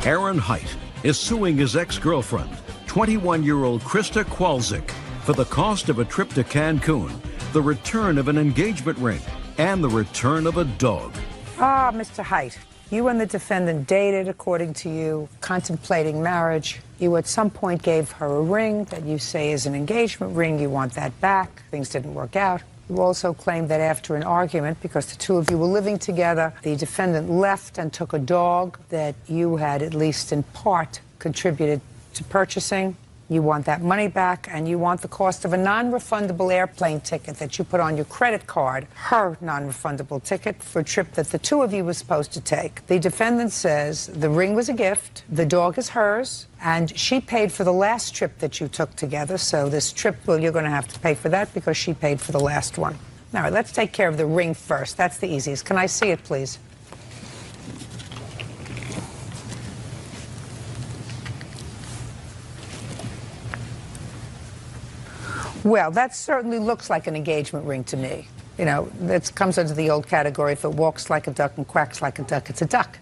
Aaron Height is suing his ex-girlfriend, 21-year-old Krista Kowalczyk, for the cost of a trip to Cancun, the return of an engagement ring, and the return of a dog. Ah, Mr. Height, you and the defendant dated, according to you, contemplating marriage. You at some point gave her a ring that you say is an engagement ring. You want that back. Things didn't work out. You also claim that after an argument, because the two of you were living together, the defendant left and took a dog that you had, at least in part, contributed to purchasing. You want that money back, and you want the cost of a non-refundable airplane ticket that you put on your credit card, her non-refundable ticket, for a trip that the two of you were supposed to take. The defendant says the ring was a gift, the dog is hers, and she paid for the last trip that you took together, so this trip, well, you're going to have to pay for that because she paid for the last one. All right, let's take care of the ring first. That's the easiest. Can I see it, please? Well, that certainly looks like an engagement ring to me. You know, it comes under the old category, if it walks like a duck and quacks like a duck, it's a duck.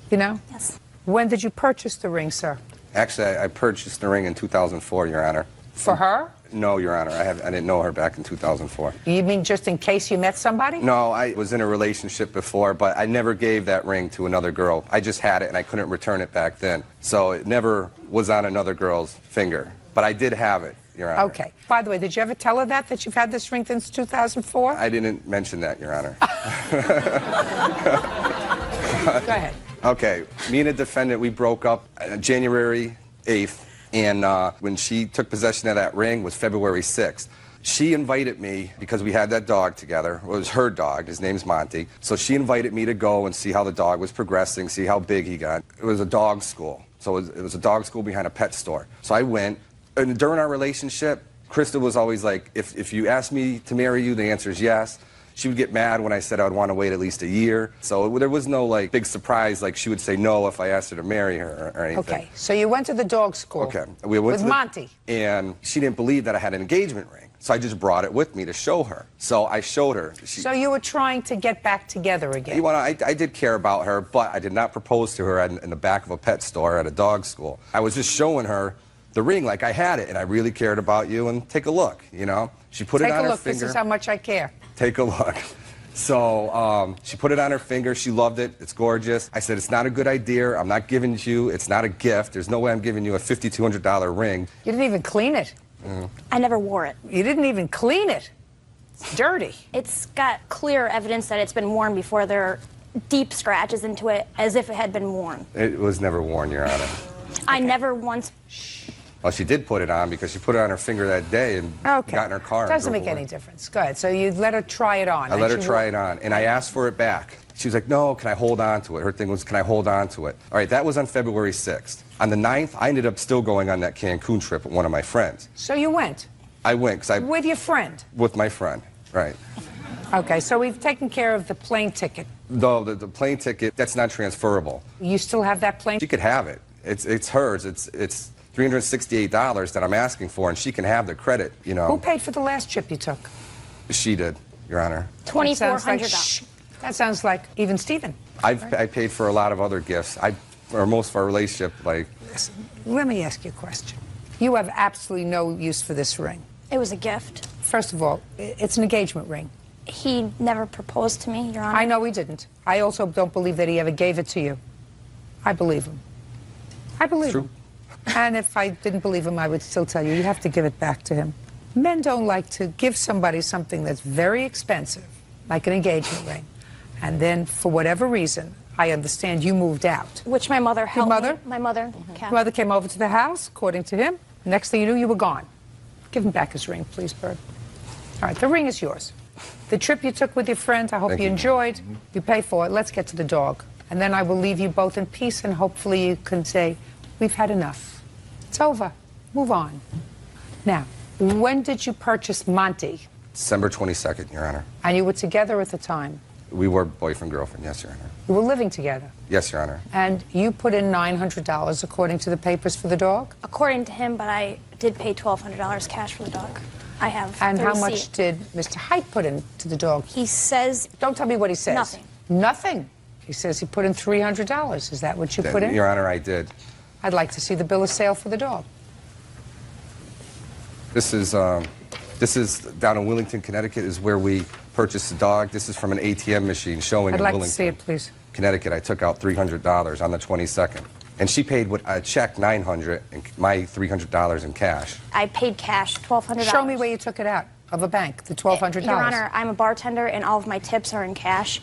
You know? Yes. When did you purchase the ring, sir? Actually, I purchased the ring in 2004, Your Honor. For her? No, Your Honor. I didn't know her back in 2004. You mean just in case you met somebody? No, I was in a relationship before, but I never gave that ring to another girl. I just had it, and I couldn't return it back then. So it never was on another girl's finger. But I did have it, Your Honor. Okay. By the way, did you ever tell her that you've had this ring since 2004? I didn't mention that, Your Honor. Go ahead. Okay. Me and the defendant, we broke up January 8th, and when she took possession of that ring was February 6th. She invited me, because we had that dog together. It was her dog. His name's Monty. So she invited me to go and see how the dog was progressing, see how big he got. It was a dog school. So it was a dog school behind a pet store. So I went. And during our relationship, Krista was always like, if you ask me to marry you, the answer is yes. She would get mad when I said I would want to wait at least a year. So there was no, like, big surprise, like she would say no if I asked her to marry her or anything. Okay, so you went to the dog school. Okay. We went with Monty. And she didn't believe that I had an engagement ring. So I just brought it with me to show her. So I showed her. So you were trying to get back together again? I did care about her, but I did not propose to her in the back of a pet store at a dog school. I was just showing her the ring like I had it, and I really cared about you, and take a look, you know? She put it on her finger. Take a look, this is how much I care. Take a look. So she put it on her finger, she loved it, it's gorgeous. I said, it's not a good idea, I'm not giving it you, it's not a gift, there's no way I'm giving you a $5,200 ring. You didn't even clean it. I never wore it. You didn't even clean it. It's dirty. It's got clear evidence that it's been worn before. There are deep scratches into it, as if it had been worn. It was never worn, Your Honor. I never once... Well, she did put it on because she put it on her finger that day and got in her car. Doesn't make any difference. Go ahead. So you let her try it on. I let her try it on, and I asked for it back. She was like, no, can I hold on to it? Her thing was, can I hold on to it? All right, that was on February 6th. On the 9th, I ended up still going on that Cancun trip with one of my friends. So you went? I went. With your friend? With my friend, right. Okay, so we've taken care of the plane ticket. No, the plane ticket, that's not transferable. You still have that plane? She could have it. It's hers. It's $368 that I'm asking for, and she can have the credit, you know. Who paid for the last trip you took? She did, Your Honor. $2,400. That sounds like even Steven. I paid for a lot of other gifts. For most of our relationship, like... Listen, let me ask you a question. You have absolutely no use for this ring. It was a gift. First of all, it's an engagement ring. He never proposed to me, Your Honor. I know he didn't. I also don't believe that he ever gave it to you. I believe him. I believe him. And if I didn't believe him, I would still tell you, you have to give it back to him. Men don't like to give somebody something that's very expensive, like an engagement ring, and then, for whatever reason, I understand you moved out. Which my mother helped Your mother? me. My mother. Your mother came over to the house, according to him. Next thing you knew, you were gone. Give him back his ring, please, Bird. All right, the ring is yours. The trip you took with your friend, I hope you enjoyed. You pay for it. Let's get to the dog. And then I will leave you both in peace, and hopefully you can say, we've had enough. It's over. Move on. Now, when did you purchase Monty? December 22nd, Your Honor. And you were together at the time? We were boyfriend-girlfriend, yes, Your Honor. You were living together? Yes, Your Honor. And you put in $900 according to the papers for the dog? According to him, but I did pay $1,200 cash for the dog. I have And the how receipt. much did Mr. Height put into the dog? He says... Don't tell me what he says. Nothing. Nothing? He says he put in $300. Is that what you put in? Your Honor, I did. I'd like to see the bill of sale for the dog. This is down in Willington, Connecticut, is where we purchased the dog. This is from an ATM machine showing I'd in like Willington, to see it, please. Connecticut. I took out $300 on the 22nd. And she paid with a check $900 and my $300 in cash. I paid cash, $1,200. Show me where you took it out of a bank, the $1,200. Your Honor, I'm a bartender, and all of my tips are in cash.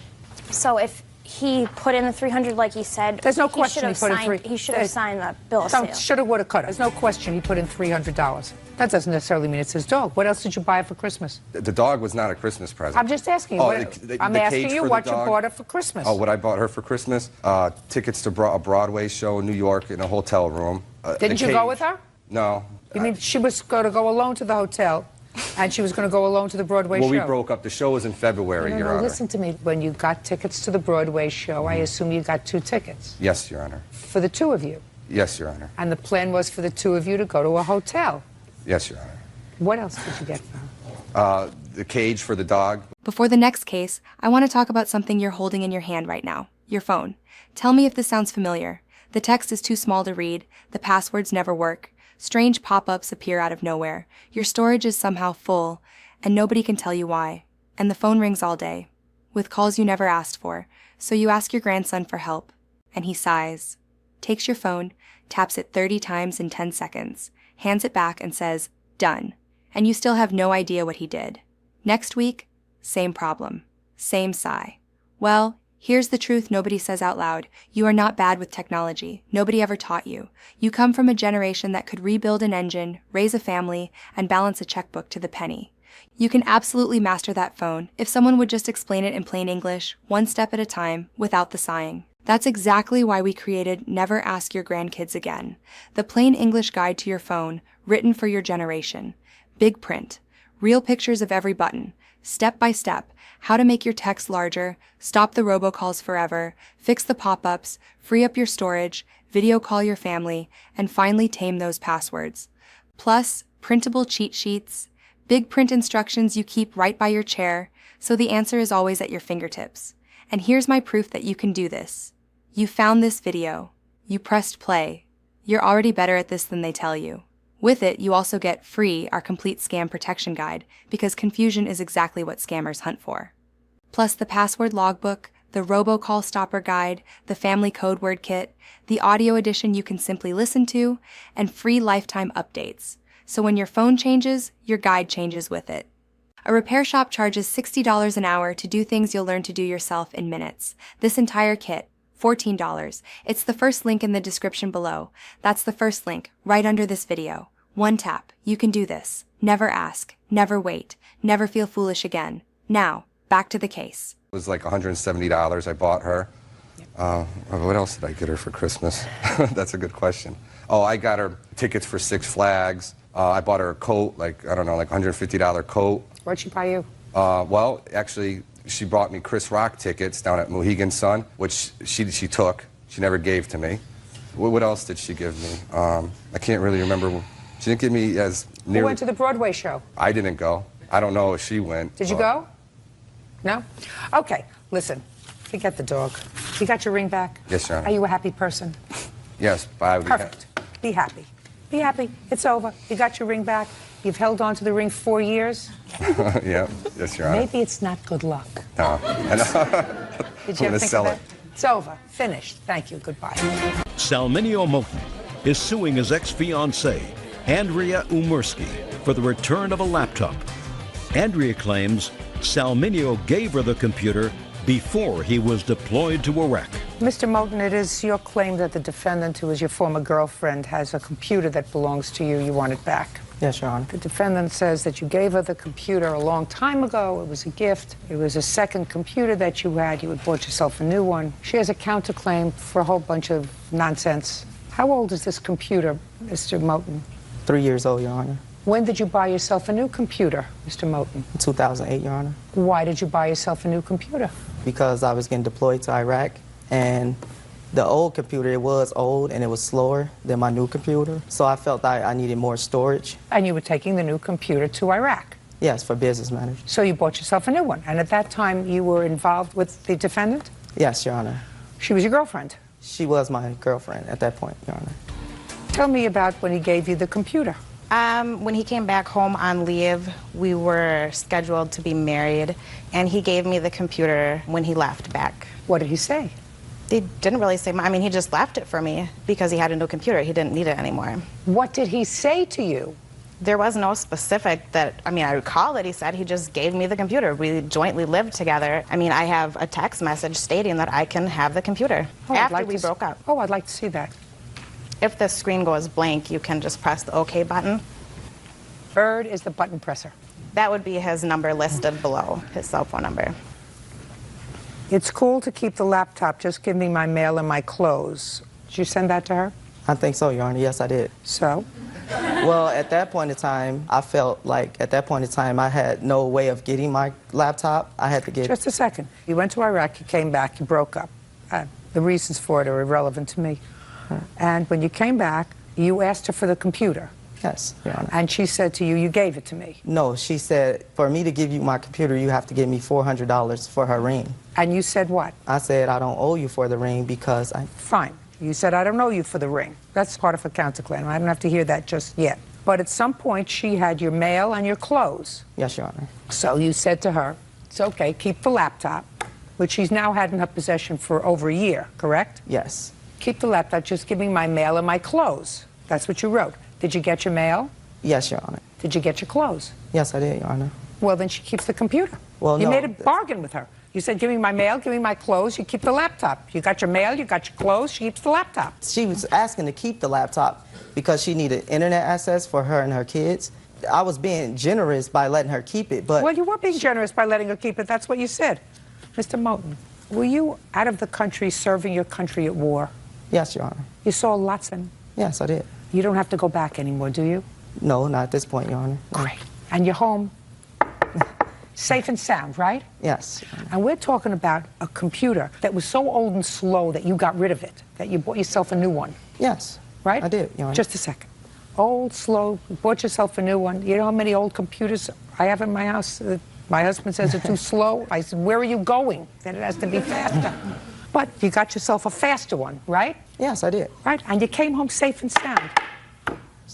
So if he put in the $300 like he said, there's no question he put in he should have signed the bill of sale. Shoulda, woulda, coulda. There's no question he put in $300. That doesn't necessarily mean it's his dog. What else did you buy for Christmas? The dog was not a Christmas present. I'm just asking you. I'm asking you what you bought her for Christmas. Oh, what I bought her for Christmas? Tickets to a Broadway show in New York in a hotel room. Didn't you go with her? No. You mean she was going to go alone to the hotel, and she was going to go alone to the Broadway show? Well, we broke up. The show was in February, Your Honor. Listen to me. When you got tickets to the Broadway show, I assume you got 2 tickets. Yes, Your Honor. For the 2 of you? Yes, Your Honor. And the plan was for the 2 of you to go to a hotel? Yes, Your Honor. What else did you get for her? The cage for the dog. Before the next case, I want to talk about something you're holding in your hand right now, your phone. Tell me if this sounds familiar. The text is too small to read, the passwords never work, strange pop-ups appear out of nowhere, your storage is somehow full, and nobody can tell you why. And the phone rings all day, with calls you never asked for, so you ask your grandson for help, and he sighs, takes your phone, taps it 30 times in 10 seconds, hands it back and says, "Done." And you still have no idea what he did. Next week, same problem, same sigh. Well, here's the truth nobody says out loud. You are not bad with technology. Nobody ever taught you. You come from a generation that could rebuild an engine, raise a family, and balance a checkbook to the penny. You can absolutely master that phone if someone would just explain it in plain English, one step at a time, without the sighing. That's exactly why we created Never Ask Your Grandkids Again, the plain English guide to your phone, written for your generation. Big print, real pictures of every button, step by step, how to make your text larger, stop the robocalls forever, fix the pop-ups, free up your storage, video call your family, and finally tame those passwords. Plus, printable cheat sheets, big print instructions you keep right by your chair, so the answer is always at your fingertips. And here's my proof that you can do this. You found this video. You pressed play. You're already better at this than they tell you. With it, you also get free our complete scam protection guide, because confusion is exactly what scammers hunt for. Plus the password logbook, the robocall stopper guide, the family code word kit, the audio edition you can simply listen to, and free lifetime updates. So when your phone changes, your guide changes with it. A repair shop charges $60 an hour to do things you'll learn to do yourself in minutes. This entire kit, $14. It's the first link in the description below. That's the first link, right under this video. One tap. You can do this. Never ask. Never wait. Never feel foolish again. Now, back to the case. It was like $170 I bought her. What else did I get her for Christmas? That's a good question. Oh, I got her tickets for Six Flags. I bought her a coat, like, I don't know, like $150 coat. What'd she buy you? Well, actually, she brought me Chris Rock tickets down at Mohegan Sun, which she took. She never gave to me. What else did she give me? I can't really remember. She didn't give me as near... Who went to the Broadway show? I didn't go. I don't know if she went. Did you go? No? Okay, listen. Forget the dog. You got your ring back? Yes, Your Honor. Are you a happy person? Yes, but I would Perfect. Be happy. Be happy. It's over. You got your ring back. You've held on to the ring 4 years. Yeah, yes, Your Honor. Maybe it's not good luck. No. Did you ever think sell of it. that? It's over. Finished. Thank you. Goodbye. Salminio Moten is suing his ex-fiancée, Andrea Umersky, for the return of a laptop. Andrea claims Salminio gave her the computer before he was deployed to Iraq. Mr. Moten, it is your claim that the defendant, who is your former girlfriend, has a computer that belongs to you. You want it back. Yes, Your Honor. The defendant says that you gave her the computer a long time ago. It was a gift. It was a second computer that you had. You had bought yourself a new one. She has a counterclaim for a whole bunch of nonsense. How old is this computer, Mr. Moten? 3 years old, Your Honor. When did you buy yourself a new computer, Mr. Moten? 2008, Your Honor. Why did you buy yourself a new computer? Because I was getting deployed to Iraq, and the old computer, it was old and it was slower than my new computer. So I felt that I needed more storage. And you were taking the new computer to Iraq? Yes, for business matters. So you bought yourself a new one. And at that time, you were involved with the defendant? Yes, Your Honor. She was your girlfriend. She was my girlfriend at that point, Your Honor. Tell me about when he gave you the computer. When he came back home on leave, we were scheduled to be married, and he gave me the computer when he left back. What did he say? He didn't really say much. I mean, he just left it for me because he had a new computer. He didn't need it anymore. What did he say to you? There was no specific that, I mean, I recall that he said he just gave me the computer. We jointly lived together. I mean, I have a text message stating that I can have the computer after we broke up. Oh, I'd like to see that. If the screen goes blank, you can just press the OK button. Bird is the button presser. That would be his number listed below, his cell phone number. It's cool to keep the laptop. Just give me my mail and my clothes. Did you send that to her? I think so, Your Honor. Yes, I did. So? Well, at that point in time, I felt like at that point in time, I had no way of getting my laptop. I had to get... Just a second. You went to Iraq, you came back, you broke up. The reasons for it are irrelevant to me. And when you came back, you asked her for the computer. Yes, Your Honor. And she said to you, you gave it to me. No, she said, for me to give you my computer, you have to give me $400 for her ring. And you said what? I said, I don't owe you for the ring because I... Fine. You said, I don't owe you for the ring. That's part of a counterclaim. I don't have to hear that just yet. But at some point, she had your mail and your clothes. Yes, Your Honor. So you said to her, it's okay, keep the laptop, which she's now had in her possession for over a year, correct? Yes. Keep the laptop, just give me my mail and my clothes. That's what you wrote. Did you get your mail? Yes, Your Honor. Did you get your clothes? Yes, I did, Your Honor. Well, then she keeps the computer. Well, you no, made a bargain with her. You said, give me my mail, give me my clothes, you keep the laptop. You got your mail, you got your clothes, she keeps the laptop. She was asking to keep the laptop because she needed internet access for her and her kids. I was being generous by letting her keep it, but... Well, you were being generous by letting her keep it. That's what you said. Mr. Moten, were you out of the country serving your country at war? Yes, Your Honor. You saw lots of them. Yes, I did. You don't have to go back anymore, do you? No, not at this point, Your Honor. Great. And you're home safe and sound, right? Yes. And we're talking about a computer that was so old and slow that you got rid of it, that you bought yourself a new one. Yes. Right? I did, Your Honor. Just a second. Old, slow, you bought yourself a new one. You know how many old computers I have in my house? My husband says they're too slow. I said, where are you going? That it has to be faster. But you got yourself a faster one, right? Yes, I did. Right? And you came home safe and sound.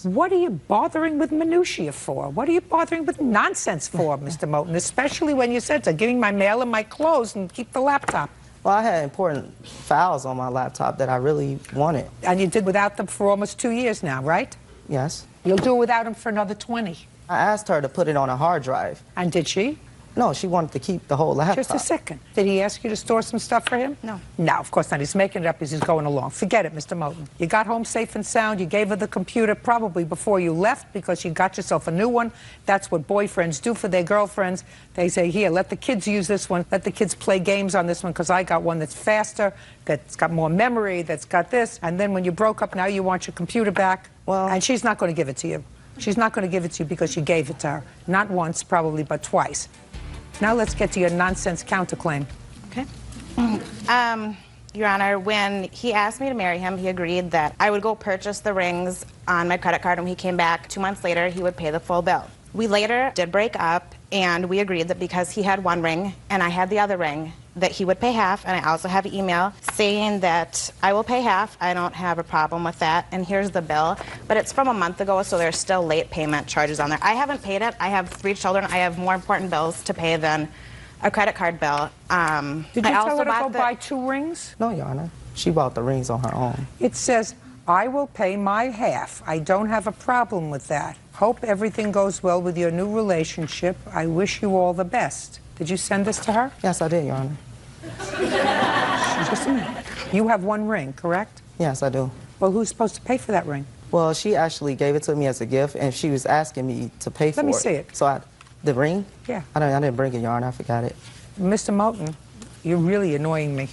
What are you bothering with minutiae for? What are you bothering with nonsense for, Mr. Moten? Especially when you said so, giving my mail and my clothes and keep the laptop. Well, I had important files on my laptop that I really wanted. And you did without them for almost 2 years now, right? Yes. You'll do without them for another 20. I asked her to put it on a hard drive. And did she? No, she wanted to keep the whole laptop. Just a second. Did he ask you to store some stuff for him? No. No, of course not. He's making it up as he's going along. Forget it, Mr. Moten. You got home safe and sound. You gave her the computer probably before you left because you got yourself a new one. That's what boyfriends do for their girlfriends. They say, here, let the kids use this one. Let the kids play games on this one because I got one that's faster, that's got more memory, that's got this. And then when you broke up, now you want your computer back. Well, and she's not going to give it to you. She's not going to give it to you because you gave it to her. Not once, probably, but twice. Now let's get to your nonsense counterclaim. Okay. Your Honor, when he asked me to marry him, he agreed that I would go purchase the rings on my credit card, and when he came back 2 months later, he would pay the full bill. We later did break up, and we agreed that because he had one ring and I had the other ring, that he would pay half, and I also have an email saying that I will pay half. I don't have a problem with that, and here's the bill. But it's from a month ago, so there's still late payment charges on there. I haven't paid it. I have 3 children. I have more important bills to pay than a credit card bill. Did you tell her to go buy 2 rings? No, Your Honor. She bought the rings on her own. It says, I will pay my half. I don't have a problem with that. Hope everything goes well with your new relationship. I wish you all the best. Did you send this to her? Yes, I did, Your Honor. Just a minute. You have 1 ring, correct? Yes, I do. Well, who's supposed to pay for that ring? Well, she actually gave it to me as a gift, and she was asking me to pay for it. Let me see it. So the ring? Yeah. I didn't bring it, Your Honor. I forgot it. Mr. Moten, you're really annoying me.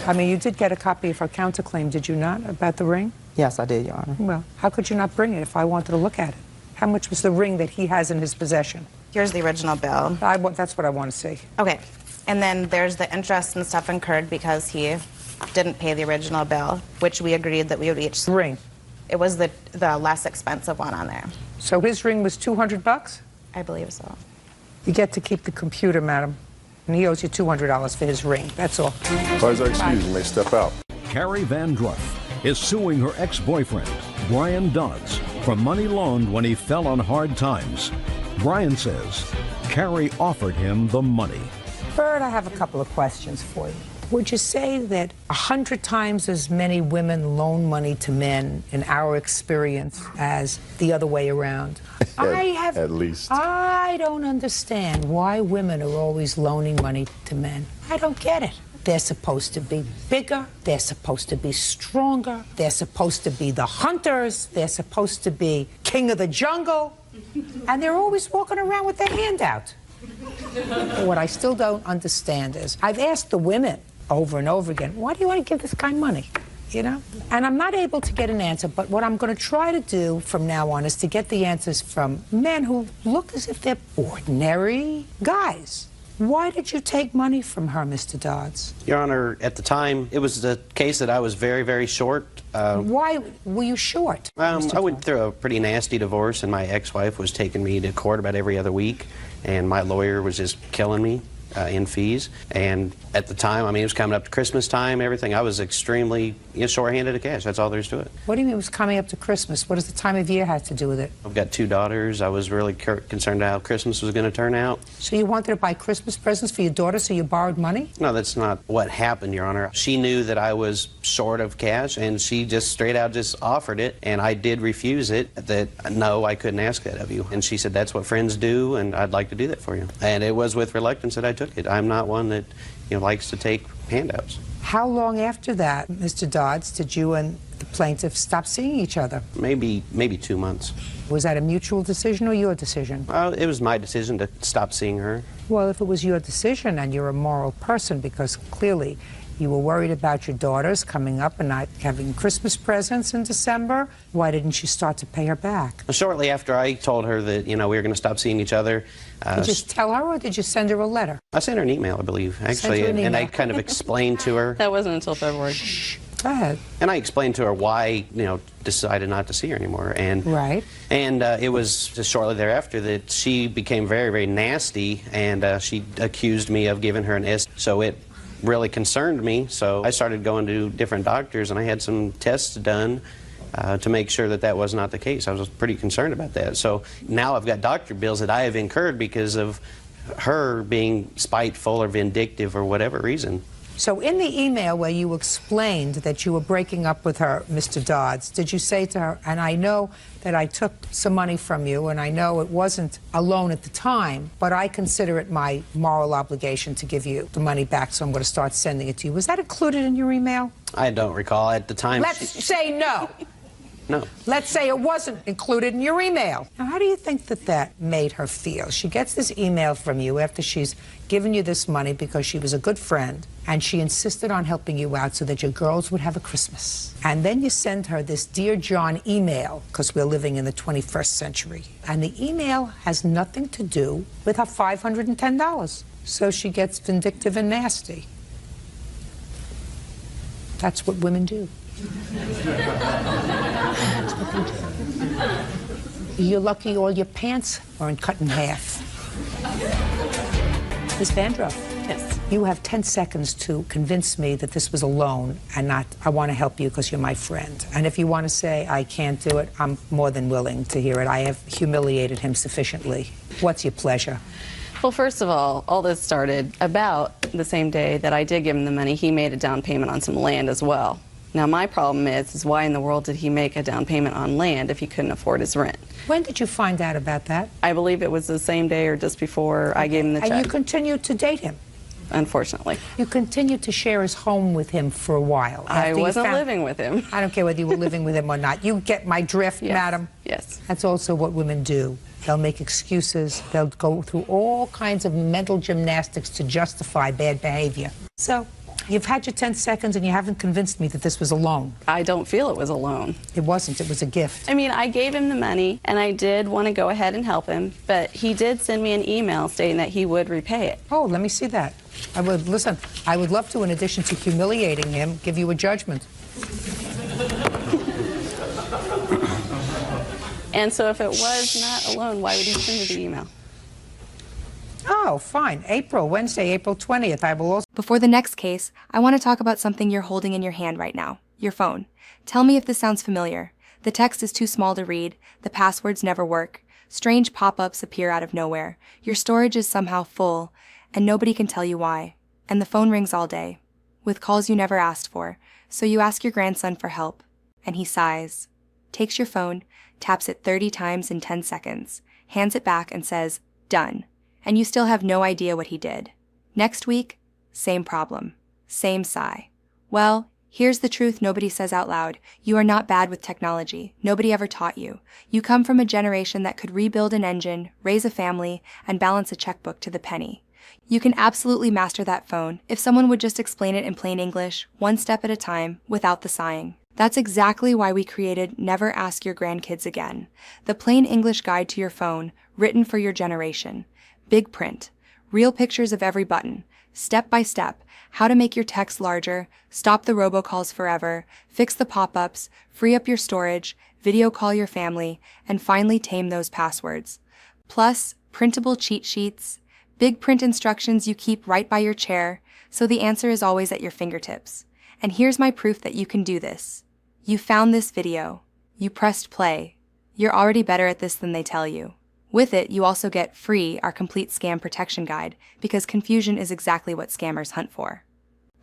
I mean, you did get a copy of her counterclaim, did you not, about the ring? Yes, I did, Your Honor. Well, how could you not bring it if I wanted to look at it? How much was the ring that he has in his possession? Here's the original bill. That's what I want to see. Okay. And then there's the interest and stuff incurred because he didn't pay the original bill, which we agreed that we would each... Ring. It was the less expensive one on there. So his ring was $200? I believe so. You get to keep the computer, madam. and he owes you $200 for his ring. That's all. Why is that excuse? You may step out. Carrie Van Druff is suing her ex-boyfriend, Brian Dodds, for money loaned when he fell on hard times. Brian says Carrie offered him the money. Bert, I have a couple of questions for you. Would you say that 100 times as many women loan money to men in our experience as the other way around? At least. I don't understand why women are always loaning money to men. I don't get it. They're supposed to be bigger. They're supposed to be stronger. They're supposed to be the hunters. They're supposed to be king of the jungle. And they're always walking around with their hand out. But what I still don't understand is, I've asked the women over and over again, why do you want to give this guy money? You know? And I'm not able to get an answer, but what I'm going to try to do from now on is to get the answers from men who look as if they're ordinary guys. Why did you take money from her, Mr. Dodds? Your Honor, at the time, it was the case that I was very, very short. Why were you short? I went through a pretty nasty divorce, and my ex-wife was taking me to court about every other week, and my lawyer was just killing me in fees. And at the time, I mean, it was coming up to Christmas time, everything. I was extremely short-handed of cash. That's all there is to it. What do you mean it was coming up to Christmas? What does the time of year have to do with it? I've got 2 daughters. I was really concerned how Christmas was going to turn out. So you wanted to buy Christmas presents for your daughter, so you borrowed money? No, that's not what happened, Your Honor. She knew that I was short of cash, and she just straight out just offered it, and I did refuse it, that no, I couldn't ask that of you. And she said, that's what friends do, and I'd like to do that for you. And it was with reluctance that I took it. I'm not one that likes to take handouts. How long after that, Mr. Dodds, did you and the plaintiff stop seeing each other? Maybe 2 months. Was that a mutual decision or your decision? It was my decision to stop seeing her. Well, if it was your decision and you're a moral person, because clearly you were worried about your daughters coming up and not having Christmas presents in December, why didn't you start to pay her back? Shortly after I told her that, we were going to stop seeing each other. Did you just tell her, or did you send her a letter? I sent her an email, I believe, actually, and I kind of explained to her. That wasn't until February. Shh. Go ahead. And I explained to her why, decided not to see her anymore. And, right. And it was just shortly thereafter that she became very, very nasty, and she accused me of giving her an S. So it really concerned me. So I started going to different doctors, and I had some tests done to make sure that that was not the case. I was pretty concerned about that. So now I've got doctor bills that I have incurred because of her being spiteful or vindictive or whatever reason. So in the email where you explained that you were breaking up with her, Mr. Dodds, did you say to her, and I know that I took some money from you, and I know it wasn't a loan at the time, but I consider it my moral obligation to give you the money back, so I'm going to start sending it to you. Was that included in your email? I don't recall. At the time... Let's say no. No. Let's say it wasn't included in your email. Now, how do you think that that made her feel? She gets this email from you after she's given you this money because she was a good friend, and she insisted on helping you out so that your girls would have a Christmas. And then you send her this Dear John email, because we're living in the 21st century. And the email has nothing to do with her $510. So she gets vindictive and nasty. That's what women do. You're lucky all your pants aren't cut in half. Ms. Van Druff. Yes. You have 10 seconds to convince me that this was a loan and not, I want to help you because you're my friend. And if you want to say, I can't do it, I'm more than willing to hear it. I have humiliated him sufficiently. What's your pleasure? Well, first of all this started about the same day that I did give him the money. He made a down payment on some land as well. Now, my problem is why in the world did he make a down payment on land if he couldn't afford his rent? When did you find out about that? I believe it was the same day or just before I gave him the check. And you continued to date him? Unfortunately. You continued to share his home with him for a while? I wasn't living with him. I don't care whether you were living with him or not. You get my drift, yes. madam? Yes. That's also what women do. They'll make excuses. They'll go through all kinds of mental gymnastics to justify bad behavior. So, you've had your 10 seconds and you haven't convinced me that this was a loan. I don't feel it was a loan. It wasn't. It was a gift. I mean, I gave him the money, and I did want to go ahead and help him, but he did send me an email stating that he would repay it. Oh, let me see that. I would love to, in addition to humiliating him, give you a judgment. And so if it was not a loan, why would he send me the email? Oh, Oh, fine. Wednesday, April 20th. I will also... Before the next case, I want to talk about something you're holding in your hand right now, your phone. Tell me if this sounds familiar. The text is too small to read, the passwords never work, strange pop-ups appear out of nowhere, your storage is somehow full, and nobody can tell you why. And the phone rings all day, with calls you never asked for, so you ask your grandson for help, and he sighs, takes your phone, taps it 30 times in 10 seconds, hands it back and says, "Done." And you still have no idea what he did. Next week, same problem, same sigh. Well, here's the truth nobody says out loud. You are not bad with technology. Nobody ever taught you. You come from a generation that could rebuild an engine, raise a family, and balance a checkbook to the penny. You can absolutely master that phone if someone would just explain it in plain English, one step at a time, without the sighing. That's exactly why we created Never Ask Your Grandkids Again, the plain English guide to your phone, written for your generation. Big print, real pictures of every button, step by step, how to make your text larger, stop the robocalls forever, fix the pop-ups, free up your storage, video call your family, and finally tame those passwords. Plus, printable cheat sheets, big print instructions you keep right by your chair, so the answer is always at your fingertips. And here's my proof that you can do this. You found this video. You pressed play. You're already better at this than they tell you. With it, you also get free our complete scam protection guide, because confusion is exactly what scammers hunt for.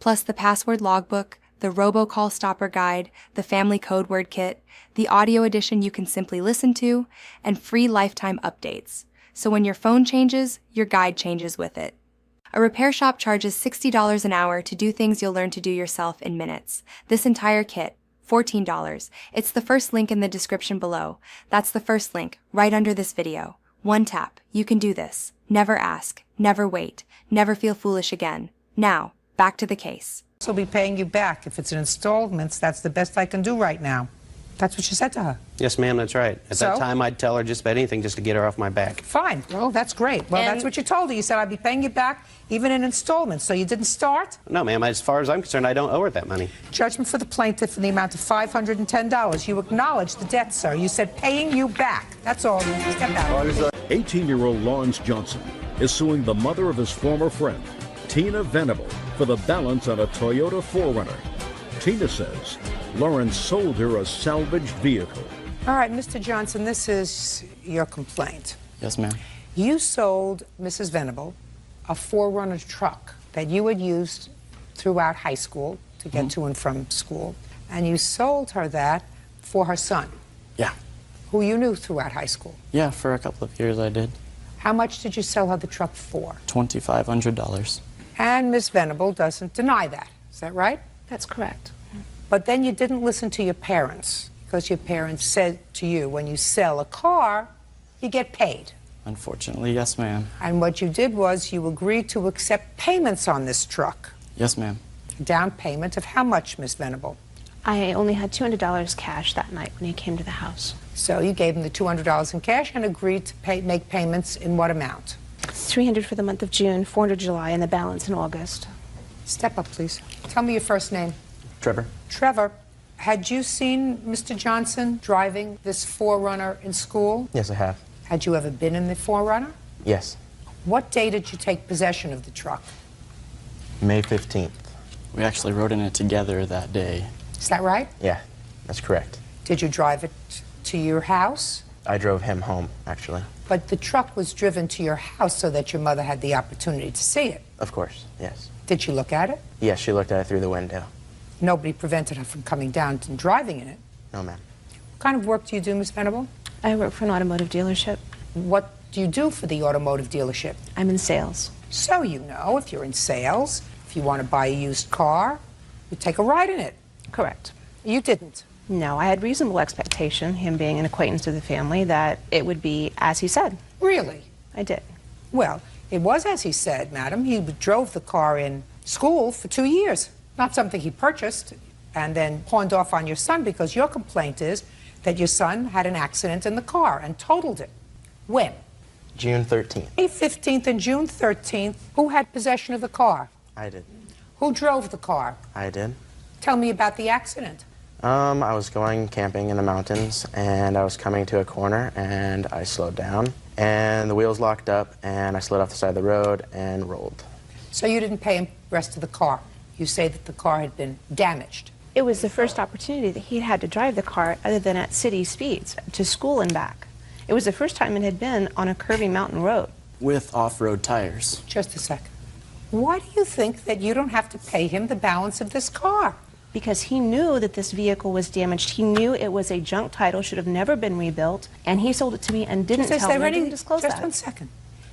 Plus the password logbook, the robocall stopper guide, the family code word kit, the audio edition you can simply listen to, and free lifetime updates. So when your phone changes, your guide changes with it. A repair shop charges $60 an hour to do things you'll learn to do yourself in minutes. This entire kit, $14. It's the first link in the description below. That's the first link, right under this video. One tap. You can do this. Never ask. Never wait. Never feel foolish again. Now, back to the case. I'll be paying you back. If it's in installments, that's the best I can do right now. That's what you said to her. Yes, ma'am, that's right. At that time, I'd tell her just about anything just to get her off my back. Fine. Well, that's great. Well, that's what you told her. You said I'd be paying you back even in installments. So you didn't start? No, ma'am. As far as I'm concerned, I don't owe her that money. Judgment for the plaintiff in the amount of $510. You acknowledged the debt, sir. You said paying you back. That's all. Step out. 18-year-old Lawrence Johnson is suing the mother of his former friend, Tina Venable, for the balance on a Toyota 4Runner. Tina says Lawrence sold her a salvaged vehicle. All right, Mr. Johnson, this is your complaint. Yes, ma'am. You sold Mrs. Venable a 4Runner truck that you had used throughout high school to get to and from school, and you sold her that for her son. Yeah. Who you knew throughout high school. Yeah, for a couple of years I did. How much did you sell her the truck for? $2,500. And Miss Venable doesn't deny that. Is that right? That's correct. But then you didn't listen to your parents, because your parents said to you, when you sell a car, you get paid. Unfortunately, yes, ma'am. And what you did was you agreed to accept payments on this truck. Yes, ma'am. A down payment of how much, Miss Venable? I only had $200 cash that night when he came to the house. So you gave him the $200 in cash and agreed to make payments in what amount? $300 for the month of June, $400 July, and the balance in August. Step up, please. Tell me your first name. Trevor. Trevor, had you seen Mr. Johnson driving this 4Runner in school? Yes, I have. Had you ever been in the 4Runner? Yes. What day did you take possession of the truck? May 15th. We actually rode in it together that day. Is that right? Yeah, that's correct. Did you drive it to your house? I drove him home, actually. But the truck was driven to your house so that your mother had the opportunity to see it. Of course, yes. Did she look at it? Yes, she looked at it through the window. Nobody prevented her from coming down and driving in it. No, ma'am. What kind of work do you do, Miss Venable? I work for an automotive dealership. What do you do for the automotive dealership? I'm in sales. So you know, if you're in sales, if you want to buy a used car, you take a ride in it. Correct. You didn't. No, I had reasonable expectation, him being an acquaintance of the family, that it would be as he said. Really? I did. Well, it was as he said, madam. He drove the car in school for 2 years. Not something he purchased and then pawned off on your son, because your complaint is that your son had an accident in the car and totaled it. When? June 13th. May 15th and June 13th. Who had possession of the car? I did. Who drove the car? I did. Tell me about the accident. I was going camping in the mountains, and I was coming to a corner, and I slowed down, and the wheels locked up, and I slid off the side of the road and rolled. So you didn't pay him the rest of the car. You say that the car had been damaged. It was the first opportunity that he'd had to drive the car other than at city speeds, to school and back. It was the first time it had been on a curvy mountain road. With off-road tires. Just a second. Why do you think that you don't have to pay him the balance of this car? Because he knew that this vehicle was damaged. He knew it was a junk title, should have never been rebuilt, and he sold it to me and didn't tell me, didn't disclose that. Just 1 second.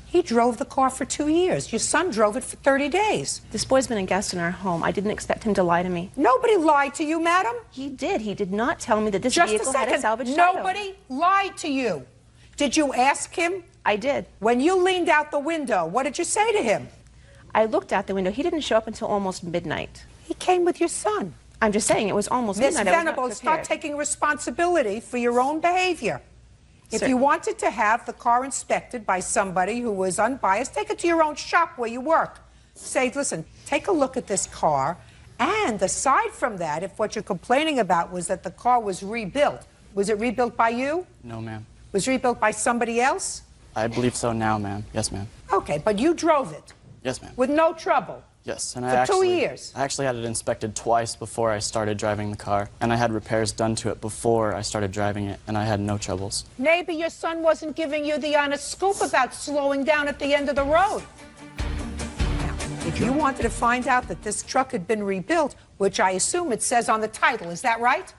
He drove the car for 2 years. Your son drove it for 30 days. This boy's been a guest in our home. I didn't expect him to lie to me. Nobody lied to you, madam. He did. He did not tell me that this vehicle had a salvage title. Nobody lied to you. Did you ask him? I did. When you leaned out the window, what did you say to him? I looked out the window. He didn't show up until almost midnight. He came with your son. I'm just saying, it was almost Miss midnight. Venables, start taking responsibility for your own behavior. If you wanted to have the car inspected by somebody who was unbiased, take it to your own shop where you work. Say, listen, take a look at this car. And aside from that, if what you're complaining about was that the car was rebuilt, was it rebuilt by you? No, ma'am. Was it rebuilt by somebody else? I believe so now, ma'am. Yes, ma'am. Okay, but you drove it. Yes, ma'am. With no trouble. Yes, and for 2 years. I actually had it inspected twice before I started driving the car, and I had repairs done to it before I started driving it, and I had no troubles. Maybe your son wasn't giving you the honest scoop about slowing down at the end of the road. Now, if you wanted to find out that this truck had been rebuilt, which I assume it says on the title, is that right?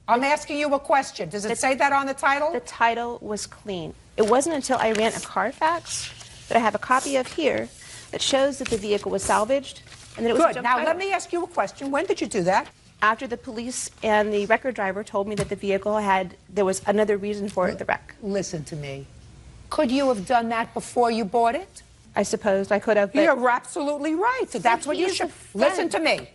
I'm asking you a question. Does it say that on the title? The title was clean. It wasn't until I ran a Carfax that I have a copy of here that shows that the vehicle was salvaged and that it was a junk Now, title. let me ask you a question. When did you do that? After the police and the record driver told me that the vehicle there was another reason for the wreck. Listen to me. Could you have done that before you bought it? I suppose I could have. But you're absolutely right. That's what you should. Listen to me.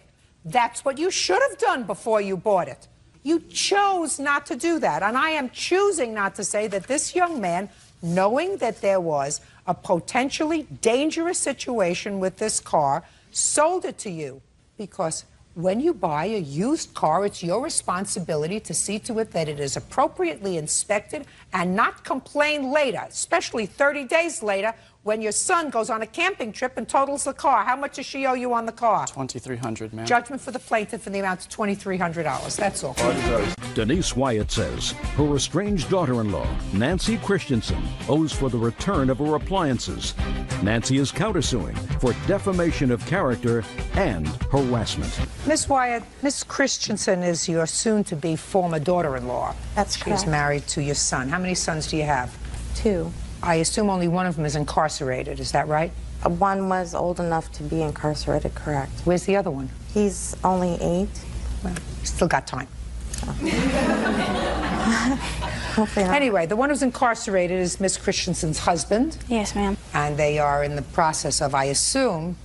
That's what you should have done before you bought it. You chose not to do that. And I am choosing not to say that this young man, knowing that there was a potentially dangerous situation with this car, sold it to you. Because when you buy a used car, it's your responsibility to see to it that it is appropriately inspected and not complain later, especially 30 days later, when your son goes on a camping trip and totals the car. How much does she owe you on the car? $2,300, ma'am. Judgment for the plaintiff in the amount of $2,300. That's all. Denise Wyatt says her estranged daughter-in-law, Nancy Christensen, owes for the return of her appliances. Nancy is countersuing for defamation of character and harassment. Miss Wyatt, Miss Christensen is your soon-to-be former daughter-in-law. That's correct. She's married to your son. How many sons do you have? 2. I assume only one of them is incarcerated. Is that right? One was old enough to be incarcerated, correct. Where's the other one? He's only 8. Well, still got time. Hopefully not. Anyway, the one who's incarcerated is Miss Christensen's husband. Yes, ma'am. And they are in the process of, I assume,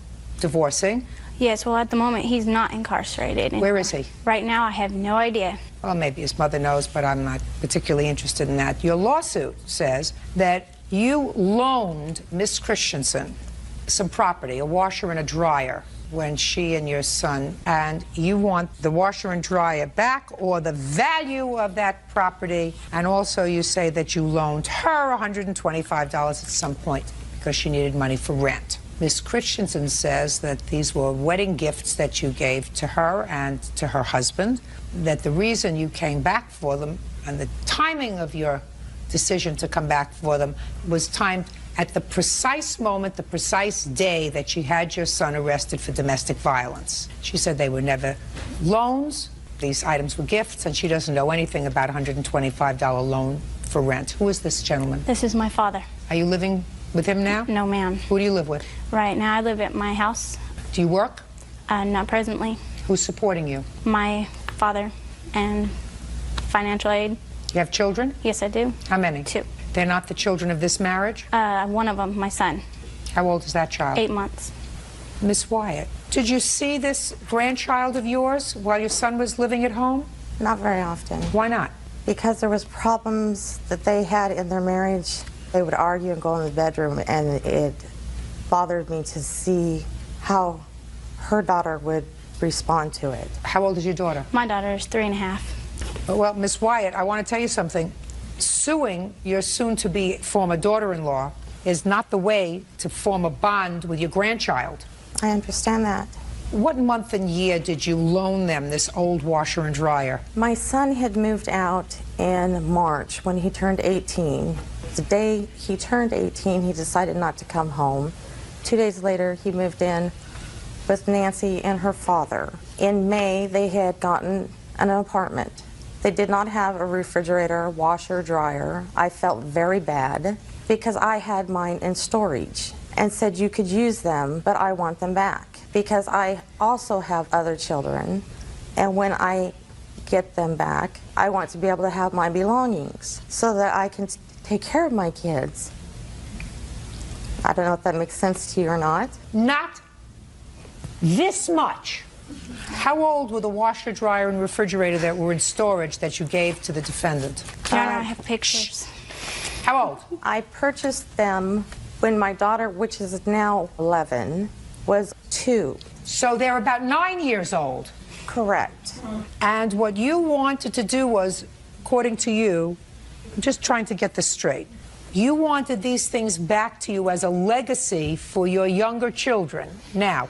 divorcing. Yes, well, at the moment, he's not incarcerated. Where is he? Right now, I have no idea. Well, maybe his mother knows, but I'm not particularly interested in that. Your lawsuit says that you loaned Miss Christensen some property, a washer and a dryer, when she and your son, and you want the washer and dryer back or the value of that property, and also you say that you loaned her $125 at some point because she needed money for rent. Miss Christensen says that these were wedding gifts that you gave to her and to her husband, that the reason you came back for them and the timing of your decision to come back for them was timed at the precise moment, the precise day that she had your son arrested for domestic violence. She said they were never loans, these items were gifts, and she doesn't know anything about a $125 loan for rent. Who is this gentleman? This is my father. Are you living with him now? No, ma'am. Who do you live with? Right now, I live at my house. Do you work? Not presently. Who's supporting you? My father and financial aid. You have children? Yes, I do. How many? 2. They're not the children of this marriage? One of them, my son. How old is that child? 8 months. Miss Wyatt, did you see this grandchild of yours while your son was living at home? Not very often. Why not? Because there was problems that they had in their marriage. They would argue and go in the bedroom, and it bothered me to see how her daughter would respond to it. How old is your daughter? My daughter is 3 1/2. Well, Miss Wyatt, I want to tell you something. suing your soon-to-be former daughter-in-law is not the way to form a bond with your grandchild. I understand that. What month and year did you loan them this old washer and dryer? My son had moved out in March when he turned 18. The day he turned 18, he decided not to come home. 2 days later, he moved in with Nancy and her father. In May, they had gotten an apartment. They did not have a refrigerator, washer, dryer. I felt very bad because I had mine in storage and said you could use them, but I want them back because I also have other children, and when I get them back, I want to be able to have my belongings so that I can take care of my kids. I don't know if that makes sense to you or not. Not this much. How old were the washer, dryer, and refrigerator that were in storage that you gave to the defendant? I have pictures. How old? I purchased them when my daughter, which is now 11, was 2. So they're about 9 years old. Correct. And what you wanted to do was, according to you, I'm just trying to get this straight, you wanted these things back to you as a legacy for your younger children. Now,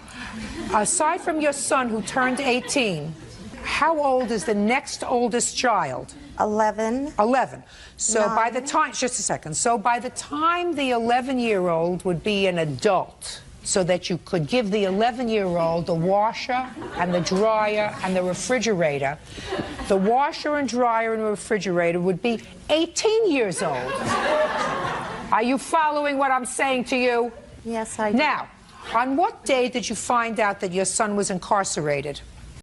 aside from your son who turned 18, how old is the next oldest child? 11. 11. So 9. by the time, just a second, so by the time the 11-year-old would be an adult, so that you could give the 11-year-old the washer and the dryer and the refrigerator, the washer and dryer and refrigerator would be 18 years old. Are you following what I'm saying to you? Yes, I do. Now, on what day did you find out that your son was incarcerated?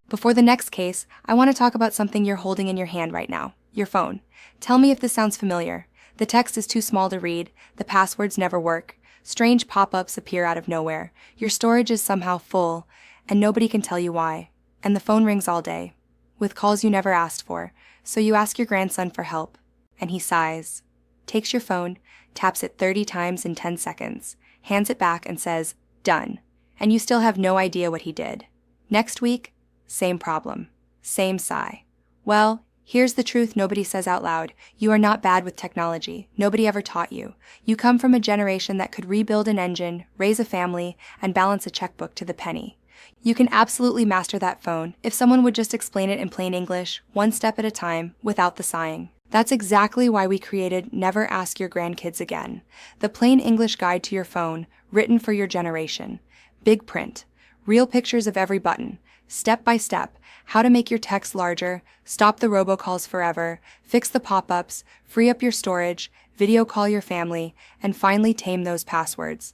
Before the next case, I want to talk about something you're holding in your hand right now, your phone. Tell me if this sounds familiar. The text is too small to read, the passwords never work, strange pop-ups appear out of nowhere, your storage is somehow full, and nobody can tell you why. And the phone rings all day, with calls you never asked for, so you ask your grandson for help, and he sighs, takes your phone, taps it 30 times in 10 seconds, hands it back and says, "Done," and you still have no idea what he did. Next week, same problem, same sigh. Well, here's the truth nobody says out loud. You are not bad with technology. Nobody ever taught you. You come from a generation that could rebuild an engine, raise a family, and balance a checkbook to the penny. You can absolutely master that phone if someone would just explain it in plain English, one step at a time, without the sighing. That's exactly why we created Never Ask Your Grandkids Again, the plain English guide to your phone, written for your generation. Big print, real pictures of every button, step by step, how to make your text larger, stop the robocalls forever, fix the pop-ups, free up your storage, video call your family, and finally tame those passwords.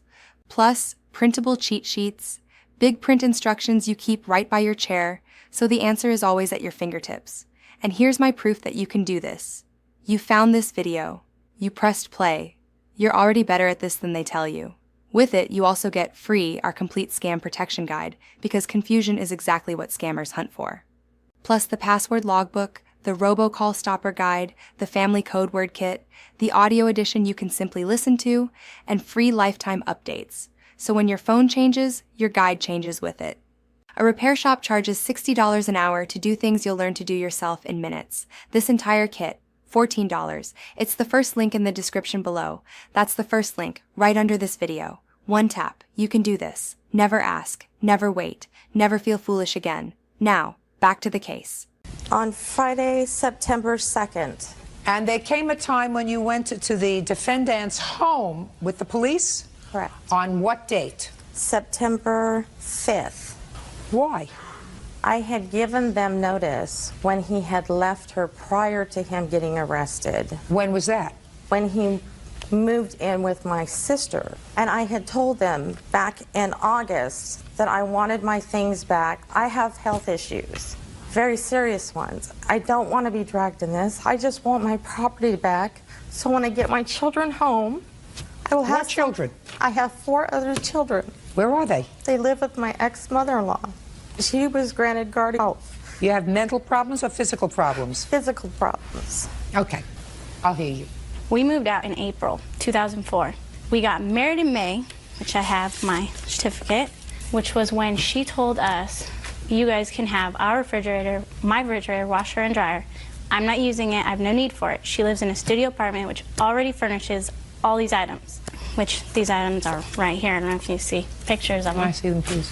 Plus, printable cheat sheets, big print instructions you keep right by your chair, so the answer is always at your fingertips. And here's my proof that you can do this. You found this video. You pressed play. You're already better at this than they tell you. With it, you also get free our complete scam protection guide, because confusion is exactly what scammers hunt for. Plus the password logbook, the robocall stopper guide, the family code word kit, the audio edition you can simply listen to, and free lifetime updates. So when your phone changes, your guide changes with it. A repair shop charges $60 an hour to do things you'll learn to do yourself in minutes. This entire kit, $14. It's the first link in the description below. That's the first link, right under this video. One tap. You can do this. Never ask. Never wait. Never feel foolish again. Now, back to the case. On Friday, September 2nd. And there came a time when you went to the defendant's home with the police? Correct. On what date? September 5th. Why? I had given them notice when he had left her prior to him getting arrested. When was that? When he moved in with my sister. And I had told them back in August that I wanted my things back. I have health issues, very serious ones. I don't want to be dragged in this. I just want my property back. So when I get my children home, I will have What children? I have 4 other children. Where are they? They live with my ex-mother-in-law. She was granted guardian health. You have mental problems or physical problems? Physical problems. Okay, I'll hear you. We moved out in April 2004. We got married in May, which I have my certificate, which was when she told us, you guys can have our refrigerator, my refrigerator, washer and dryer. I'm not using it. I have no need for it. She lives in a studio apartment, which already furnishes all these items, which these items are right here. I don't know if you see pictures of them. I see them, please.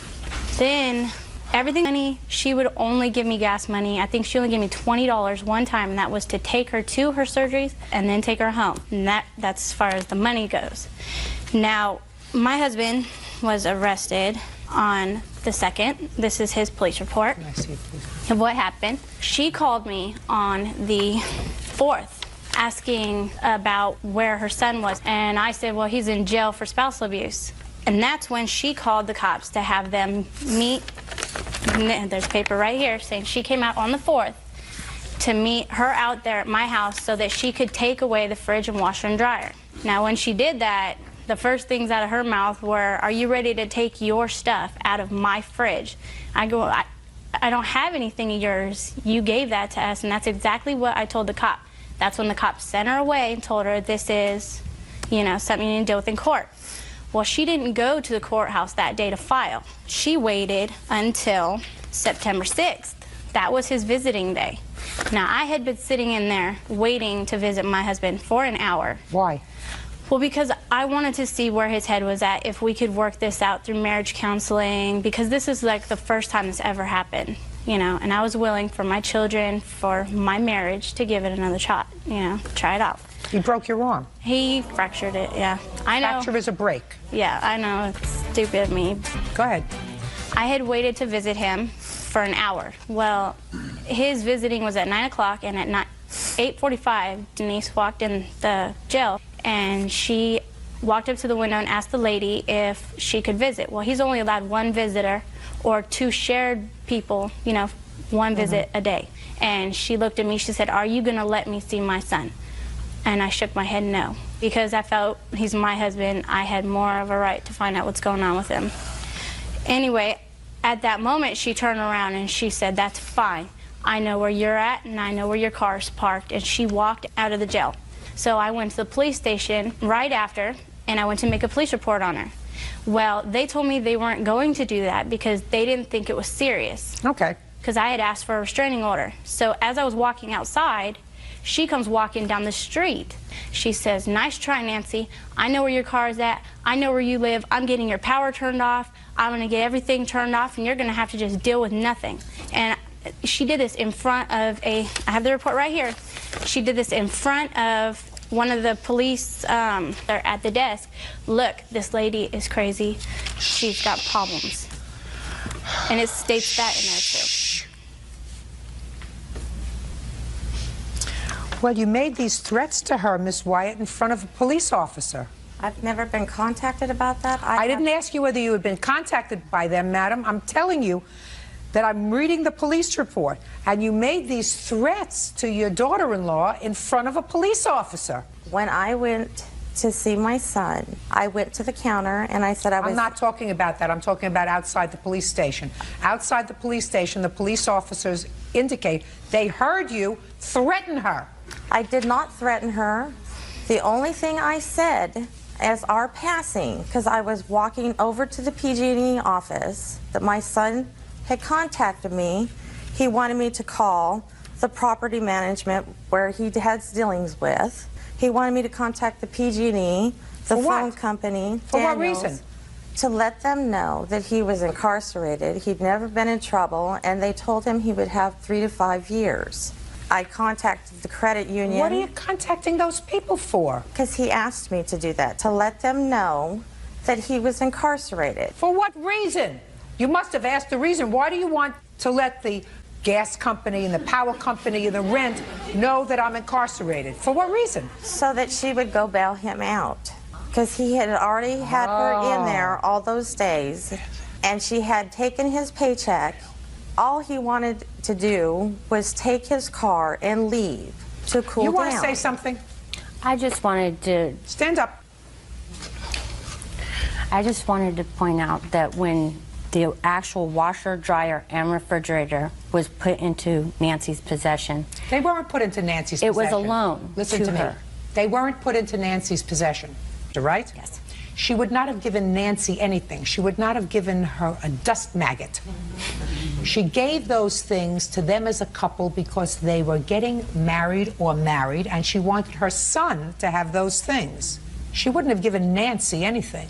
Then everything money, she would only give me gas money. I think she only gave me $20 one time, and that was to take her to her surgeries and then take her home. And that's as far as the money goes. Now, my husband was arrested on the 2nd. This is his police report of what happened. She called me on the 4th asking about where her son was, and I said, well, he's in jail for spousal abuse. And that's when she called the cops to have them meet. And there's paper right here saying she came out on the 4th to meet her out there at my house so that she could take away the fridge and washer and dryer. Now, when she did that, the first things out of her mouth were, are you ready to take your stuff out of my fridge? I go, I don't have anything of yours. You gave that to us, and that's exactly what I told the cop. That's when the cop sent her away and told her this is, you know, something you need to deal with in court. Well, she didn't go to the courthouse that day to file. She waited until September 6th. That was his visiting day. Now, I had been sitting in there waiting to visit my husband for an hour. Why? Well, because I wanted to see where his head was at, if we could work this out through marriage counseling, because this is like the first time this ever happened, you know, and I was willing for my children, for my marriage, to give it another shot, you know, try it out. You broke your arm. He fractured it, yeah. I know. Fracture is a break. Yeah, I know, it's stupid of me. Go ahead. I had waited to visit him for an hour. Well, his visiting was at 9 o'clock, and at 8:45, Denise walked in the jail, and she walked up to the window and asked the lady if she could visit. Well, he's only allowed one visitor or two shared people, you know, one visit a day. And she looked at me, she said, are you gonna let me see my son? And I shook my head no, because I felt he's my husband. I had more of a right to find out what's going on with him. Anyway, at that moment, she turned around and she said, that's fine. I know where you're at and I know where your car's parked. And she walked out of the jail. So I went to the police station right after, and I went to make a police report on her. Well, they told me they weren't going to do that because they didn't think it was serious. Okay. Because I had asked for a restraining order. So as I was walking outside, she comes walking down the street. She says, nice try, Nancy. I know where your car is at. I know where you live. I'm getting your power turned off. I'm going to get everything turned off, and you're going to have to just deal with nothing. And she did this in front of I have the report right here. She did this in front of one of the police they're at the desk. Look, this lady is crazy. She's got problems. And it states that in there, too. Well, you made these threats to her, Miss Wyatt, in front of a police officer. I've never been contacted about that. I didn't ask you whether you had been contacted by them, madam. I'm telling you that I'm reading the police report, and you made these threats to your daughter-in-law in front of a police officer. When I went to see my son, I went to the counter and I said I was... I'm not talking about that. I'm talking about outside the police station. Outside the police station, the police officers indicate they heard you threaten her. I did not threaten her. The only thing I said as our passing, because I was walking over to the PG&E office, that my son had contacted me. He wanted me to call the property management where he had dealings with. He wanted me to contact the PG&E, the phone company, For what reason? To let them know that he was incarcerated, he'd never been in trouble, and they told him he would have 3 to 5 years. I contacted the credit union. What are you contacting those people for? Because he asked me to do that, to let them know that he was incarcerated. For what reason? You must have asked the reason. Why do you want to let the gas company and the power company and the rent know that I'm incarcerated? For what reason? So that she would go bail him out. Because he had already had her in there all those days, and she had taken his paycheck. All he wanted to do was take his car and leave to cool down. You want to say something? I just wanted to... Stand up. I just wanted to point out that when the actual washer, dryer, and refrigerator was put into Nancy's possession... They weren't put into Nancy's possession. It was a loan Listen to me. her. They weren't put into Nancy's possession, right? Yes. She would not have given Nancy anything. She would not have given her a dust maggot. She gave those things to them as a couple because they were getting married, and she wanted her son to have those things. She wouldn't have given Nancy anything.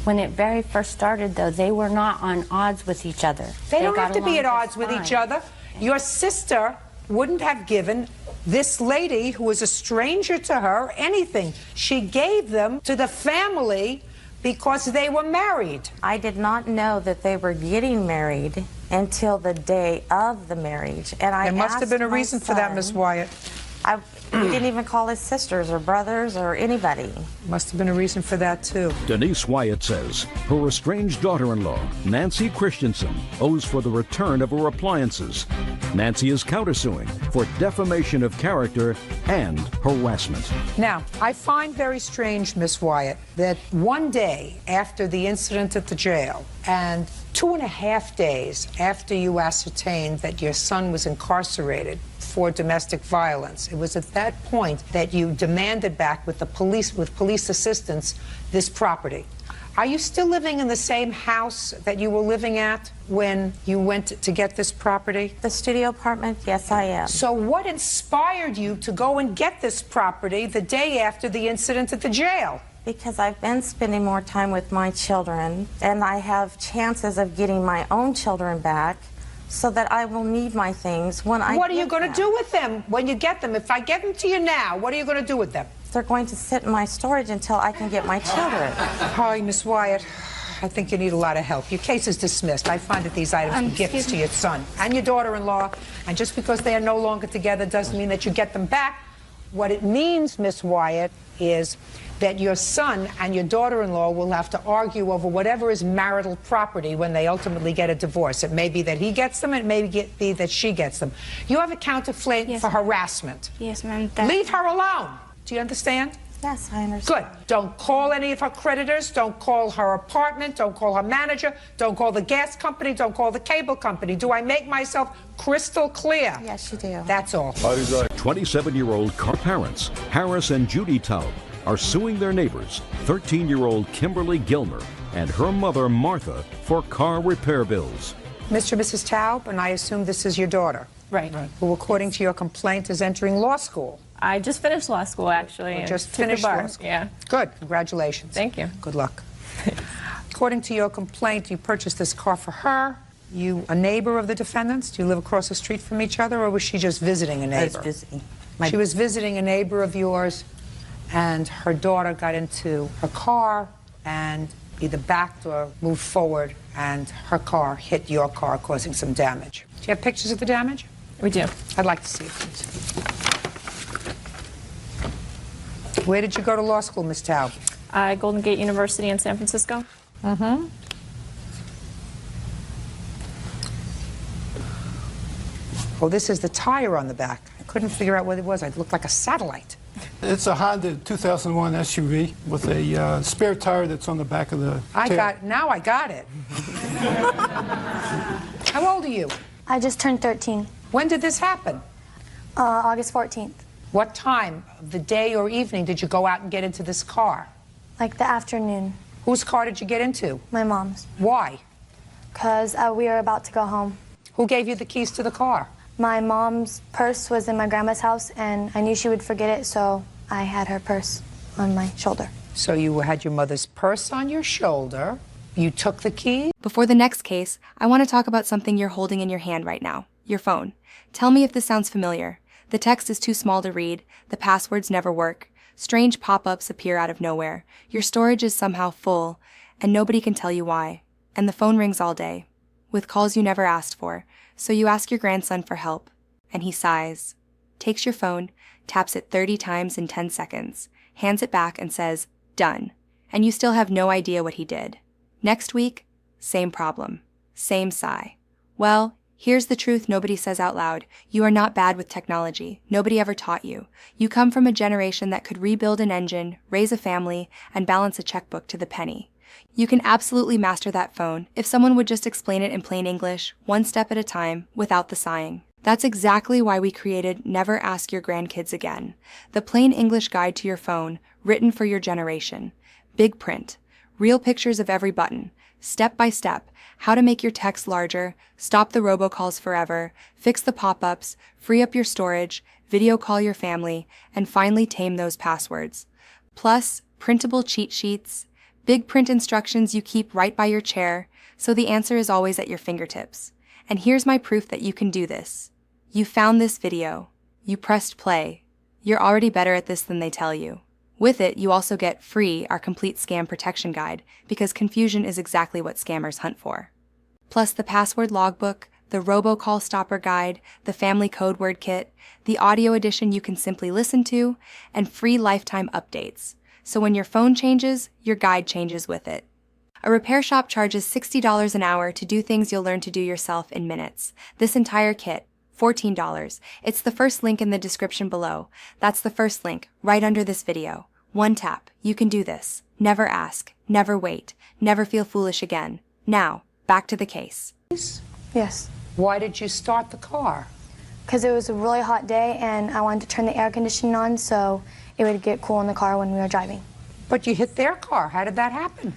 When it very first started, though, they were not on odds with each other. They don't have to be got at along odds with just each fine. other. Your sister wouldn't have given this lady, who was a stranger to her, anything. She gave them to the family because they were married. I did not know that they were getting married until the day of the marriage. And I There must have been a asked my reason for that, son- Miss Wyatt. He didn't even call his sisters or brothers or anybody. Must have been a reason for that, too. Denise Wyatt says her estranged daughter-in-law, Nancy Christensen, owes for the return of her appliances. Nancy is countersuing for defamation of character and harassment. Now, I find very strange, Miss Wyatt, that one day after the incident at the jail and 2.5 days after you ascertained that your son was incarcerated for domestic violence, it was at that point that you demanded back with police assistance this property. Are you still living in the same house that you were living at when you went to get this property? The studio apartment, yes, I am. So what inspired you to go and get this property the day after the incident at the jail? Because I've been spending more time with my children, and I have chances of getting my own children back, so that I will need my things when I What are you get going to them. do with them when you get them? If I get them to you now, what are you going to do with them? They're going to sit in my storage until I can get my children. Hi, Miss Wyatt. I think you need a lot of help. Your case is dismissed. I find that these items were gifts to your son and your daughter-in-law, and just because they are no longer together doesn't mean that you get them back. What it means, Miss Wyatt, is that your son and your daughter-in-law will have to argue over whatever is marital property when they ultimately get a divorce. It may be that he gets them, it may be that she gets them. You have a counterclaim for harassment. Yes, ma'am. Leave her alone. Do you understand? Yes, I understand. Good. Don't call any of her creditors. Don't call her apartment. Don't call her manager. Don't call the gas company. Don't call the cable company. Do I make myself crystal clear? Yes, you do. That's all. 27-year-old parents, Harris and Judy Taub, are suing their neighbors, 13-year-old Kimberly Gilmer and her mother, Martha, for car repair bills. Mr. and Mrs. Taub, and I assume this is your daughter, Right. who, according to your complaint, is entering law school. I just finished law school, actually. and Just took the finished bar. law school. Yeah. Good. Congratulations. Thank you. Good luck. According to your complaint, you purchased this car for her. You a neighbor of the defendants? Do you live across the street from each other, or was she just visiting a neighbor? I was visiting. She was visiting a neighbor of yours, and her daughter got into her car and either backed or moved forward, and her car hit your car, causing some damage. Do you have pictures of the damage? We do. I'd like to see it, please. Where did you go to law school, Miss Taub? Golden Gate University in San Francisco. Mm-hmm. Oh, this is the tire on the back. I couldn't figure out what it was. It looked like a satellite. It's a Honda 2001 SUV with a spare tire that's on the back of the tail. Now I got it. How old are you? I just turned 13. When did this happen? August 14th. What time of the day or evening did you go out and get into this car? Like the afternoon. Whose car did you get into? My mom's. Why? Because we were about to go home. Who gave you the keys to the car? My mom's purse was in my grandma's house, and I knew she would forget it, so I had her purse on my shoulder. So you had your mother's purse on your shoulder. You took the key? Before the next case, I want to talk about something you're holding in your hand right now, your phone. Tell me if this sounds familiar. The text is too small to read, the passwords never work, strange pop-ups appear out of nowhere, your storage is somehow full, and nobody can tell you why. And the phone rings all day, with calls you never asked for, so you ask your grandson for help, and he sighs, takes your phone, taps it 30 times in 10 seconds, hands it back and says, "Done," and you still have no idea what he did. Next week, same problem, same sigh. Well, here's the truth nobody says out loud. You are not bad with technology. Nobody ever taught you. You come from a generation that could rebuild an engine, raise a family, and balance a checkbook to the penny. You can absolutely master that phone if someone would just explain it in plain English, one step at a time, without the sighing. That's exactly why we created Never Ask Your Grandkids Again, the plain English guide to your phone, written for your generation. Big print, real pictures of every button, step by step, how to make your text larger, stop the robocalls forever, fix the pop-ups, free up your storage, video call your family, and finally tame those passwords. Plus, printable cheat sheets, big print instructions you keep right by your chair, so the answer is always at your fingertips. And here's my proof that you can do this. You found this video. You pressed play. You're already better at this than they tell you. With it, you also get free our complete scam protection guide, because confusion is exactly what scammers hunt for. Plus the password logbook, the robocall stopper guide, the family code word kit, the audio edition you can simply listen to, and free lifetime updates. So when your phone changes, your guide changes with it. A repair shop charges $60 an hour to do things you'll learn to do yourself in minutes. This entire kit, $14. It's the first link in the description below. That's the first link, right under this video. One tap. You can do this. Never ask. Never wait. Never feel foolish again. Now, back to the case. Yes. Why did you start the car? Because it was a really hot day and I wanted to turn the air conditioning on so it would get cool in the car when we were driving. But you hit their car. How did that happen?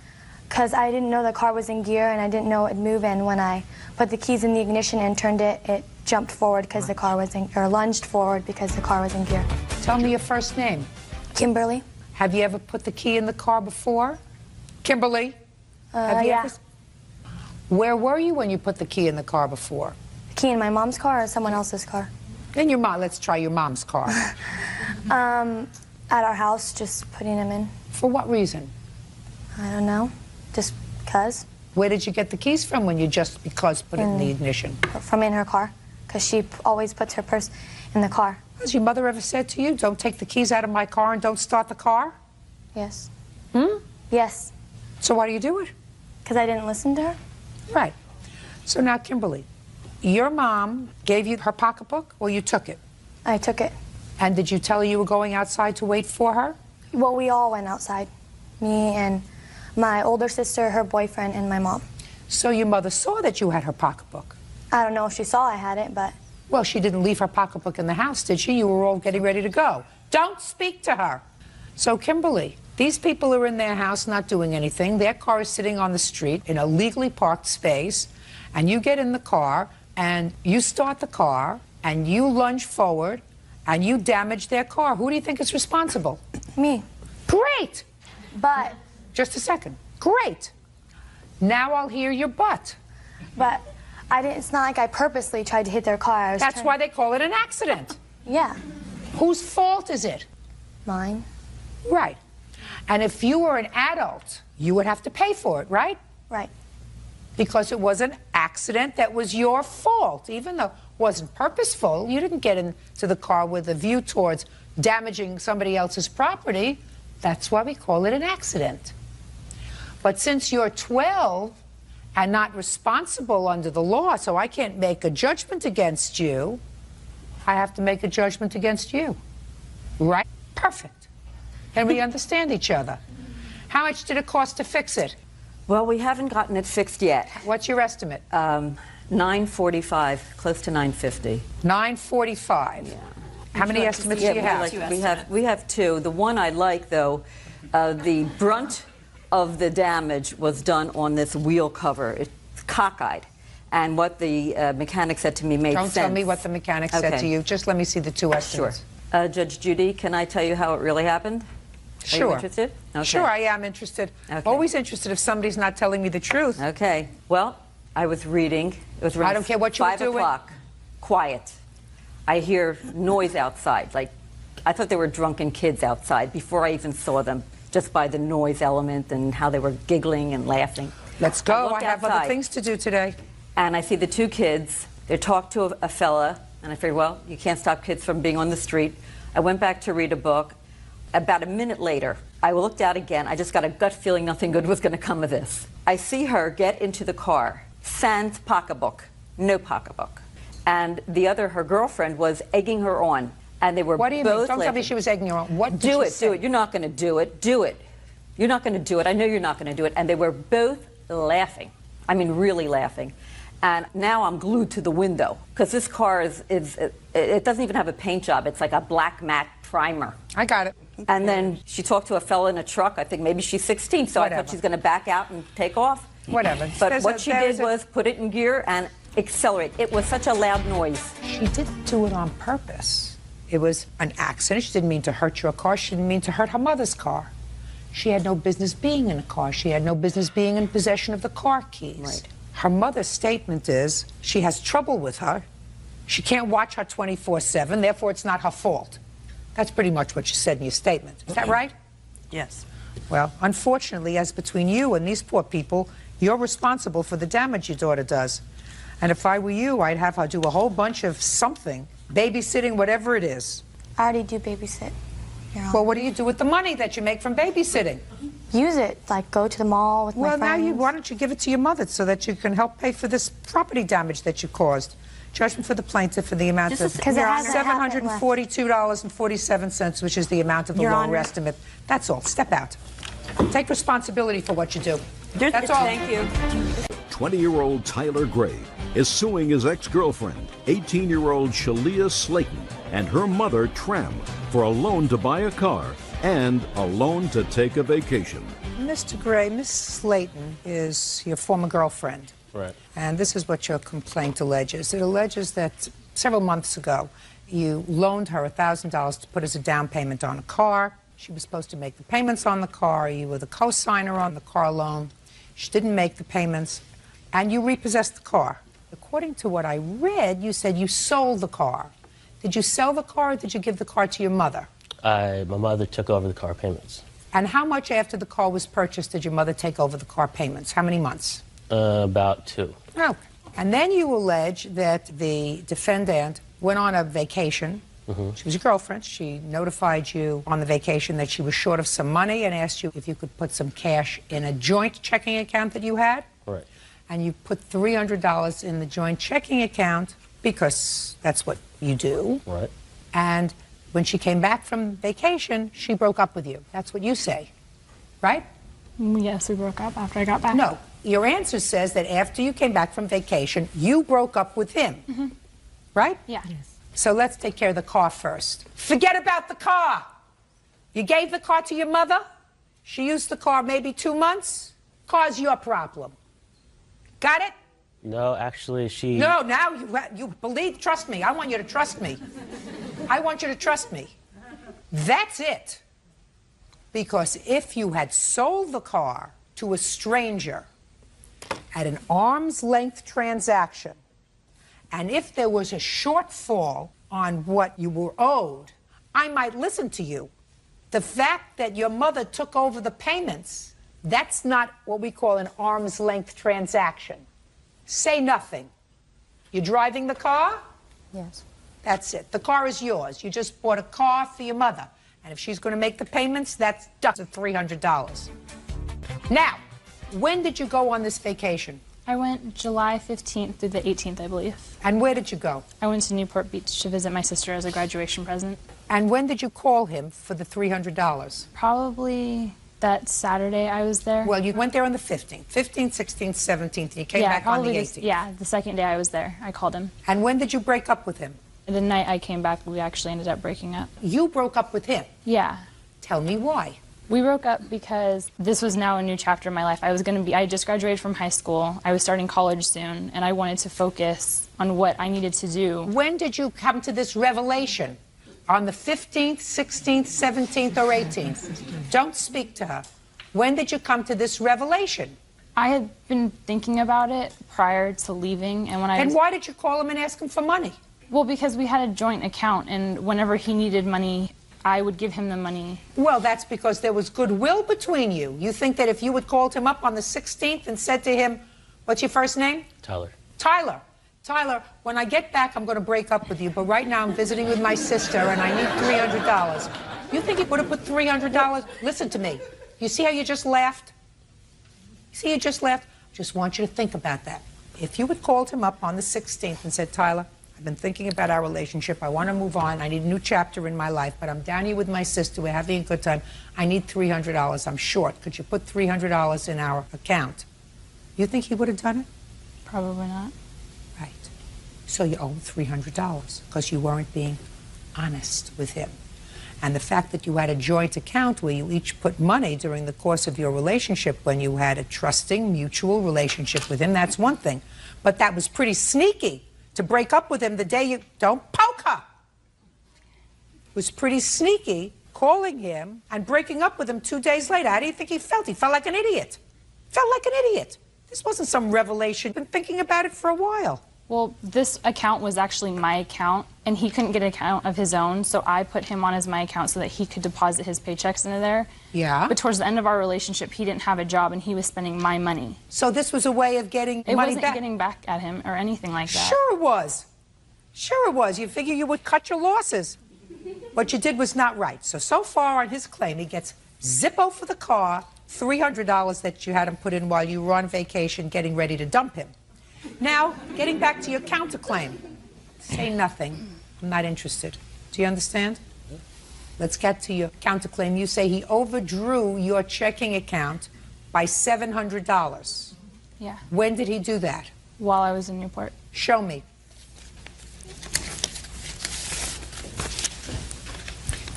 Because I didn't know the car was in gear and I didn't know it'd move, and when I put the keys in the ignition and turned it, it jumped forward because the car was in, or lunged forward because the car was in gear. Tell me your first name. Kimberly. Have you ever put the key in the car before? Kimberly? Have you yeah. ever? Where were you when you put the key in the car before? The key in my mom's car or someone else's car? In your mom. Let's try your mom's car. At our house, just putting them in. For what reason? I don't know. Just because. Where did you get the keys from when you just because put it in the ignition? From in her car, because she always puts her purse in the car. Has your mother ever said to you, don't take the keys out of my car and don't start the car? Yes. Hmm? Yes. So why do you do it? Because I didn't listen to her. Right. So now, Kimberly, your mom gave you her pocketbook, or you took it? I took it. And did you tell her you were going outside to wait for her? Well, we all went outside. Me and my older sister, her boyfriend, and my mom. So your mother saw that you had her pocketbook? I don't know if she saw I had it, but... Well, she didn't leave her pocketbook in the house, did she? You were all getting ready to go. Don't speak to her. So, Kimberly, these people are in their house not doing anything. Their car is sitting on the street in a legally parked space, and you get in the car, and you start the car, and you lunge forward, and you damage their car. Who do you think is responsible? Me. Great! But... Just a second. Great. Now I'll hear your but. But I didn't. It's not like I purposely tried to hit their car. That's why they call it an accident. Yeah. Whose fault is it? Mine. Right. And if you were an adult, you would have to pay for it, right? Right. Because it was an accident that was your fault. Even though it wasn't purposeful, you didn't get into the car with a view towards damaging somebody else's property. That's why we call it an accident. But since you're 12 and not responsible under the law, so I can't make a judgment against you, I have to make a judgment against you. Right? Perfect. Can we understand each other? How much did it cost to fix it? Well, we haven't gotten it fixed yet. What's your estimate? $945, close to $950. $945. Yeah. How many estimates do you have? We have two. The one I like, though, the brunt of the damage was done on this wheel cover. It's cockeyed. And what the mechanic said to me made sense. Don't tell me what the mechanic said to you. Just let me see the two estimates. Sure. Judge Judy, can I tell you how it really happened? Sure. Are you interested? Okay. Sure, I am interested. Okay. Always interested if somebody's not telling me the truth. Okay. Well, I was reading. It was around I don't care what you were doing. 5 o'clock. Quiet. I hear noise outside. Like, I thought there were drunken kids outside before I even saw them, just by the noise element and how they were giggling and laughing. Let's go. I have other things to do today. And I see the two kids. They talk to a fella, and I figured, well, you can't stop kids from being on the street. I went back to read a book. About a minute later, I looked out again. I just got a gut feeling nothing good was going to come of this. I see her get into the car, sans pocketbook, no pocketbook. And the other, her girlfriend, was egging her on. And they were What do you both mean? Don't tell me laughing. she was egging her on. What did Do she it, say? do it. You're not going to do it. Do it. You're not going to do it. I know you're not going to do it. And they were both laughing. I mean, really laughing. And now I'm glued to the window because this car it doesn't even have a paint job. It's like a black matte primer. I got it. And then she talked to a fella in a truck. I think maybe she's 16, so I thought she's going to back out and take off. Whatever. But what she did was put it in gear and accelerate. It was such a loud noise. She didn't do it on purpose. It was an accident. She didn't mean to hurt your car. She didn't mean to hurt her mother's car. She had no business being in a car. She had no business being in possession of the car keys. Right. Her mother's statement is she has trouble with her. She can't watch her 24/7, therefore it's not her fault. That's pretty much what you said in your statement. Is that right? Yes. Well, unfortunately, as between you and these poor people, you're responsible for the damage your daughter does. And if I were you, I'd have her do a whole bunch of something, babysitting, whatever it is. I already do babysit. Well, what do you do with the money that you make from babysitting? Use it, like go to the mall with my friends. Well, why don't you give it to your mother so that you can help pay for this property damage that you caused? Judgment for the plaintiff for the amount of $742.47, which is the amount of the lower estimate. That's all. Step out. Take responsibility for what you do. That's all. Thank you. 20-year-old Tyler Gray is suing his ex-girlfriend, 18-year-old Shalia Slayton, and her mother, Tram, for a loan to buy a car and a loan to take a vacation. Mr. Gray, Miss Slayton is your former girlfriend. Right. And this is what your complaint alleges. It alleges that several months ago, you loaned her $1,000 to put as a down payment on a car. She was supposed to make the payments on the car. You were the co-signer on the car loan. She didn't make the payments, and you repossessed the car. According to what I read, you said you sold the car. Did you sell the car, or did you give the car to your mother? My mother took over the car payments. And how much after the car was purchased did your mother take over the car payments? How many months? About 2. Oh. And then you allege that the defendant went on a vacation. She was your girlfriend. She notified you on the vacation that she was short of some money and asked you if you could put some cash in a joint checking account that you had. Right. And you put $300 in the joint checking account because that's what you do. Right. And when she came back from vacation, she broke up with you. That's what you say, right? Yes, we broke up after I got back. No, your answer says that after you came back from vacation, you broke up with him, right? Yeah. Yes. So let's take care of the car first. Forget about the car. You gave the car to your mother. She used the car maybe 2 months. Car's your problem. Got it? No, actually, she... No, now you believe, trust me. I want you to trust me. I want you to trust me. That's it. Because if you had sold the car to a stranger at an arm's length transaction, and if there was a shortfall on what you were owed, I might listen to you. The fact that your mother took over the payments, that's not what we call an arm's length transaction. Say nothing. You're driving the car? Yes. That's it. The car is yours. You just bought a car for your mother. And if she's going to make the payments, that's $300. Now, when did you go on this vacation? I went July 15th through the 18th, I believe. And where did you go? I went to Newport Beach to visit my sister as a graduation present. And when did you call him for the $300? Probably that Saturday I was there. Well, you went there on the 15th, 15th, 16th, 17th, and you came back on the 18th. Yeah, the second day I was there, I called him. And when did you break up with him? The night I came back, we actually ended up breaking up. You broke up with him? Yeah. Tell me why. We broke up because this was now a new chapter in my life. I just graduated from high school. I was starting college soon, and I wanted to focus on what I needed to do. When did you come to this revelation? On the 15th, 16th, 17th, or 18th? Don't speak to her. When did you come to this revelation? I had been thinking about it prior to leaving, and when And why did you call him and ask him for money? Well, because we had a joint account, and whenever he needed money, I would give him the money. Well, that's because there was goodwill between you. You think that if you had called him up on the 16th and said to him, what's your first name? Tyler. Tyler. Tyler, when I get back, I'm going to break up with you, but right now I'm visiting with my sister and I need $300. You think he would have put $300? Listen to me. You see how you just laughed? See, you just laughed? I just want you to think about that. If you had called him up on the 16th and said, Tyler, I've been thinking about our relationship. I want to move on. I need a new chapter in my life, but I'm down here with my sister. We're having a good time. I need $300. I'm short. Could you put $300 in our account? You think he would have done it? Probably not. Right. So you owe him $300 because you weren't being honest with him. And the fact that you had a joint account where you each put money during the course of your relationship when you had a trusting, mutual relationship with him, that's one thing. But that was pretty sneaky to break up with him the day you... Don't poke her! It was pretty sneaky calling him and breaking up with him 2 days later. How do you think he felt? He felt like an idiot. Felt like an idiot. This wasn't some revelation. Been thinking about it for a while. Well, this account was actually my account, and he couldn't get an account of his own, so I put him on as my account so that he could deposit his paychecks into there. Yeah. But towards the end of our relationship, he didn't have a job, and he was spending my money. So this was a way of getting It money wasn't back? getting back at him or anything like that. Sure it was. Sure it was. You figure you would cut your losses. What you did was not right. So far on his claim, he gets Zippo for the car, $300 that you had him put in while you were on vacation getting ready to dump him. Now, getting back to your counterclaim. Say nothing. I'm not interested. Do you understand? Let's get to your counterclaim. You say he overdrew your checking account by $700. Yeah. When did he do that? While I was in Newport. Show me.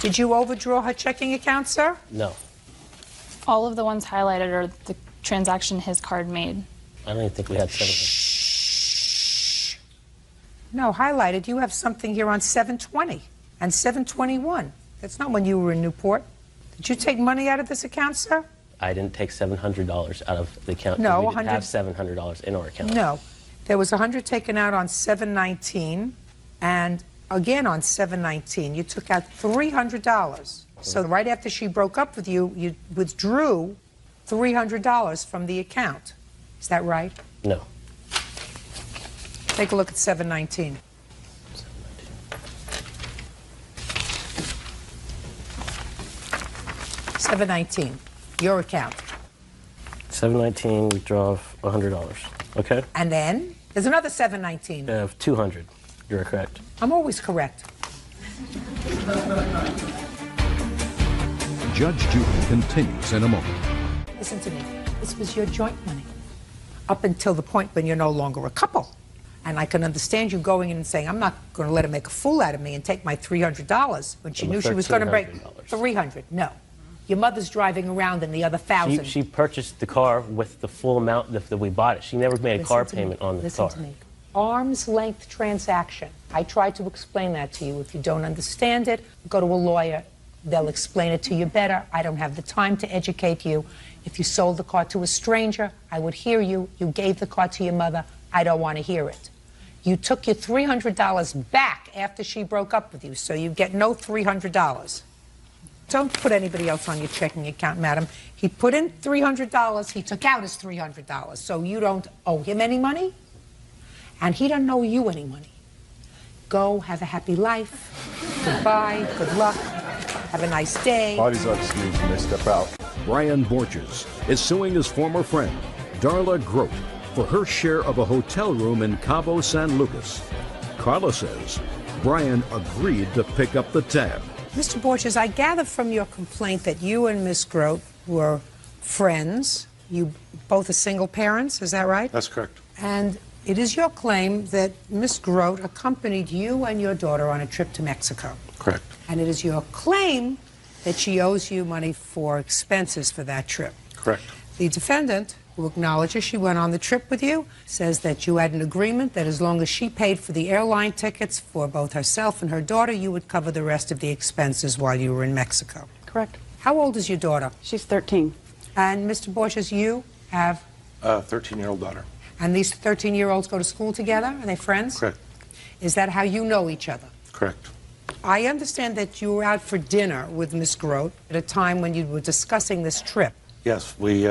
Did you overdraw her checking account, sir? No. All of the ones highlighted are the transaction his card made. I don't even think we had 700. No, highlighted. You have something here on 720 and 721. That's not when you were in Newport. Did you take money out of this account, sir? I didn't take $700 out of the account. No, we didn't 100 have $700 in our account. No. There was 100 taken out on 719 and again on 719. You took out $300. So right after she broke up with you, you withdrew $300 from the account. Is that right? No. Take a look at 719. $719, your account. 719, withdraw $100. Okay? And then there's another 719. 200. You're correct. I'm always correct. Judge Judy continues in a moment. Listen to me. This was your joint money. Up until the point when you're no longer a couple. And I can understand you going in and saying, I'm not going to let her make a fool out of me and take my $300 when she knew she was going to break $300. No. Your mother's driving around in the other $1,000. She purchased the car with the full amount that we bought it. She never made a car payment on the car. Listen to me. Arm's length transaction. I tried to explain that to you. If you don't understand it, go to a lawyer. They'll explain it to you better. I don't have the time to educate you. If you sold the car to a stranger, I would hear you. You gave the car to your mother. I don't want to hear it. You took your $300 back after she broke up with you, so you get no $300. Don't put anybody else on your checking account, madam. He put in $300. He took out his $300. So you don't owe him any money, and he doesn't owe you any money. Go, have a happy life. Goodbye, good luck. Have a nice day. Parties are excused when they step out. Brian Borges is suing his former friend, Darla Grote, for her share of a hotel room in Cabo San Lucas. Carla says Brian agreed to pick up the tab. Mr. Borges, I gather from your complaint that you and Miss Grote were friends. You both are single parents, is that right? That's correct. And it is your claim that Miss Grote accompanied you and your daughter on a trip to Mexico. Correct. And it is your claim that she owes you money for expenses for that trip. Correct. The defendant, who acknowledges she went on the trip with you, says that you had an agreement that as long as she paid for the airline tickets for both herself and her daughter, you would cover the rest of the expenses while you were in Mexico. Correct. How old is your daughter? She's 13. And Mr. Borges, you have? A 13-year-old daughter. And these 13-year-olds go to school together? Are they friends? Correct. Is that how you know each other? Correct. I understand that you were out for dinner with Miss Grote at a time when you were discussing this trip. Yes, we...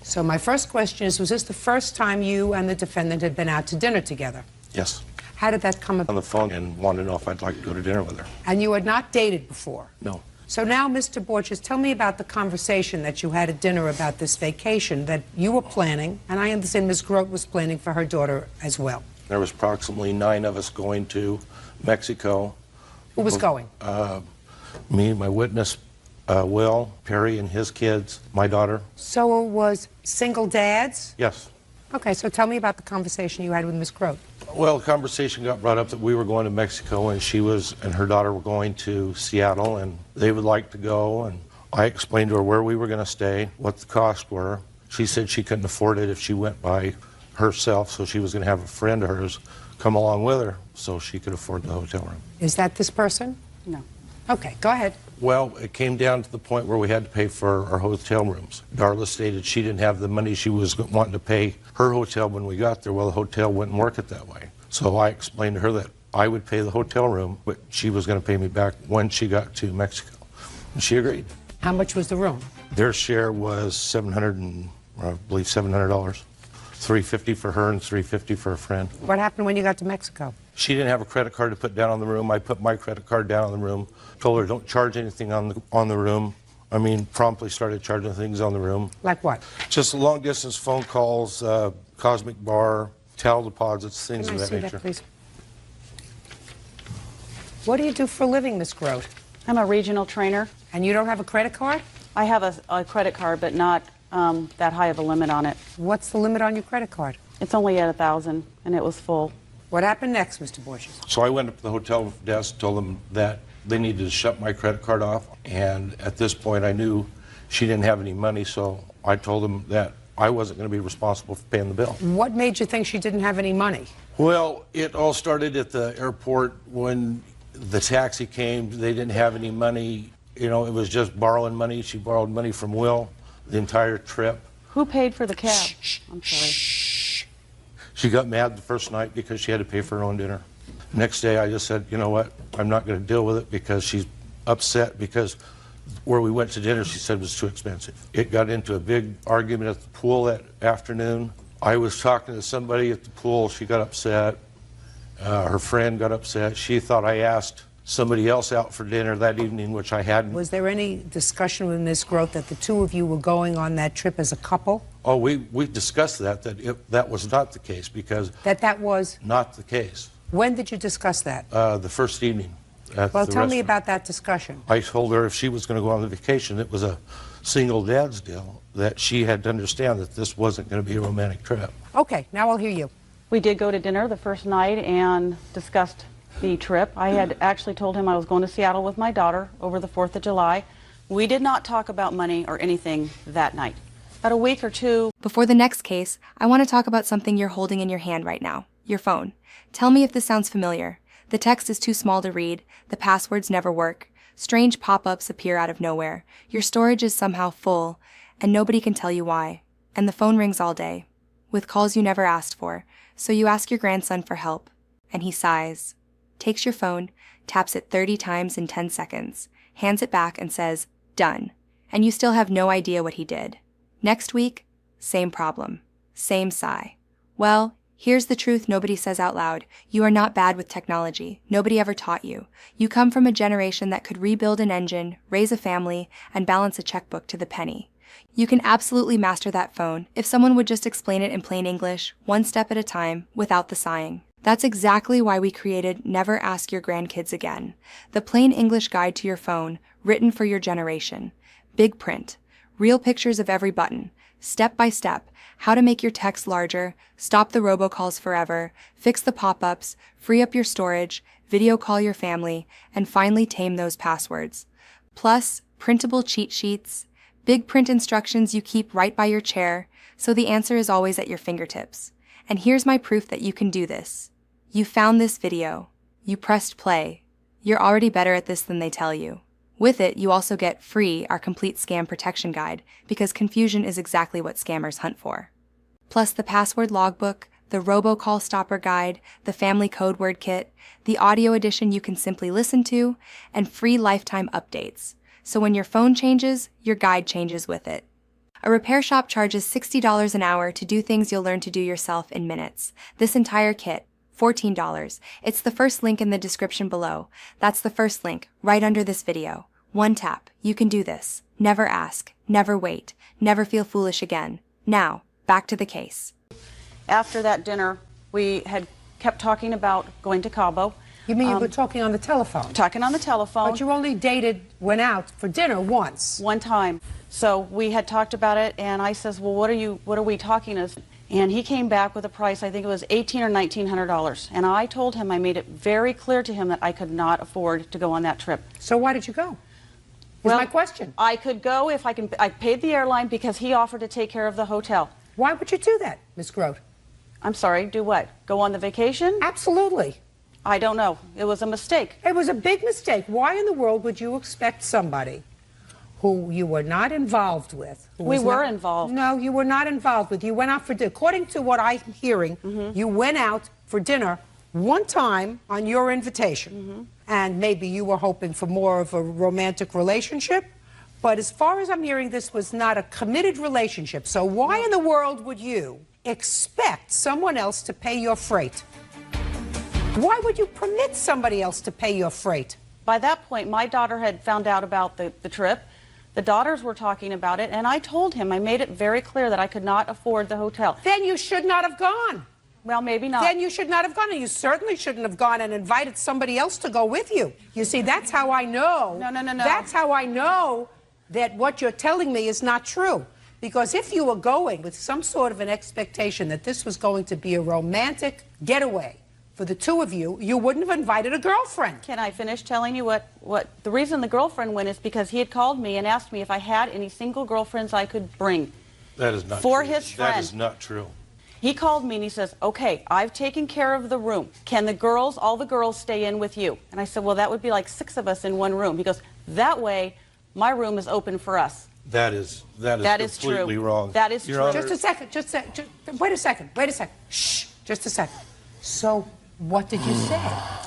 So my first question is, was this the first time you and the defendant had been out to dinner together? Yes. How did that come about? On the phone and wanted to know if I'd like to go to dinner with her. And you had not dated before? No. So now, Mr. Borges, tell me about the conversation that you had at dinner about this vacation that you were planning, and I understand Ms. Grote was planning for her daughter as well. There was approximately 9 of us going to Mexico. Who was going? Me, my witness, Will, Perry and his kids, my daughter. So it was single dads? Yes. Okay, so tell me about the conversation you had with Ms. Grote. Well, the conversation got brought up that we were going to Mexico and she and her daughter were going to Seattle and they would like to go. And I explained to her where we were going to stay, what the costs were. She said she couldn't afford it if she went by herself, so she was going to have a friend of hers come along with her so she could afford the hotel room. Is that this person? No. Okay, go ahead. Well, it came down to the point where we had to pay for our hotel rooms. Darla stated she didn't have the money. She was wanting to pay her hotel when we got there. Well, the hotel wouldn't work it that way. So I explained to her that I would pay the hotel room, but she was going to pay me back when she got to Mexico. And she agreed. How much was the room? Their share was $700, $350 for her and $350 for a friend. What happened when you got to Mexico? She didn't have a credit card to put down on the room. I put my credit card down on the room. Told her don't charge anything on the room. I mean, promptly started charging things on the room. Like what? Just long distance phone calls, Cosmic Bar, towel deposits, things of that nature. That, please? What do you do for a living, Miss Grote? I'm a regional trainer. And you don't have a credit card? I have a credit card, but not that high of a limit on it. What's the limit on your credit card? It's only at 1,000, and it was full. What happened next, Mr. Borges? So I went up to the hotel desk, told them that they needed to shut my credit card off, and at this point I knew she didn't have any money, so I told them that I wasn't going to be responsible for paying the bill. What made you think she didn't have any money? Well, it all started at the airport when the taxi came. They didn't have any money. You know, it was just borrowing money. She borrowed money from Will the entire trip. Who paid for the cab? I'm sorry. She got mad the first night because she had to pay for her own dinner. Next day I just said, you know what, I'm not going to deal with it because she's upset because where we went to dinner she said was too expensive. It got into a big argument at the pool that afternoon. I was talking to somebody at the pool. She got upset. Her friend got upset. She thought I asked somebody else out for dinner that evening, which I hadn't. Was there any discussion with Ms. Grote that the two of you were going on that trip as a couple? Oh, we discussed that was not the case because... That was? Not the case. When did you discuss that? The first evening at Well, the tell me restaurant. about that discussion. I told her if she was going to go on the vacation, it was a single dad's deal, that she had to understand that this wasn't going to be a romantic trip. Okay, now I'll hear you. We did go to dinner the first night and discussed the trip. I had actually told him I was going to Seattle with my daughter over the 4th of July. We did not talk about money or anything that night. About a week or two. Before the next case, I want to talk about something you're holding in your hand right now, your phone. Tell me if this sounds familiar. The text is too small to read, the passwords never work, strange pop-ups appear out of nowhere, your storage is somehow full, and nobody can tell you why. And the phone rings all day, with calls you never asked for, so you ask your grandson for help, and he sighs, takes your phone, taps it 30 times in 10 seconds, hands it back and says, done, and you still have no idea what he did. Next week, same problem, same sigh. Well, here's the truth nobody says out loud. You are not bad with technology. Nobody ever taught you. You come from a generation that could rebuild an engine, raise a family, and balance a checkbook to the penny. You can absolutely master that phone if someone would just explain it in plain English, one step at a time, without the sighing. That's exactly why we created Never Ask Your Grandkids Again, the plain English guide to your phone, written for your generation. Big print, real pictures of every button, step by step, how to make your text larger, stop the robocalls forever, fix the pop-ups, free up your storage, video call your family, and finally tame those passwords. Plus, printable cheat sheets, big print instructions you keep right by your chair, so the answer is always at your fingertips. And here's my proof that you can do this. You found this video. You pressed play. You're already better at this than they tell you. With it, you also get free our complete scam protection guide, because confusion is exactly what scammers hunt for. Plus the password logbook, the robocall stopper guide, the family code word kit, the audio edition you can simply listen to, and free lifetime updates. So when your phone changes, your guide changes with it. A repair shop charges $60 an hour to do things you'll learn to do yourself in minutes. This entire kit, $14. It's the first link in the description below. That's the first link, right under this video. One tap. You can do this. Never ask. Never wait. Never feel foolish again. Now, back to the case. After that dinner, we had kept talking about going to Cabo. You mean you were talking on the telephone? Talking on the telephone. But you only went out for dinner once. One time. So we had talked about it, and I says, well, what are we talking as? And he came back with a price, I think it was $1,800 or $1,900. And I told him, I made it very clear to him that I could not afford to go on that trip. So why did you go? Well, my question. I could go if I paid the airline because he offered to take care of the hotel. Why would you do that, Ms. Grote? I'm sorry, do what? Go on the vacation? Absolutely. I don't know. It was a mistake. It was a big mistake. Why in the world would you expect somebody who you were not involved with? We were involved. No, you were not involved with. You went out for dinner. According to what I'm hearing, you went out for dinner one time on your invitation. And maybe you were hoping for more of a romantic relationship. But as far as I'm hearing, this was not a committed relationship. So why in the world would you expect someone else to pay your freight? Why would you permit somebody else to pay your freight? By that point, my daughter had found out about the trip. The daughters were talking about it, and I told him, I made it very clear that I could not afford the hotel. Then you should not have gone. Well, maybe not. Then you should not have gone, and you certainly shouldn't have gone and invited somebody else to go with you. You see, that's how I know. No. That's how I know that what you're telling me is not true. Because if you were going with some sort of an expectation that this was going to be a romantic getaway for the two of you, you wouldn't have invited a girlfriend. Can I finish telling you what the reason the girlfriend went is because he had called me and asked me if I had any single girlfriends I could bring. That is not for true. his friend. That is not true. He called me and he says, okay, I've taken care of the room. Can the girls, all the girls, stay in with you? And I said, well, that would be like 6 of us in one room. He goes, that way, my room is open for us. That is completely true. wrong. That is Your true. Honor, Just a second, wait a second. Shh, just a second. So, what did you say?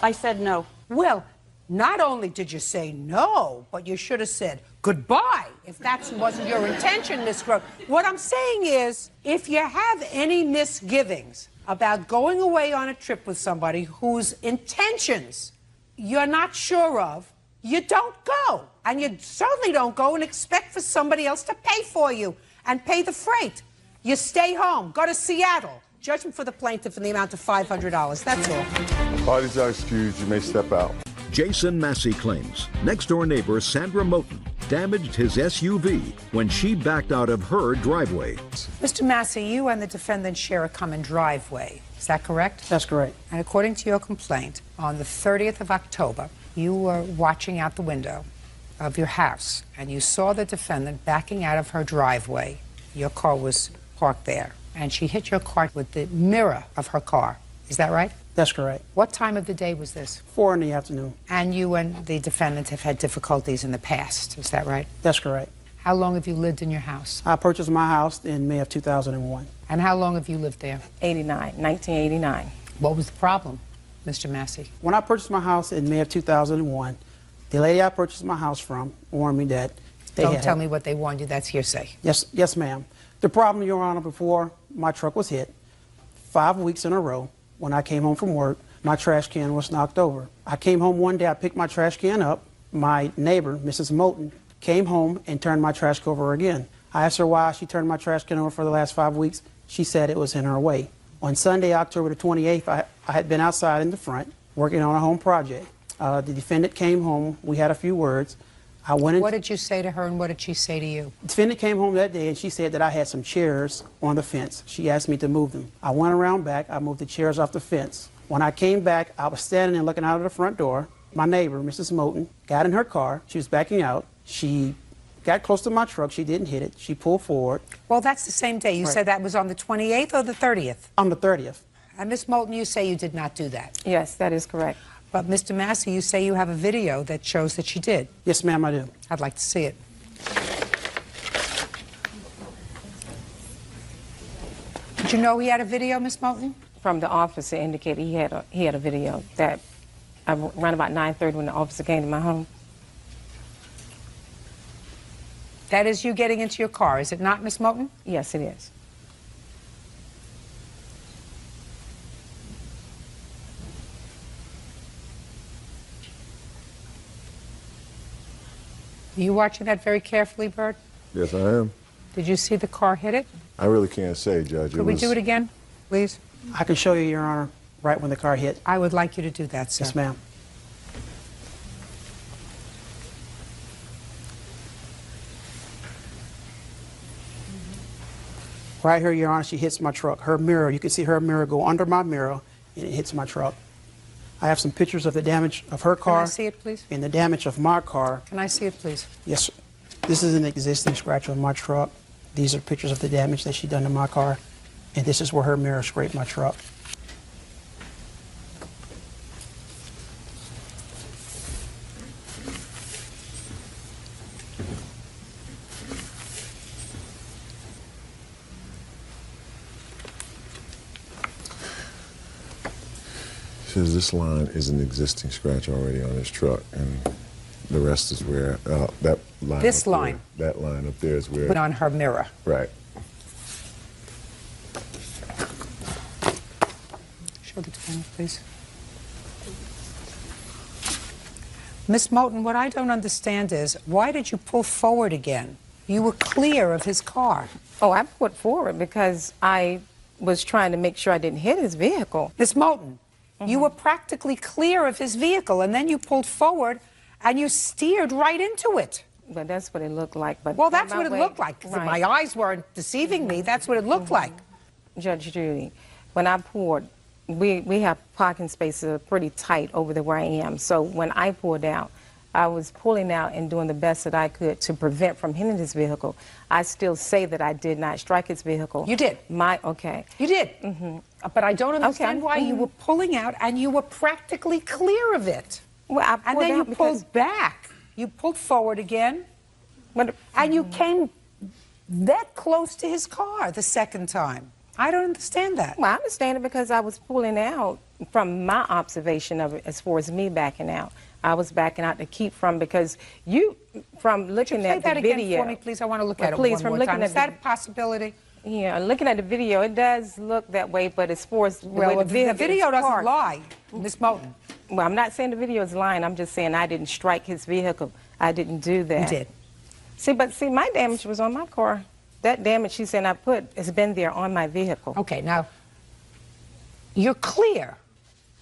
I said no. Well, not only did you say no, but you should have said goodbye if that wasn't your intention, Miss Grote. What I'm saying is, if you have any misgivings about going away on a trip with somebody whose intentions you're not sure of, you don't go. And you certainly don't go and expect for somebody else to pay for you and pay the freight. You stay home, go to Seattle. Judgment for the plaintiff in the amount of $500. That's all. Parties are excused. You may step out. Jason Massey claims next-door neighbor Sandra Moten damaged his SUV when she backed out of her driveway. Mr. Massey, you and the defendant share a common driveway. Is that correct? That's correct. And according to your complaint, on the 30th of October, you were watching out the window of your house, and you saw the defendant backing out of her driveway. Your car was parked there, and she hit your car with the mirror of her car. Is that right? That's correct. What time of the day was this? 4 in the afternoon. And you and the defendant have had difficulties in the past. Is that right? That's correct. How long have you lived in your house? I purchased my house in May of 2001. And how long have you lived there? 1989. What was the problem, Mr. Massey? When I purchased my house in May of 2001, the lady I purchased my house from warned me that they Don't tell me what they warned you. That's hearsay. Yes, ma'am. The problem, Your Honor, before my truck was hit, 5 weeks in a row, when I came home from work, my trash can was knocked over. I came home one day, I picked my trash can up. My neighbor, Mrs. Moten, came home and turned my trash can over again. I asked her why she turned my trash can over for the last 5 weeks. She said it was in her way. On Sunday, October the 28th, I had been outside in the front working on a home project. The defendant came home. We had a few words. What did you say to her and what did she say to you? The defendant came home that day and she said that I had some chairs on the fence. She asked me to move them. I went around back. I moved the chairs off the fence. When I came back, I was standing there looking out of the front door. My neighbor, Mrs. Moten, got in her car. She was backing out. She got close to my truck. She didn't hit it. She pulled forward. Well, that's the same day. You said that was on the 28th or the 30th? On the 30th. And Ms. Moten, you say you did not do that? Yes, that is correct. But Mr. Massey, you say you have a video that shows that she did. Yes, ma'am, I do. I'd like to see it. Did you know he had a video, Ms. Moten? From the officer indicated he had a video that around about 9:30 when the officer came to my home. That is you getting into your car, is it not, Ms. Moten? Yes, it is. Are you watching that very carefully, Bert? Yes, I am. Did you see the car hit it? I really can't say, Judge. Could we do it again, please? I can show you, Your Honor, right when the car hit. I would like you to do that, sir. Yes, ma'am. Right here, Your Honor, she hits my truck. Her mirror, you can see her mirror go under my mirror, and it hits my truck. I have some pictures of the damage of her car. Can I see it, please? And the damage of my car. Can I see it, please? Yes, sir. This is an existing scratch on my truck. These are pictures of the damage that she done to my car. And this is where her mirror scraped my truck. Says this line is an existing scratch already on his truck, and the rest is where that line. This line. That line up there is where. Put on her mirror. Right. Show the camera, please. Miss Moten, what I don't understand is, why did you pull forward again? You were clear of his car. Oh, I put forward because I was trying to make sure I didn't hit his vehicle. Miss Moten, you were practically clear of his vehicle, and then you pulled forward, and you steered right into it. But that's what it looked like. But well, that's what it looked like. Right. My eyes weren't deceiving me. That's what it looked like. Judge Judy, when I pulled, we have parking spaces pretty tight over there where I am. So when I pulled out, I was pulling out and doing the best that I could to prevent from hitting his vehicle. I still say that I did not strike his vehicle. You did. Okay. You did. But I don't understand why you were pulling out and you were practically clear of it. Well, I pulled and then out you pulled back. You pulled forward again. And you came that close to his car the second time. I don't understand that. Well, I understand it because I was pulling out from my observation of it as far as me backing out. I was backing out to keep from, because you, from looking at the video. Play that again for me, please. I want to look at it one more time. Is that a possibility? Yeah, looking at the video, it does look that way, but as far as the video doesn't lie, Miss Moten. Well, I'm not saying the video is lying. I'm just saying I didn't strike his vehicle. I didn't do that. You did. See, my damage was on my car. That damage she's saying I put has been there on my vehicle. Okay, now, you're clear.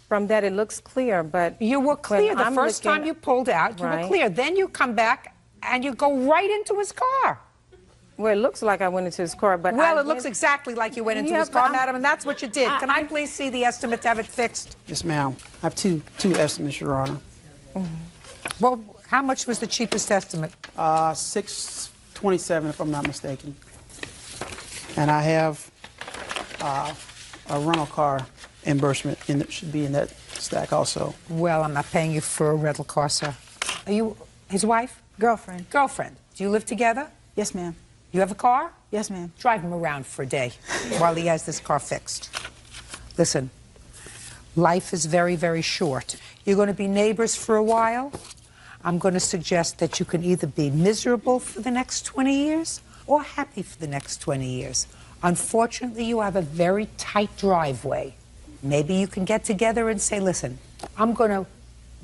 From that, it looks clear, but... You were clear the first time you pulled out. You were clear. Then you come back and you go right into his car. Well, it looks like I went into his car, but it looks exactly like you went into his car, madam, and that's what you did. Can I please see the estimate to have it fixed? Yes, ma'am. I have two estimates, Your Honor. Well, how much was the cheapest estimate? $627, if I'm not mistaken. And I have a rental car reimbursement should be in that stack also. Well, I'm not paying you for a rental car, sir. Are you his wife? Girlfriend. Girlfriend. Do you live together? Yes, ma'am. You have a car? Yes, ma'am. Drive him around for a day while he has this car fixed. Listen, life is very, very short. You're going to be neighbors for a while. I'm going to suggest that you can either be miserable for the next 20 years or happy for the next 20 years. Unfortunately, you have a very tight driveway. Maybe you can get together and say, listen, I'm going to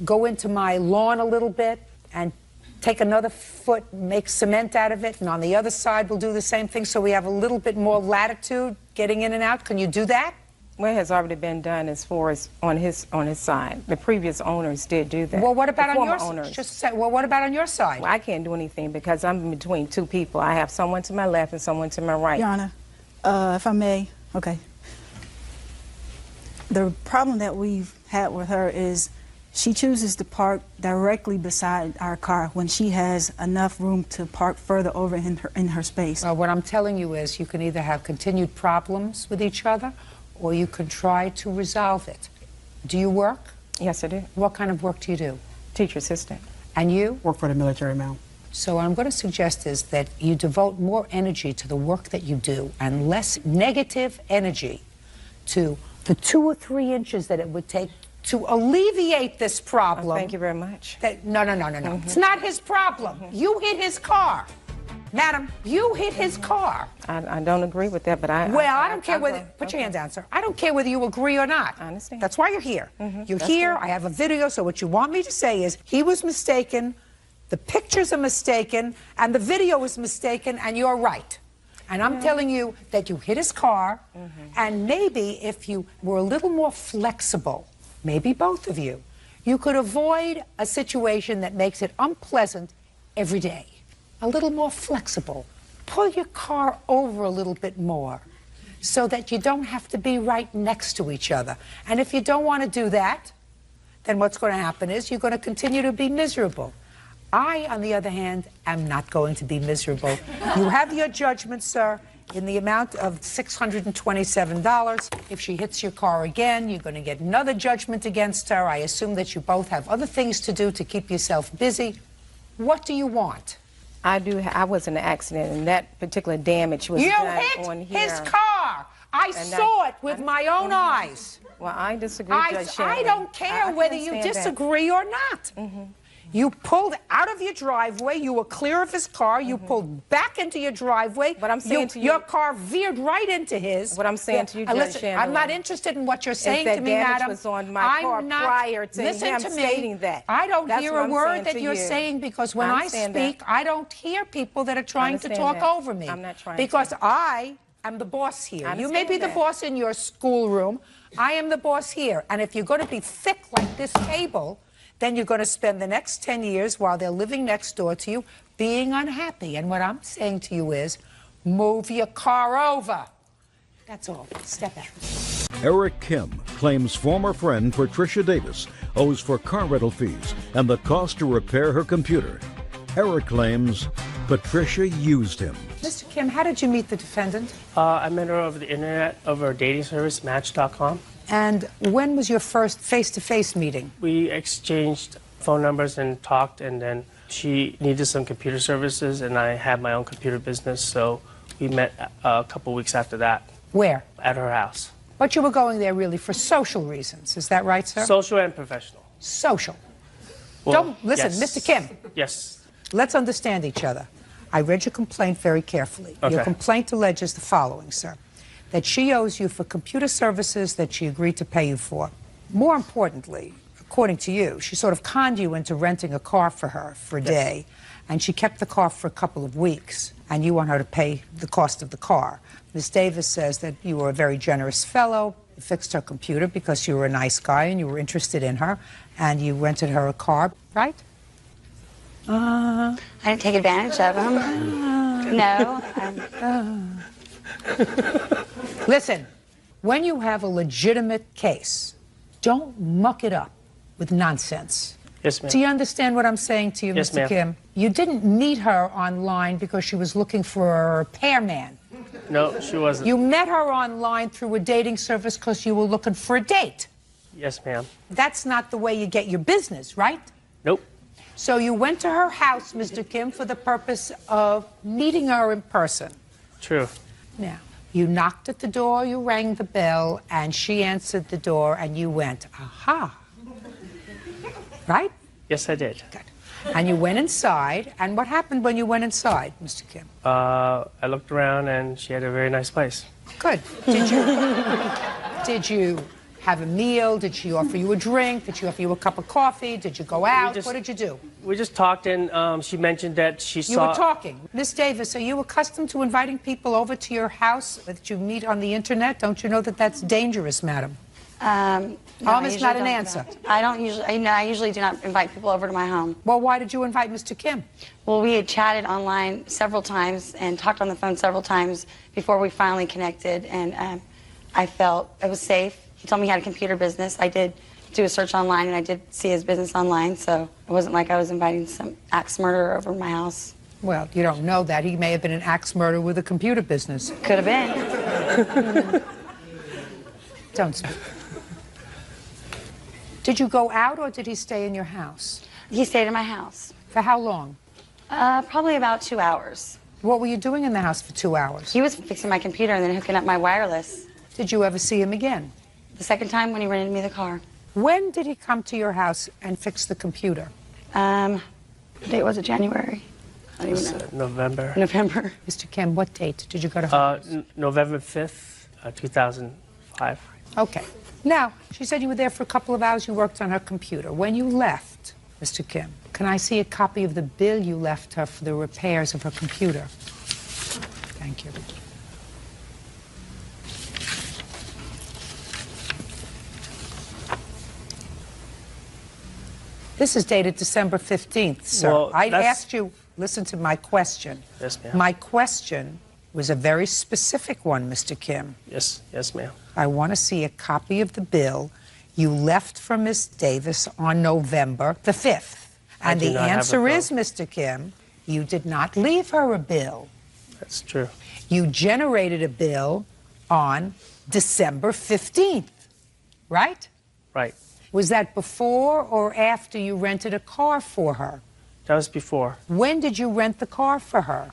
go into my lawn a little bit and take another foot, make cement out of it, and on the other side we'll do the same thing so we have a little bit more latitude getting in and out. Can you do that? Well, it has already been done as far as on his side. The previous owners did do that. Well, what about on your owners? side? Just say, well, what about on your side? Well, I can't do anything because I'm between two people. I have someone to my left and someone to my right. Your Honor, if I may, okay. The problem that we've had with her is she chooses to park directly beside our car when she has enough room to park further over in her space. What I'm telling you is you can either have continued problems with each other or you can try to resolve it. Do you work? Yes, I do. What kind of work do you do? Teacher assistant. And you? Work for the military, ma'am. So what I'm going to suggest is that you devote more energy to the work that you do and less negative energy to the 2 or 3 inches that it would take to alleviate this problem. Thank you very much. No. It's not his problem. You hit his car. Madam, you hit his car. I don't agree with that, but I don't care whether... Put your hand down, sir. I don't care whether you agree or not. I understand. That's why you're here. You're here. I have a video, so what you want me to say is he was mistaken, the pictures are mistaken, and the video is mistaken, and you're right. And I'm telling you that you hit his car, and maybe if you were a little more flexible, maybe both of you, you could avoid a situation that makes it unpleasant every day. A little more flexible. pull your car over a little bit more so that you don't have to be right next to each other. And if you don't want to do that, then what's going to happen is you're going to continue to be miserable. I, on the other hand, am not going to be miserable. You have your judgment, sir, in the amount of $627. If she hits your car again, you're going to get another judgment against her. I assume that you both have other things to do to keep yourself busy. What do you want? I was in an accident, and that particular damage was done on here. You hit his car. I saw it with my own eyes. Well, I disagree, Judge Shannon. I don't care whether you disagree or not. You pulled out of your driveway. You were clear of his car. You pulled back into your driveway. What I'm saying to you, your car veered right into his. What I'm saying to you, Judge Shannon, I'm not interested in what you're saying to me, damage madam. was on my car prior to him stating that. I don't hear a word that you're saying, because when I speak, I don't hear people that are trying to talk over me. I'm not trying because I am the boss here. You may be the boss in your schoolroom. I am the boss here. And if you're going to be thick like this table, then you're going to spend the next 10 years while they're living next door to you being unhappy. And what I'm saying to you is, move your car over. That's all. Step out. Eric Kim claims former friend Patricia Davis owes for car rental fees and the cost to repair her computer. Eric claims Patricia used him. Mr. Kim, how did you meet the defendant? I met her over the internet, over a dating service, Match.com. And when was your first face-to-face meeting? We exchanged phone numbers and talked, and then she needed some computer services, and I had my own computer business, so we met a couple weeks after that. Where? At her house. But you were going there really for social reasons, is that right, sir? Social and professional. Social. Well, Don't listen, yes. Mr. Kim. Yes. Let's understand each other. I read your complaint very carefully. Okay. Your complaint alleges the following, sir. That she owes you for computer services that she agreed to pay you for. More importantly, according to you, she sort of conned you into renting a car for her for a day, and she kept the car for a couple of weeks, and you want her to pay the cost of the car. Ms. Davis says that you were a very generous fellow. You fixed her computer because you were a nice guy and you were interested in her, and you rented her a car, right? I didn't take advantage of him. No. Listen, when you have a legitimate case, don't muck it up with nonsense. Yes, ma'am. Do you understand what I'm saying to you, Yes, Mr. ma'am. Kim? You didn't meet her online because she was looking for a repairman. No, she wasn't. You met her online through a dating service because you were looking for a date. Yes, ma'am. That's not the way you get your business, right? Nope. So you went to her house, Mr. Kim, for the purpose of meeting her in person. True. Now, you knocked at the door, you rang the bell, and she answered the door, and you went, aha. Right? Yes, I did. Good. And you went inside, and what happened when you went inside, Mr. Kim? I looked around, and she had a very nice place. Good. Did you have a meal? Did she offer you a drink? Did she offer you a cup of coffee? Did you go out? What did you do? We just talked, and she mentioned that she You saw... were talking. Miss Davis, are you accustomed to inviting people over to your house that you meet on the internet? Don't you know that that's dangerous, madam? No, Is not an answer. I don't usually. No, I usually do not invite people over to my home. Well, why did you invite Mr. Kim? Well, we had chatted online several times and talked on the phone several times before we finally connected, and I felt it was safe. He told me he had a computer business. I did do a search online, and I did see his business online, so it wasn't like I was inviting some axe murderer over to my house. Well, you don't know that. He may have been an axe murderer with a computer business. Could have been. Don't speak. Did you go out, or did he stay in your house? He stayed in my house. For how long? Probably about 2 hours. What were you doing in the house for 2 hours? He was fixing my computer and then hooking up my wireless. Did you ever see him again? The second time when he rented me the car. When did he come to your house and fix the computer? What date was it? January? I don't even know. November. November. Mr. Kim, what date did you go to her house? November 5th, 2005. Okay. Now, she said you were there for a couple of hours. You worked on her computer. When you left, Mr. Kim, can I see a copy of the bill you left her for the repairs of her computer? Thank you. This is dated December 15th, sir. Well, I that's- asked you, listen to my question. Yes, ma'am. My question was a very specific one, Mr. Kim. Yes, ma'am. I want to see a copy of the bill you left for Miss Davis on November the 5th. And do the not have a answer bill. is, Mr. Kim, you did not leave her a bill. That's true. You generated a bill on December 15th, right? Right. Was that before or after you rented a car for her? That was before. When did you rent the car for her?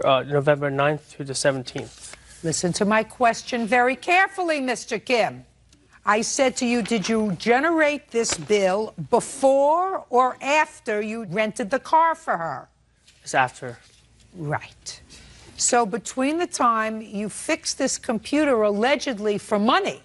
November 9th to the 17th. Listen to my question very carefully, Mr. Kim. I said to you, did you generate this bill before or after you rented the car for her? It's after. Right. So between the time you fixed this computer allegedly for money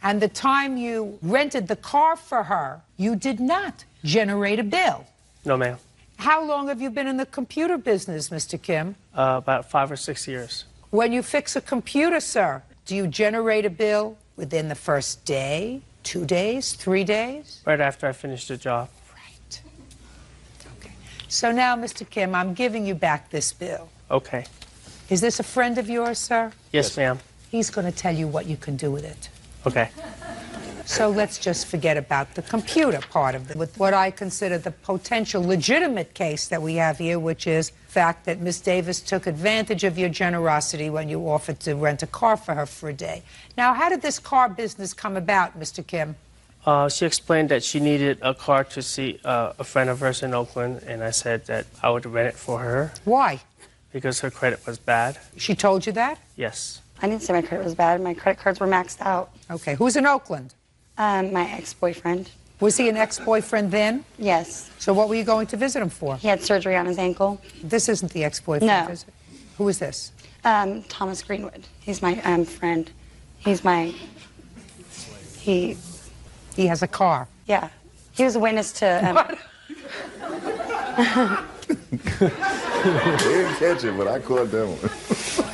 and the time you rented the car for her, you did not generate a bill. No, ma'am. How long have you been in the computer business, Mr. Kim? About 5 or 6 years. When you fix a computer, sir, do you generate a bill within the first day, 2 days, 3 days? Right after I finished the job. Right. Okay. So now, Mr. Kim, I'm giving you back this bill. Okay. Is this a friend of yours, sir? Yes, ma'am. He's going to tell you what you can do with it. Okay. So let's just forget about the computer part of it, with what I consider the potential legitimate case that we have here, which is the fact that Miss Davis took advantage of your generosity when you offered to rent a car for her for a day. Now, how did this car business come about, Mr. Kim? She explained that she needed a car to see a friend of hers in Oakland, and I said that I would rent it for her. Why? Because her credit was bad. She told you that? Yes. I didn't say my credit was bad. My credit cards were maxed out. Okay. Who's in Oakland? My ex-boyfriend. Was he an ex-boyfriend then? Yes. So what were you going to visit him for? He had surgery on his ankle. This isn't the ex-boyfriend, No. is it? Who is this? Thomas Greenwood. He's my friend. He's my... He has a car. Yeah. He was a witness to... What? They didn't catch it, but I caught that one.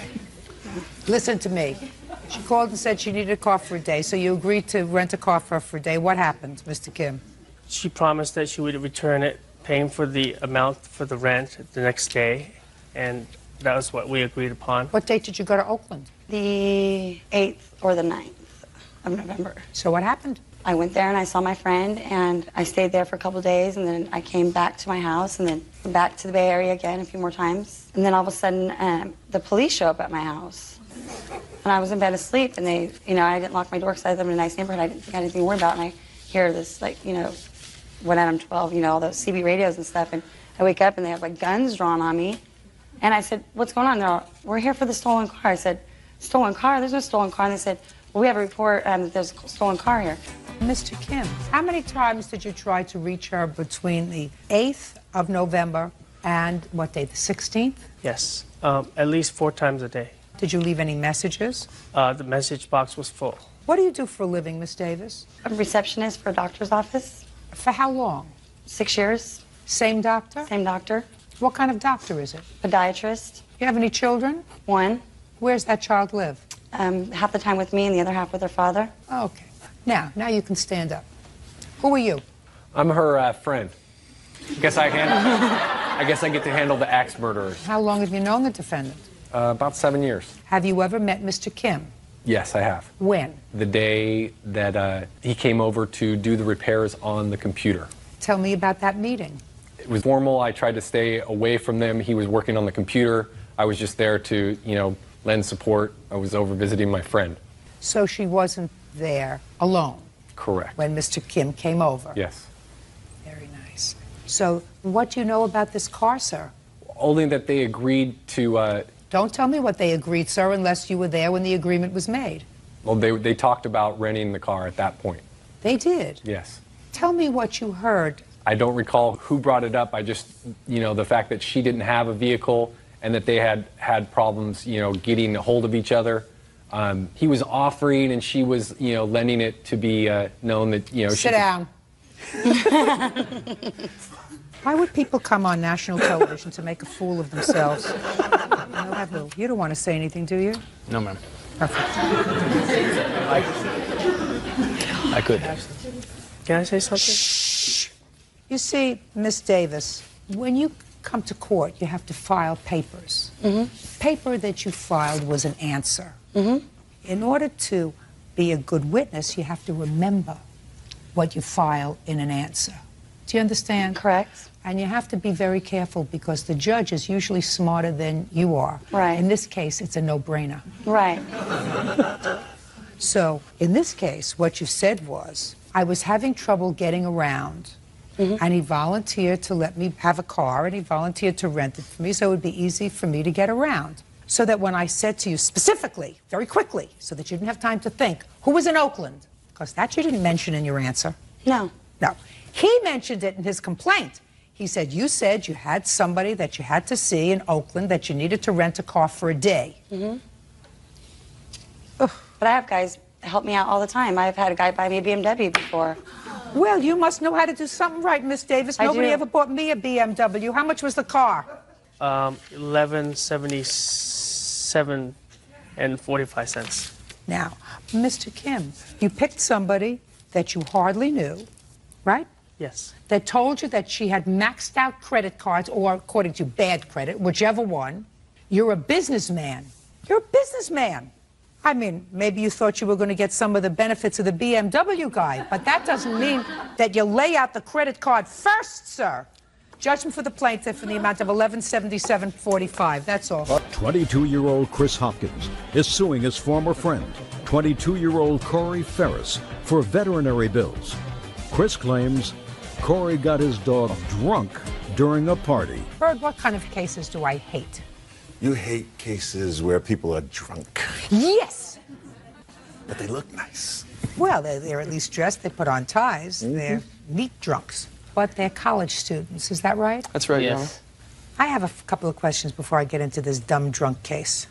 Listen to me. She called and said she needed a car for a day, so you agreed to rent a car for her for a day. What happened, Mr. Kim? She promised that she would return it, paying for the amount for the rent the next day, and that was what we agreed upon. What date did you go to Oakland? The 8th or the 9th of November. So what happened? I went there and I saw my friend, and I stayed there for a couple of days, and then I came back to my house, and then back to the Bay Area again a few more times. And then all of a sudden, the police show up at my house. And I was in bed asleep, and they, I didn't lock my door because I live in a nice neighborhood. I didn't think I had anything to worry about. And I hear this, when I'm 12, all those CB radios and stuff. And I wake up, and they have, guns drawn on me. And I said, what's going on? They're all, we're here for the stolen car. I said, stolen car? There's no stolen car. And they said, well, we have a report that there's a stolen car here. Mr. Kim, how many times did you try to reach her between the 8th of November and, what day, the 16th? Yes. At least 4 times a day. Did you leave any messages? The message box was full. What do you do for a living, Miss Davis? I'm a receptionist for a doctor's office. For how long? 6 years. Same doctor? Same doctor. What kind of doctor is it? Podiatrist. You have any children? 1. Where's that child live? Half the time with me and the other half with her father. Okay. Now you can stand up. Who are you? I'm her friend. I guess I get to handle the axe murderers. How long have you known the defendant? About 7 years. Have you ever met Mr. Kim? Yes, I have. When? The day that he came over to do the repairs on the computer. Tell me about that meeting. It was formal. I tried to stay away from them. He was working on the computer. I was just there to, lend support. I was over visiting my friend. So she wasn't there alone? Correct. When Mr. Kim came over? Yes. Very nice. So what do you know about this car, sir? Only that they agreed to... Don't tell me what they agreed, sir, unless you were there when the agreement was made. Well, they talked about renting the car at that point. They did? Yes. Tell me what you heard. I don't recall who brought it up. I just, the fact that she didn't have a vehicle and that they had problems, getting a hold of each other. He was offering and she was, lending it to be known that, Sit down. Why would people come on national television to make a fool of themselves? You don't want to say anything, do you? No, ma'am. Perfect. I could. Can I say something? Shh. You see, Miss Davis, when you come to court, you have to file papers. Paper that you filed was an answer. In order to be a good witness, you have to remember what you file in an answer. Do you understand? Correct. And you have to be very careful because the judge is usually smarter than you are. Right. In this case, it's a no-brainer. Right. So, in this case, what you said was, I was having trouble getting around, and he volunteered to let me have a car, and he volunteered to rent it for me, so it would be easy for me to get around. So that when I said to you specifically, very quickly, so that you didn't have time to think, who was in Oakland? Because that you didn't mention in your answer. No. No. He mentioned it in his complaint. He said you had somebody that you had to see in Oakland that you needed to rent a car for a day. But I have guys help me out all the time. I've had a guy buy me a BMW before. Well, you must know how to do something right, Miss Davis. Nobody ever bought me a BMW. How much was the car? $11.77 and 45 cents. Now, Mr. Kim, you picked somebody that you hardly knew, right? Yes. That told you that she had maxed out credit cards, or according to bad credit, whichever one. You're a businessman. You're a businessman. I mean, maybe you thought you were going to get some of the benefits of the BMW guy, but that doesn't mean that you lay out the credit card first, sir. Judgment for the plaintiff in the amount of $1177.45. That's all. 22-year-old Chris Hopkins is suing his former friend, 22-year-old Corey Ferris, for veterinary bills. Chris claims Corey got his dog drunk during a party. Bird, what kind of cases do I hate? You hate cases where people are drunk. Yes! But they look nice. Well, they're at least dressed. They put on ties. They're neat drunks. But they're college students. Is that right? That's right, Your Honor. I have a couple of questions before I get into this dumb drunk case.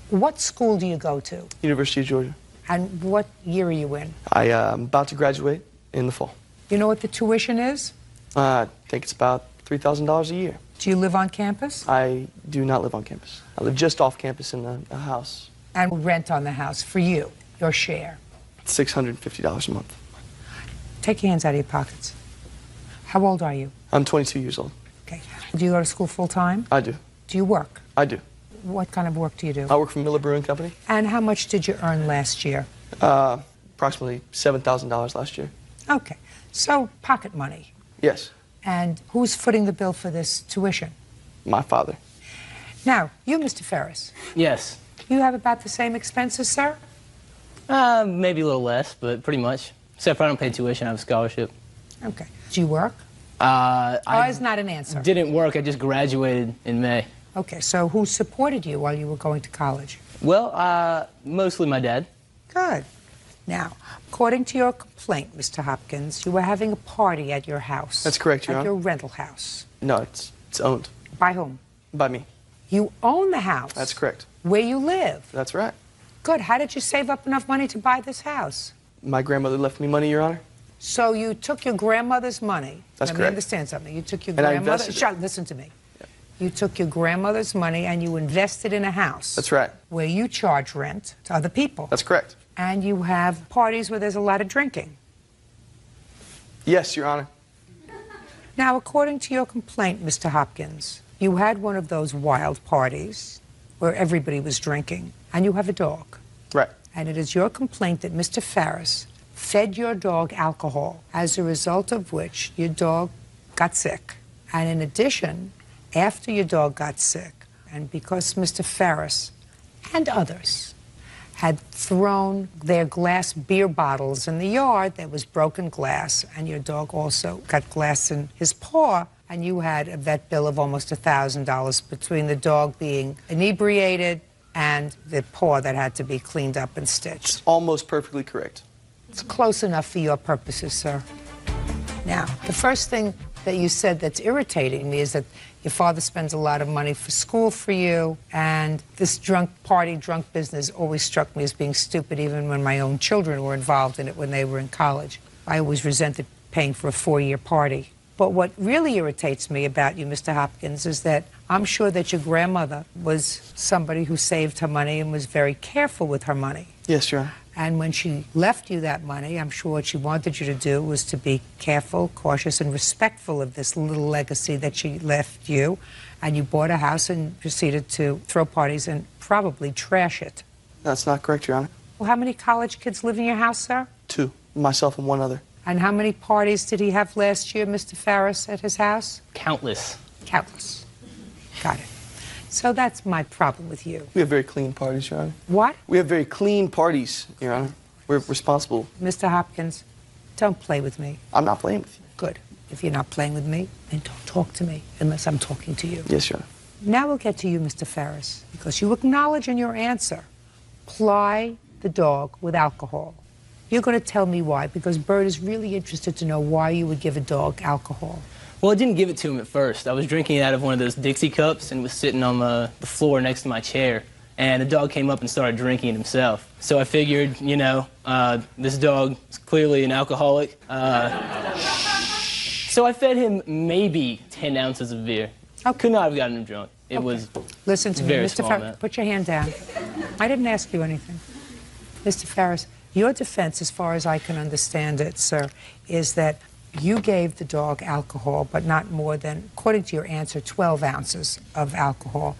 What school do you go to? University of Georgia. And what year are you in? I am about to graduate in the fall. You know what the tuition is? I think it's about $3,000 a year. Do you live on campus? I do not live on campus. I live just off campus in a house. And rent on the house for you, your share? $650 a month. Take your hands out of your pockets. How old are you? I'm 22 years old. Okay. Do you go to school full time? I do. Do you work? I do. What kind of work do you do? I work for Miller Brewing Company. And how much did you earn last year? Approximately $7,000 last year. Okay. So, pocket money. Yes. And who's footing the bill for this tuition? My father. Now, you, Mr. Ferris. Yes. You have about the same expenses, sir? Maybe a little less, but pretty much. Except for I don't pay tuition, I have a scholarship. Okay. Do you work? It's not an answer. Didn't work, I just graduated in May. Okay, so who supported you while you were going to college? Well, mostly my dad. Good. Now, according to your complaint, Mr. Hopkins, you were having a party at your house. That's correct, Your Honor. At your rental house. No, it's owned. By whom? By me. You own the house? That's correct. Where you live? That's right. Good. How did you save up enough money to buy this house? My grandmother left me money, Your Honor. So you took your grandmother's money. That's Let correct. me understand something. You took your And I grandmother's... invested it. Listen to me. You took your grandmother's money and you invested in a house. That's right. Where you charge rent to other people. That's correct. And you have parties where there's a lot of drinking. Yes, Your Honor. Now, according to your complaint, Mr. Hopkins, you had one of those wild parties where everybody was drinking, and you have a dog. Right. And it is your complaint that Mr. Ferris fed your dog alcohol, as a result of which your dog got sick. And in addition, after your dog got sick, and because Mr. Ferris and others had thrown their glass beer bottles in the yard, there was broken glass, and your dog also got glass in his paw, and you had a vet bill of almost $1,000 between the dog being inebriated and the paw that had to be cleaned up and stitched. It's almost perfectly correct. It's close enough for your purposes, sir. Now, the first thing that you said that's irritating me is that your father spends a lot of money for school for you, and this drunk business always struck me as being stupid, even when my own children were involved in it when they were in college. I always resented paying for a 4-year party. But what really irritates me about you, Mr. Hopkins, is that I'm sure that your grandmother was somebody who saved her money and was very careful with her money. Yes, Your Honor. And when she left you that money, I'm sure what she wanted you to do was to be careful, cautious, and respectful of this little legacy that she left you. And you bought a house and proceeded to throw parties and probably trash it. That's not correct, Your Honor. Well, how many college kids live in your house, sir? 2, myself and 1 other. And how many parties did he have last year, Mr. Farris, at his house? Countless. Countless. Got it. So that's my problem with you. We have very clean parties, Your Honor. What? We have very clean parties, Your Honor. We're responsible. Mr. Hopkins, don't play with me. I'm not playing with you. Good. If you're not playing with me, then don't talk to me unless I'm talking to you. Yes, Your Honor. Now we'll get to you, Mr. Farris, because you acknowledge in your answer, ply the dog with alcohol. You're going to tell me why, because Bert is really interested to know why you would give a dog alcohol. Well, I didn't give it to him at first. I was drinking it out of one of those Dixie cups and was sitting on the floor next to my chair. And the dog came up and started drinking it himself. So I figured, you know, this dog is clearly an alcoholic. So I fed him maybe 10 ounces of beer. I could not have gotten him drunk. It was Listen to me, very Mr. small, Farris. man. Put your hand down. I didn't ask you anything. Mr. Farris, your defense, as far as I can understand it, sir, is that you gave the dog alcohol, but not more than, according to your answer, 12 ounces of alcohol,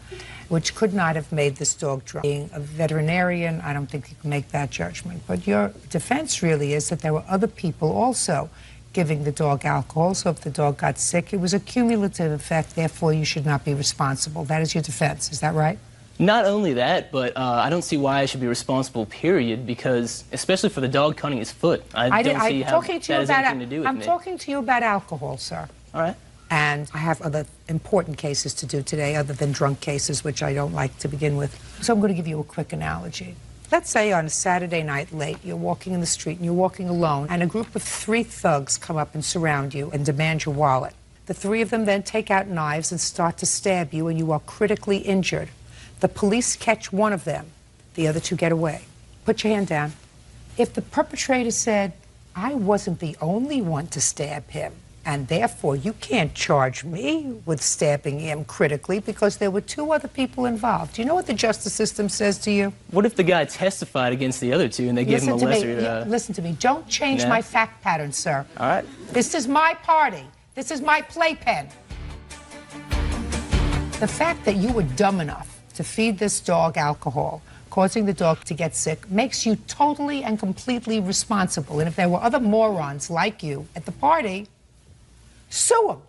which could not have made this dog drunk. Being a veterinarian, I don't think you can make that judgment. But your defense really is that there were other people also giving the dog alcohol, so if the dog got sick, it was a cumulative effect, therefore you should not be responsible. That is your defense, is that right? Not only that, but I don't see why I should be responsible, period, because, especially for the dog cutting his foot, I don't see how that has anything to do with me. I'm talking to you about alcohol, sir. All right. And I have other important cases to do today, other than drunk cases, which I don't like to begin with. So I'm going to give you a quick analogy. Let's say on a Saturday night late, you're walking in the street and you're walking alone, and a group of 3 thugs come up and surround you and demand your wallet. The 3 of them then take out knives and start to stab you, and you are critically injured. The police catch one of them. The other 2 get away. Put your hand down. If the perpetrator said, I wasn't the only one to stab him, and therefore you can't charge me with stabbing him critically because there were 2 other people involved. Do you know what the justice system says to you? What if the guy testified against the other 2 and they gave him a lesser... Listen to me. Don't change my fact pattern, sir. All right. This is my party. This is my playpen. The fact that you were dumb enough to feed this dog alcohol, causing the dog to get sick, makes you totally and completely responsible. And if there were other morons like you at the party, sue them.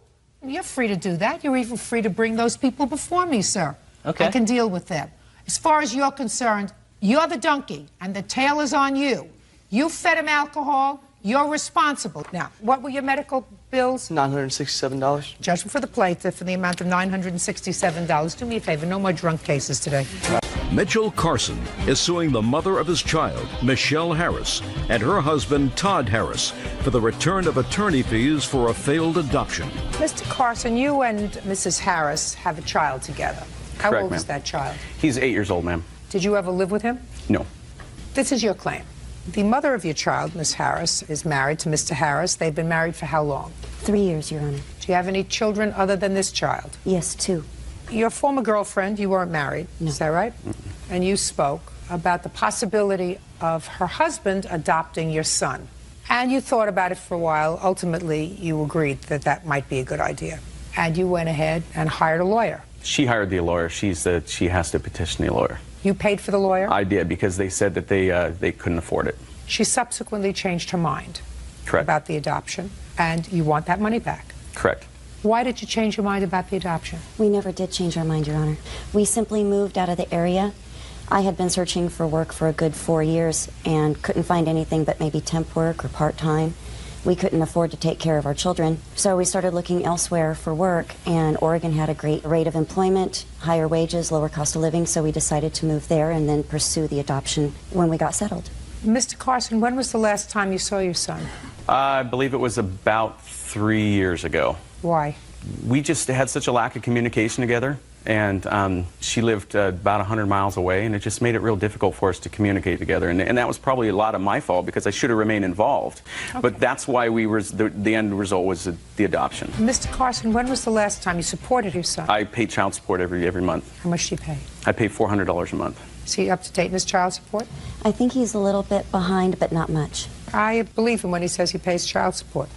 You're free to do that. You're even free to bring those people before me, sir. Okay. I can deal with them. As far as you're concerned, you're the donkey, and the tail is on you. You fed him alcohol. You're responsible. Now, what were your medical bills? $967. Judgment for the plaintiff in the amount of $967. Do me a favor, no more drunk cases today. Mitchell Carson is suing the mother of his child, Michelle Harris, and her husband, Todd Harris, for the return of attorney fees for a failed adoption. Mr. Carson, you and Mrs. Harris have a child together. How Correct, old is ma'am. that child? He's 8 years old, ma'am. Did you ever live with him? No. This is your claim. The mother of your child, Miss Harris, is married to Mr. Harris. They've been married for how long? 3 years, Your Honor. Do you have any children other than this child? Yes, 2. Your former girlfriend, you weren't married, is that right? And you spoke about the possibility of her husband adopting your son. And you thought about it for a while. Ultimately, you agreed that that might be a good idea. And you went ahead and hired a lawyer. She hired the lawyer. She said she has to petition the lawyer. You paid for the lawyer? I did, because they said that they couldn't afford it. She subsequently changed her mind. Correct. About the adoption, and you want that money back. Correct. Why did you change your mind about the adoption? We never did change our mind, Your Honor. We simply moved out of the area. I had been searching for work for a good 4 years and couldn't find anything but maybe temp work or part-time. We couldn't afford to take care of our children, so we started looking elsewhere for work, and Oregon had a great rate of employment, higher wages, lower cost of living, so we decided to move there and then pursue the adoption when we got settled. Mr. Carson, when was the last time you saw your son? I believe it was about 3 years ago. Why? We just had such a lack of communication together. And she lived about 100 miles away, and it just made it real difficult for us to communicate together. And that was probably a lot of my fault because I should have remained involved. Okay. But that's why we were, the end result was the adoption. Mr. Carson, when was the last time you supported your son? I pay child support every month. How much do you pay? I pay $400 a month. Is he up to date in his child support? I think he's a little bit behind, but not much. I believe him when he says he pays child support.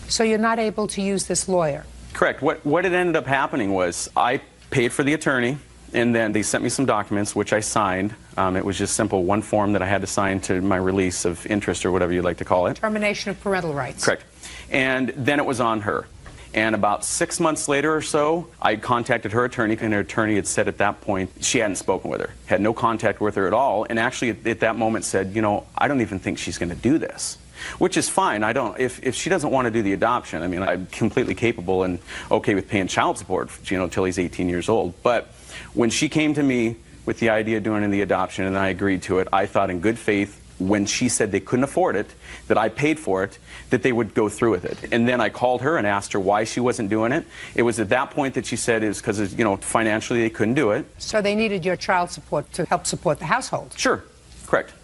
So you're not able to use this lawyer? Correct. What it ended up happening was I paid for the attorney, and then they sent me some documents, which I signed. It was just simple, one form that I had to sign to my release of interest or whatever you'd like to call it. Termination of parental rights. Correct. And then it was on her. And about 6 months later or so, I contacted her attorney, and her attorney had said at that point she hadn't spoken with her, had no contact with her at all, and actually at that moment said, you know, I don't even think she's going to do this. Which is fine. I don't. If she doesn't want to do the adoption, I mean, I'm completely capable and okay with paying child support, you know, till he's 18 years old. But when she came to me with the idea of doing the adoption, and I agreed to it, I thought in good faith, when she said they couldn't afford it, that I paid for it, that they would go through with it. And then I called her and asked her why she wasn't doing it. It was at that point that she said it was because, you know, financially they couldn't do it. So they needed your child support to help support the household? Sure. Correct.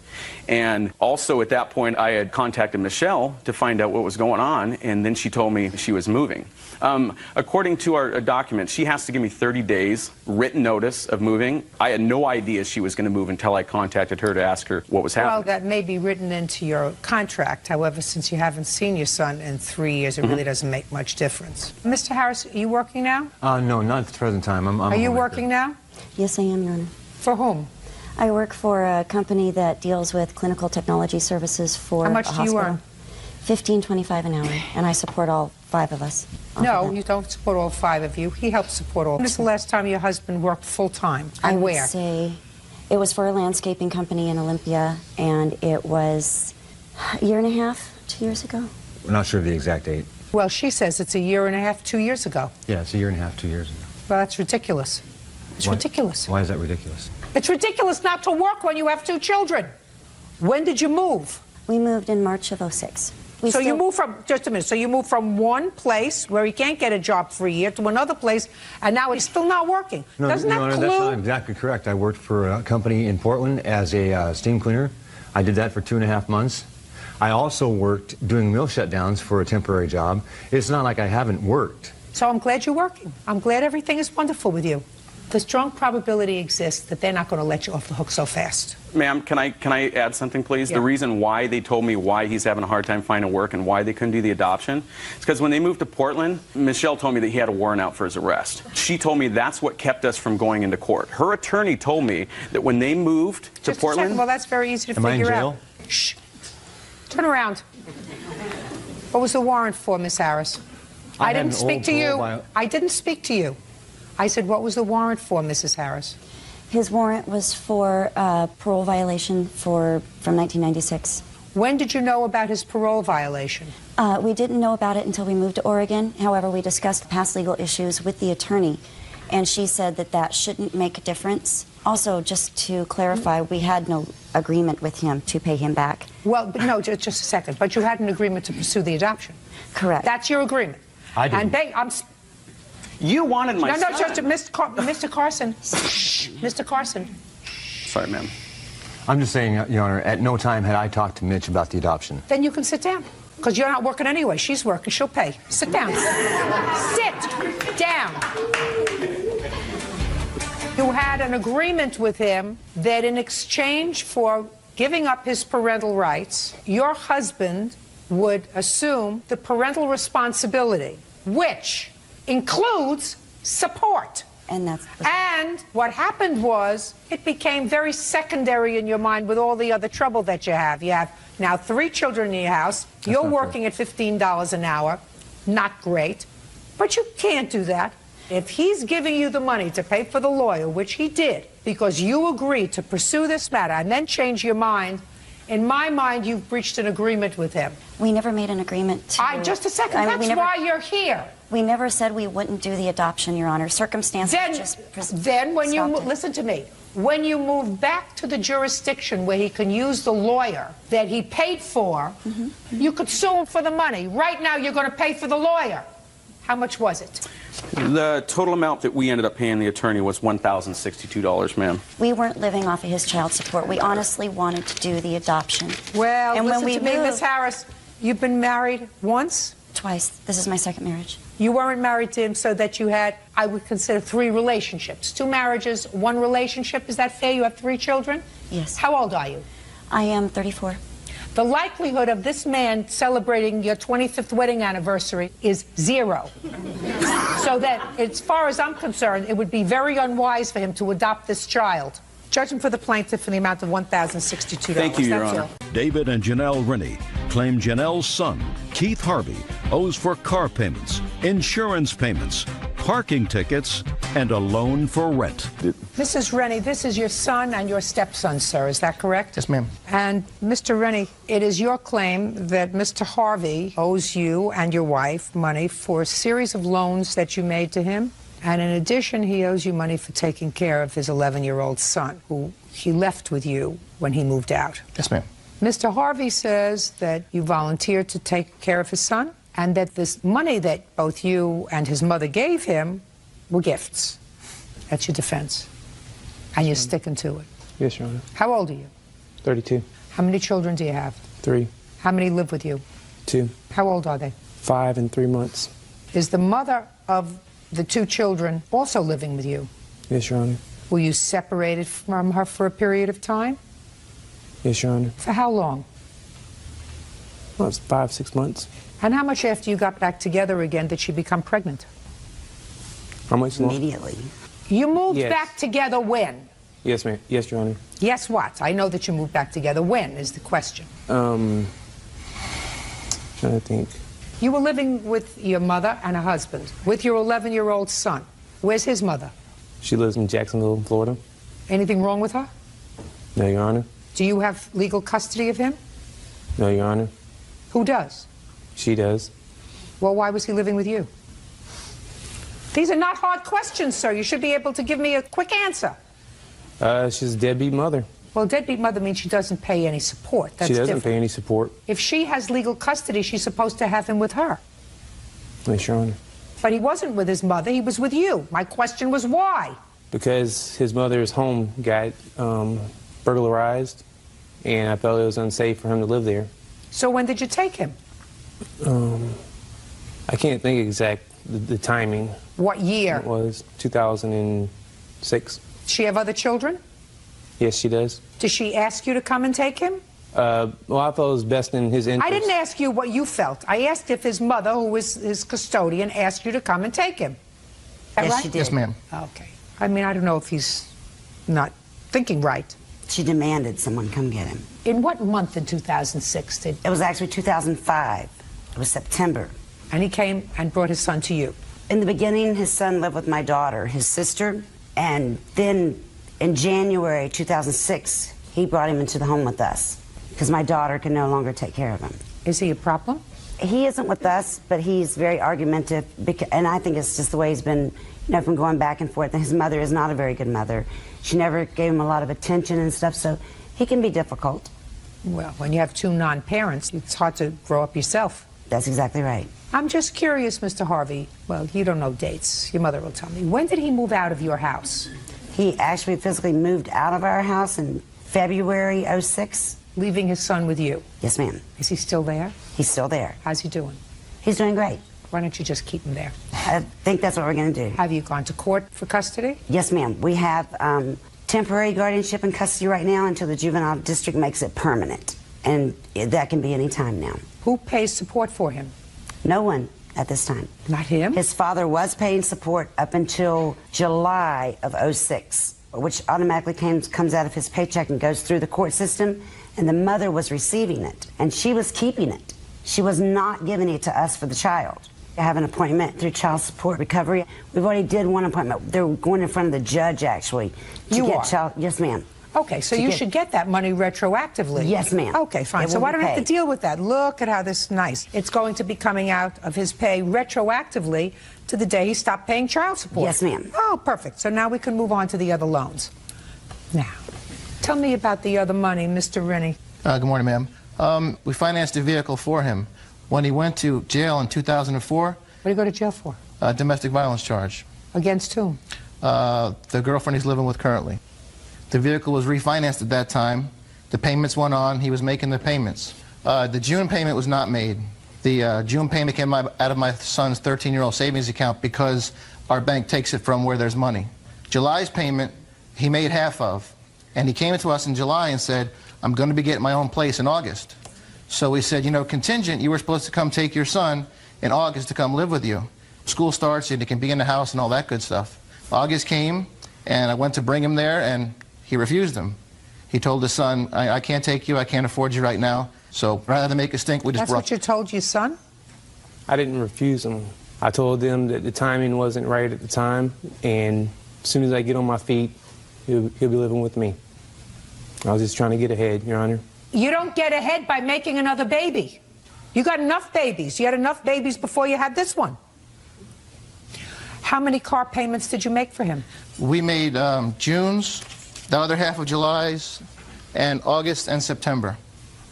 And also at that point, I had contacted Michelle to find out what was going on, and then she told me she was moving. According to our document, she has to give me 30 days written notice of moving. I had no idea she was going to move until I contacted her to ask her what was happening. Well, that may be written into your contract. However, since you haven't seen your son in 3 years, it really doesn't make much difference. Mr. Harris, are you working now? No, not at the present time. Are you working now? Yes, I am, Your Honor. For whom? I work for a company that deals with clinical technology services for How much a do hospital. you earn? $15.25 an hour, and I support all 5 of us. No, you don't support all 5 of you. He helps support all. When was the last time your husband worked full-time? I would where? say it was for a landscaping company in Olympia, and it was a year and a half, 2 years ago. We're not sure of the exact date. Well, she says it's a year and a half, 2 years ago. Yeah, it's a year and a half, 2 years ago. Well, that's ridiculous. It's ridiculous. Why is that ridiculous? It's ridiculous not to work when you have 2 children. When did you move? We moved in March of '06. So you moved from, just a minute, so you moved from one place where he can't get a job for a year to another place, and now he's still not working. No, Doesn't that that's clue? not exactly correct. I worked for a company in Portland as a steam cleaner. I did that for 2.5 months. I also worked doing mill shutdowns for a temporary job. It's not like I haven't worked. So I'm glad you're working. I'm glad everything is wonderful with you. The strong probability exists that they're not going to let you off the hook so fast. Ma'am, can I add something, please? Yeah. The reason why they told me why he's having a hard time finding work and why they couldn't do the adoption is because when they moved to Portland, Michelle told me that he had a warrant out for his arrest. She told me that's what kept us from going into court. Her attorney told me that when they moved to Just Portland... a second. Well, that's very easy to Am I in figure jail? out. Shh. Turn around. What was the warrant for, Miss Harris? I didn't speak to you. I didn't speak to you. I said, what was the warrant for, Mrs. Harris? His warrant was for parole violation from 1996. When did you know about his parole violation? We didn't know about it until we moved to Oregon. However, we discussed past legal issues with the attorney, and she said that that shouldn't make a difference. Also, just to clarify, we had no agreement with him to pay him back. Well, but no, just a second. But you had an agreement to pursue the adoption. Correct. That's your agreement. I didn't. And You wanted my son. No, just Mr. Carson. Shh, Mr. Carson. Sorry, ma'am. I'm just saying, Your Honor, at no time had I talked to Mitch about the adoption. Then you can sit down. Because you're not working anyway. She's working. She'll pay. Sit down. Sit down. You had an agreement with him that in exchange for giving up his parental rights, your husband would assume the parental responsibility, which includes support. And what happened was it became very secondary in your mind with all the other trouble that you have. You have now 3 children in your house. You're working at $15 an hour. Not great. But you can't do that. If he's giving you the money to pay for the lawyer, which he did, because you agreed to pursue this matter and then change your mind, in my mind, you've breached an agreement with him. We never made an agreement to... Just a second. That's why you're here. We never said we wouldn't do the adoption, Your Honor. Circumstances Then when you... Listen to me. When you move back to the jurisdiction where he can use the lawyer that he paid for, you could sue him for the money. Right now, you're going to pay for the lawyer. How much was it? The total amount that we ended up paying the attorney was $1,062, ma'am. We weren't living off of his child support. We honestly wanted to do the adoption. Well, and listen when we to me, Miss moved- Harris, you've been married once? Twice. This is my second marriage. You weren't married to him so that you had, I would consider, 3 relationships. 2 marriages, 1 relationship. Is that fair? You have 3 children? Yes. How old are you? I am 34. The likelihood of this man celebrating your 25th wedding anniversary is 0. So that, as far as I'm concerned, it would be very unwise for him to adopt this child. Judging for the plaintiff in the amount of $1,062. Thank you, Your That's Honor. all. David and Janelle Rennie claim Janelle's son, Keith Harvey, owes for car payments, insurance payments, parking tickets, and a loan for rent. Mrs. Rennie, this is your son and your stepson, sir. Is that correct? Yes, ma'am. And Mr. Rennie, it is your claim that Mr. Harvey owes you and your wife money for a series of loans that you made to him. And in addition, he owes you money for taking care of his 11-year-old son, who he left with you when he moved out. Yes, ma'am. Mr. Harvey says that you volunteered to take care of his son and that this money that both you and his mother gave him were gifts. That's your defense. And you're sticking to it. Yes, Your Honor. How old are you? 32. How many children do you have? 3. How many live with you? 2. How old are they? 5 and 3 months. Is the mother of the 2 children also living with you? Yes, Your Honor. Were you separated from her for a period of time? Yes, Your Honor. For how long? Well, it's 5, 6 months. And how much after you got back together again did she become pregnant? How much more? Immediately. You moved Yes. back together when? Yes, ma'am. Yes, Your Honor. Yes, what? I know that you moved back together. When is the question? Trying to think. You were living with your mother and a husband, with your 11-year-old son. Where's his mother? She lives in Jacksonville, Florida. Anything wrong with her? No, Your Honor. Do you have legal custody of him? No, Your Honor. Who does? She does. Well, why was he living with you? These are not hard questions, sir. You should be able to give me a quick answer. She's a deadbeat mother. Well, deadbeat mother means she doesn't pay any support. That's She doesn't different. pay any support. If she has legal custody, she's supposed to have him with her. Yes, Your Honor. But he wasn't with his mother, he was with you. My question was why? Because his mother's home got burglarized, and I felt it was unsafe for him to live there. So when did you take him? I can't think exact the timing. What year? It was 2006. Does she have other children? Yes, she does. Did she ask you to come and take him? Well, I felt it was best in his interest. I didn't ask you what you felt. I asked if his mother, who was his custodian, asked you to come and take him. Is that Yes, right? she did. Yes, ma'am. Okay. I mean, I don't know if he's not thinking right. She demanded someone come get him. In what month in 2006 did... It was actually 2005. It was September. And he came and brought his son to you? In the beginning, his son lived with my daughter, his sister, and then in January 2006, he brought him into the home with us because my daughter could no longer take care of him. Is he a problem? He isn't with us, but he's very argumentative, and I think it's just the way he's been, from going back and forth. And his mother is not a very good mother. She never gave him a lot of attention and stuff, so he can be difficult. Well, when you have 2 non-parents, it's hard to grow up yourself. That's exactly right. I'm just curious, Mr. Harvey. Well, you don't know dates. Your mother will tell me. When did he move out of your house? He actually physically moved out of our house in February '06. Leaving his son with you? Yes, ma'am. Is he still there? He's still there. How's he doing? He's doing great. Why don't you just keep him there? I think that's what we're going to do. Have you gone to court for custody? Yes, ma'am. We have temporary guardianship and custody right now until the juvenile district makes it permanent. And that can be any time now. Who pays support for him? No one at this time. Not him? His father was paying support up until July of '06, which automatically comes out of his paycheck and goes through the court system, and the mother was receiving it, and she was keeping it. She was not giving it to us for the child. I have an appointment through child support recovery. We've already did one appointment. They're going in front of the judge, actually. You are? Yes, ma'am. Okay, so you should get that money retroactively. Yes, ma'am. Okay, fine. It So will I be don't have to paid. deal with that. Look at how this is nice. It's going to be coming out of his pay retroactively to the day he stopped paying child support. Yes, ma'am. Oh, perfect. So now we can move on to the other loans. Now, tell me about the other money, Mr. Rennie. Good morning, ma'am. We financed a vehicle for him. When he went to jail in 2004, do you go to jail for? Domestic violence charge. Against whom? The girlfriend he's living with currently. The vehicle was refinanced at that time. The payments went on. He was making the payments. The June payment was not made. The June payment came out of my son's 13-year-old savings account because our bank takes it from where there's money. July's payment, he made half of. And he came to us in July and said, I'm going to be getting my own place in August. So we said, you know, contingent, you were supposed to come take your son in August to come live with you. School starts and he can be in the house and all that good stuff. August came, and I went to bring him there, and he refused him. He told his son, I can't take you, I can't afford you right now, so rather than make a stink, we just That's what you told your son? I didn't refuse him. I told them that the timing wasn't right at the time, and as soon as I get on my feet, he'll be living with me. I was just trying to get ahead, Your Honor. You don't get ahead by making another baby. You got enough babies. You had enough babies before you had this one. How many car payments did you make for him? We made June's, the other half of July's, and August and September.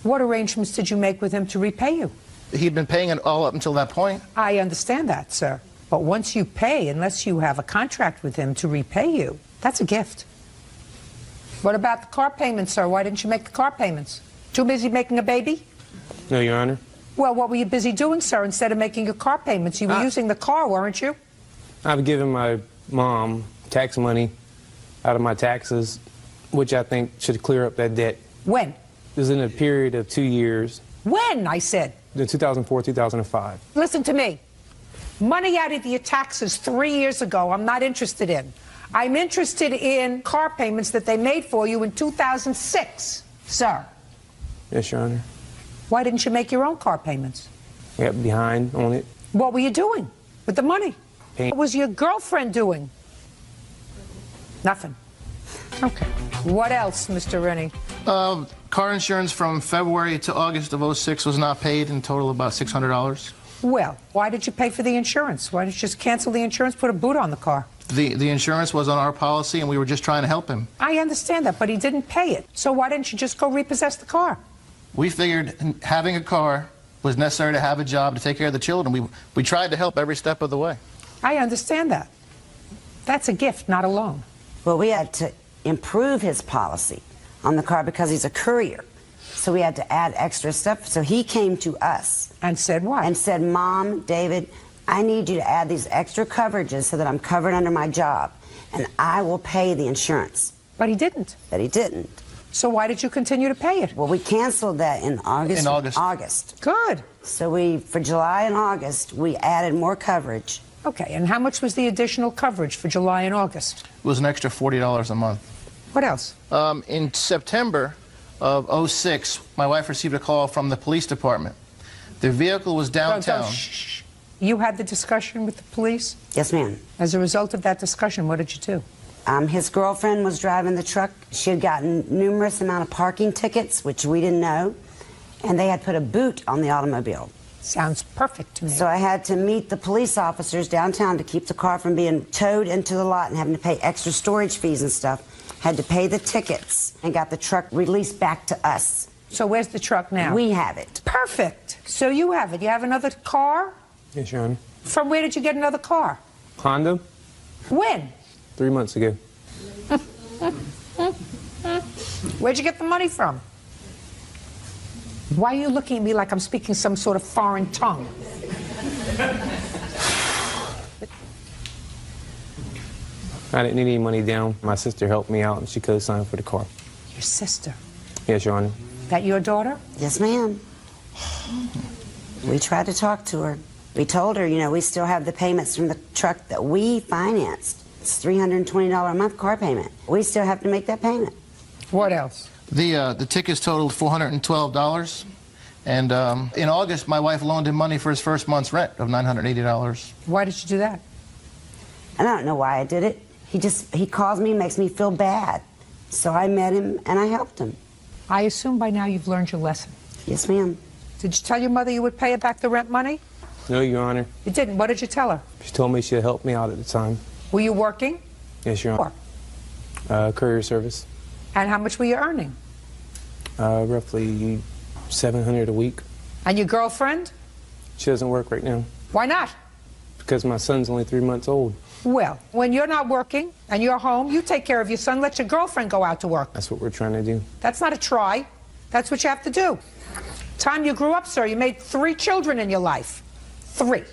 What arrangements did you make with him to repay you? He'd been paying it all up until that point. I understand that, sir. But once you pay, unless you have a contract with him to repay you, that's a gift. What about the car payments, sir? Why didn't you make the car payments? Too busy making a baby? No, Your Honor. Well, what were you busy doing, sir, instead of making your car payments? You were using the car, weren't you? I've given my mom tax money out of my taxes, which I think should clear up that debt. When? It was in a period of 2 years. When, I said? In 2004, 2005. Listen to me. Money out of your taxes 3 years ago, I'm not interested in. I'm interested in car payments that they made for you in 2006, sir. Yes, Your Honor. Why didn't you make your own car payments? I got behind on it. What were you doing with the money? What was your girlfriend doing? Nothing. Okay. What else, Mr. Rennie? Car insurance from February to August of 06 was not paid, in total about $600. Well, why did you pay for the insurance? Why didn't you just cancel the insurance, put a boot on the car? The insurance was on our policy, and we were just trying to help him. I understand that, but he didn't pay it. So why didn't you just go repossess the car? We figured having a car was necessary to have a job to take care of the children. We tried to help every step of the way. I understand that. That's a gift, not a loan. Well, we had to improve his policy on the car because he's a courier. So we had to add extra stuff. So he came to us. And said what? And said, Mom, David, I need you to add these extra coverages so that I'm covered under my job. And I will pay the insurance. But he didn't. But he didn't. So why did you continue to pay it? Well, we canceled that in August. In August. August. Good. So for July and August, we added more coverage. Okay, and how much was the additional coverage for July and August? It was an extra $40 a month. What else? In September of 06, my wife received a call from the police department. Their vehicle was downtown. Shh. You had the discussion with the police? Yes, ma'am. As a result of that discussion, what did you do? His girlfriend was driving the truck. She had gotten numerous amount of parking tickets, which we didn't know, and they had put a boot on the automobile. Sounds perfect to me. So I had to meet the police officers downtown to keep the car from being towed into the lot and having to pay extra storage fees and stuff. Had to pay the tickets and got the truck released back to us. So where's the truck now? We have it. Perfect. So you have it. You have another car? Yes, Your Honor. From where did you get another car? Honda? When? 3 months ago. Where'd you get the money from? Why are you looking at me like I'm speaking some sort of foreign tongue? I didn't need any money down. My sister helped me out, and she co-signed for the car. Your sister? Yes, Your Honor. That your daughter? Yes, ma'am. We tried to talk to her. We told her, you know, we still have the payments from the truck that we financed. It's $320 a month car payment. We still have to make that payment. What else? The tickets totaled $412. And in August, my wife loaned him money for his first month's rent of $980. Why did you do that? I don't know why I did it. He calls me, makes me feel bad. So I met him and I helped him. I assume by now you've learned your lesson. Yes, ma'am. Did you tell your mother you would pay her back the rent money? No, Your Honor. You didn't. What did you tell her? She told me she'd help me out at the time. Were you working? Yes, Your Honor. Courier service. And how much were you earning? Roughly $700 a week. And your girlfriend? She doesn't work right now. Why not? because my son's only 3 months old. Well, when you're not working and you're home, you take care of your son, let your girlfriend go out to work. That's what we're trying to do. That's not a try. That's what you have to do. Time you grew up, sir, you made 3 children in your life. 3.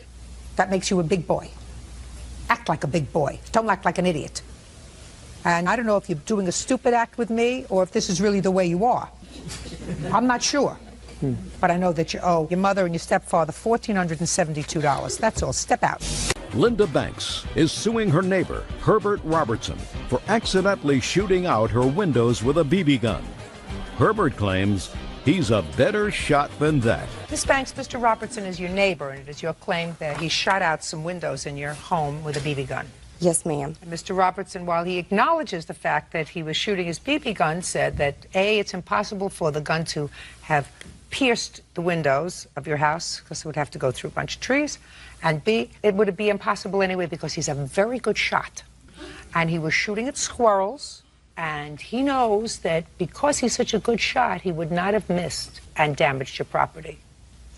That makes you a big boy. Act like a big boy. Don't act like an idiot. And I don't know if you're doing a stupid act with me or if this is really the way you are. I'm not sure. But I know that you owe your mother and your stepfather $1,472. That's all. Step out. Linda Banks is suing her neighbor, Herbert Robertson, for accidentally shooting out her windows with a BB gun. Herbert claims he's a better shot than that. Miss Banks, Mr. Robertson is your neighbor, and it is your claim that he shot out some windows in your home with a BB gun. Yes, ma'am. And Mr. Robertson, while he acknowledges the fact that he was shooting his BB gun, said that A, it's impossible for the gun to have pierced the windows of your house because it would have to go through a bunch of trees, and B, it would be impossible anyway because he's a very good shot. And he was shooting at squirrels, and he knows that because he's such a good shot, he would not have missed and damaged your property.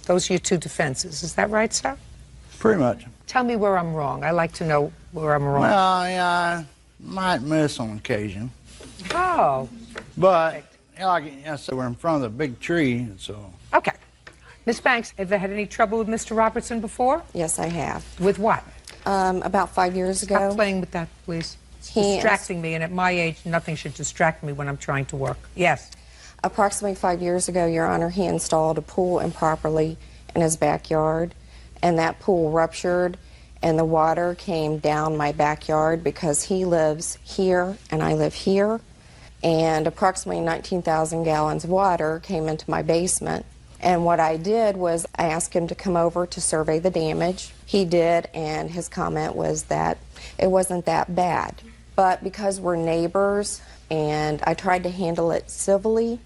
Those are your 2 defenses. Is that right, sir? Pretty much. Tell me where I'm wrong. I like to know where I'm wrong. Well, yeah, I might miss on occasion. Oh. But, like I said, we're in front of the big tree, so... Okay. Miss Banks, have you had any trouble with Mr. Robertson before? Yes, I have. With what? About 5 years ago. Stop playing with that, please. It's distracting me, and at my age, nothing should distract me when I'm trying to work. Yes. Approximately 5 years ago, Your Honor, he installed a pool improperly in his backyard, and that pool ruptured, and the water came down my backyard because he lives here and I live here, and approximately 19,000 gallons of water came into my basement. And what I did was I asked him to come over to survey the damage. He did, and his comment was that it wasn't that bad. But because we're neighbors and I tried to handle it civilly,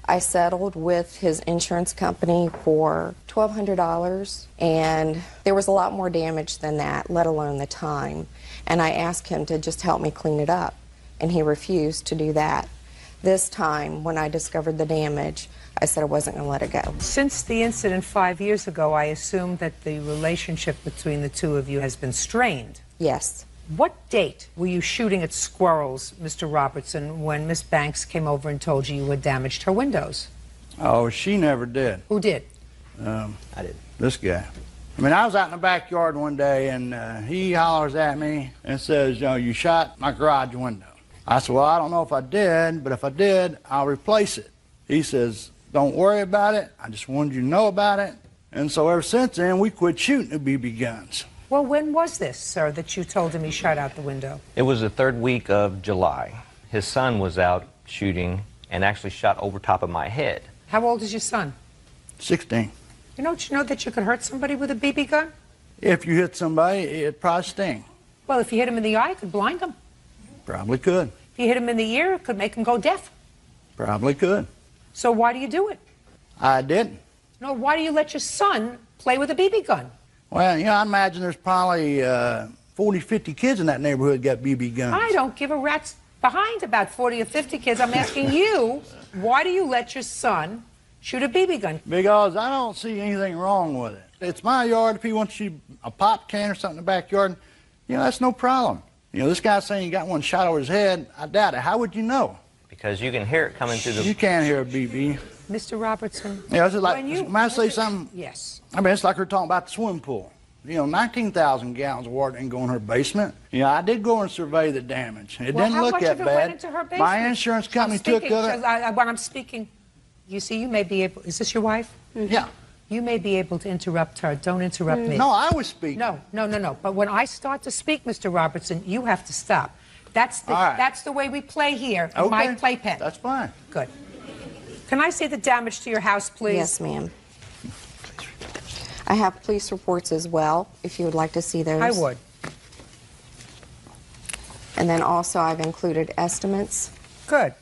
I settled with his insurance company for $1,200, and there was a lot more damage than that, let alone the time. And I asked him to just help me clean it up, and he refused to do that. This time, when I discovered the damage, I said I wasn't going to let it go. Since the incident 5 years ago, I assume that the relationship between the 2 of you has been strained. Yes. What date were you shooting at squirrels, Mr. Robertson, when Miss Banks came over and told you had damaged her windows? Oh, she never did. Who did? I did. This guy. I mean, I was out in the backyard one day, and he hollers at me and says, you know, you shot my garage window. I said, well, I don't know if I did, but if I did, I'll replace it. He says, don't worry about it. I just wanted you to know about it. And so ever since then, we quit shooting the BB guns. Well, when was this, sir, that you told him he shot out the window? It was the 3rd week of July. His son was out shooting and actually shot over top of my head. How old is your son? 16. Don't you know that you could hurt somebody with a BB gun? If you hit somebody, it'd probably sting. Well, if you hit him in the eye, it could blind him. Probably could. If you hit him in the ear, it could make him go deaf. Probably could. So why do you do it? I didn't. No, why do you let your son play with a BB gun? Well, you know, I imagine there's probably 40, 50 kids in that neighborhood got BB guns. I don't give a rat's behind about 40 or 50 kids. I'm asking you, why do you let your son shoot a BB gun? Because I don't see anything wrong with it. It's my yard. If he wants to shoot a pop can or something in the backyard, you know, that's no problem. You know, this guy's saying he got one shot over his head. I doubt it. How would you know? Because you can hear it coming through the... You can't hear a BB. Mr. Robertson. Yeah, it's like, when I say something... Yes. I mean, it's like we're talking about the swimming pool. You know, 19,000 gallons of water didn't go in her basement. You know, I did go and survey the damage. It didn't look that bad. Went into her basement? My insurance company took it. When I'm speaking, you see, you may be able... Is this your wife? Yeah. You may be able to interrupt her. Don't interrupt me. No, I was speaking. No. But when I start to speak, Mr. Robertson, you have to stop. That's the way we play here in my playpen. That's fine. Good. Can I see the damage to your house, please? Yes, ma'am. I have police reports as well, if you would like to see those. I would. And then also I've included estimates. Good.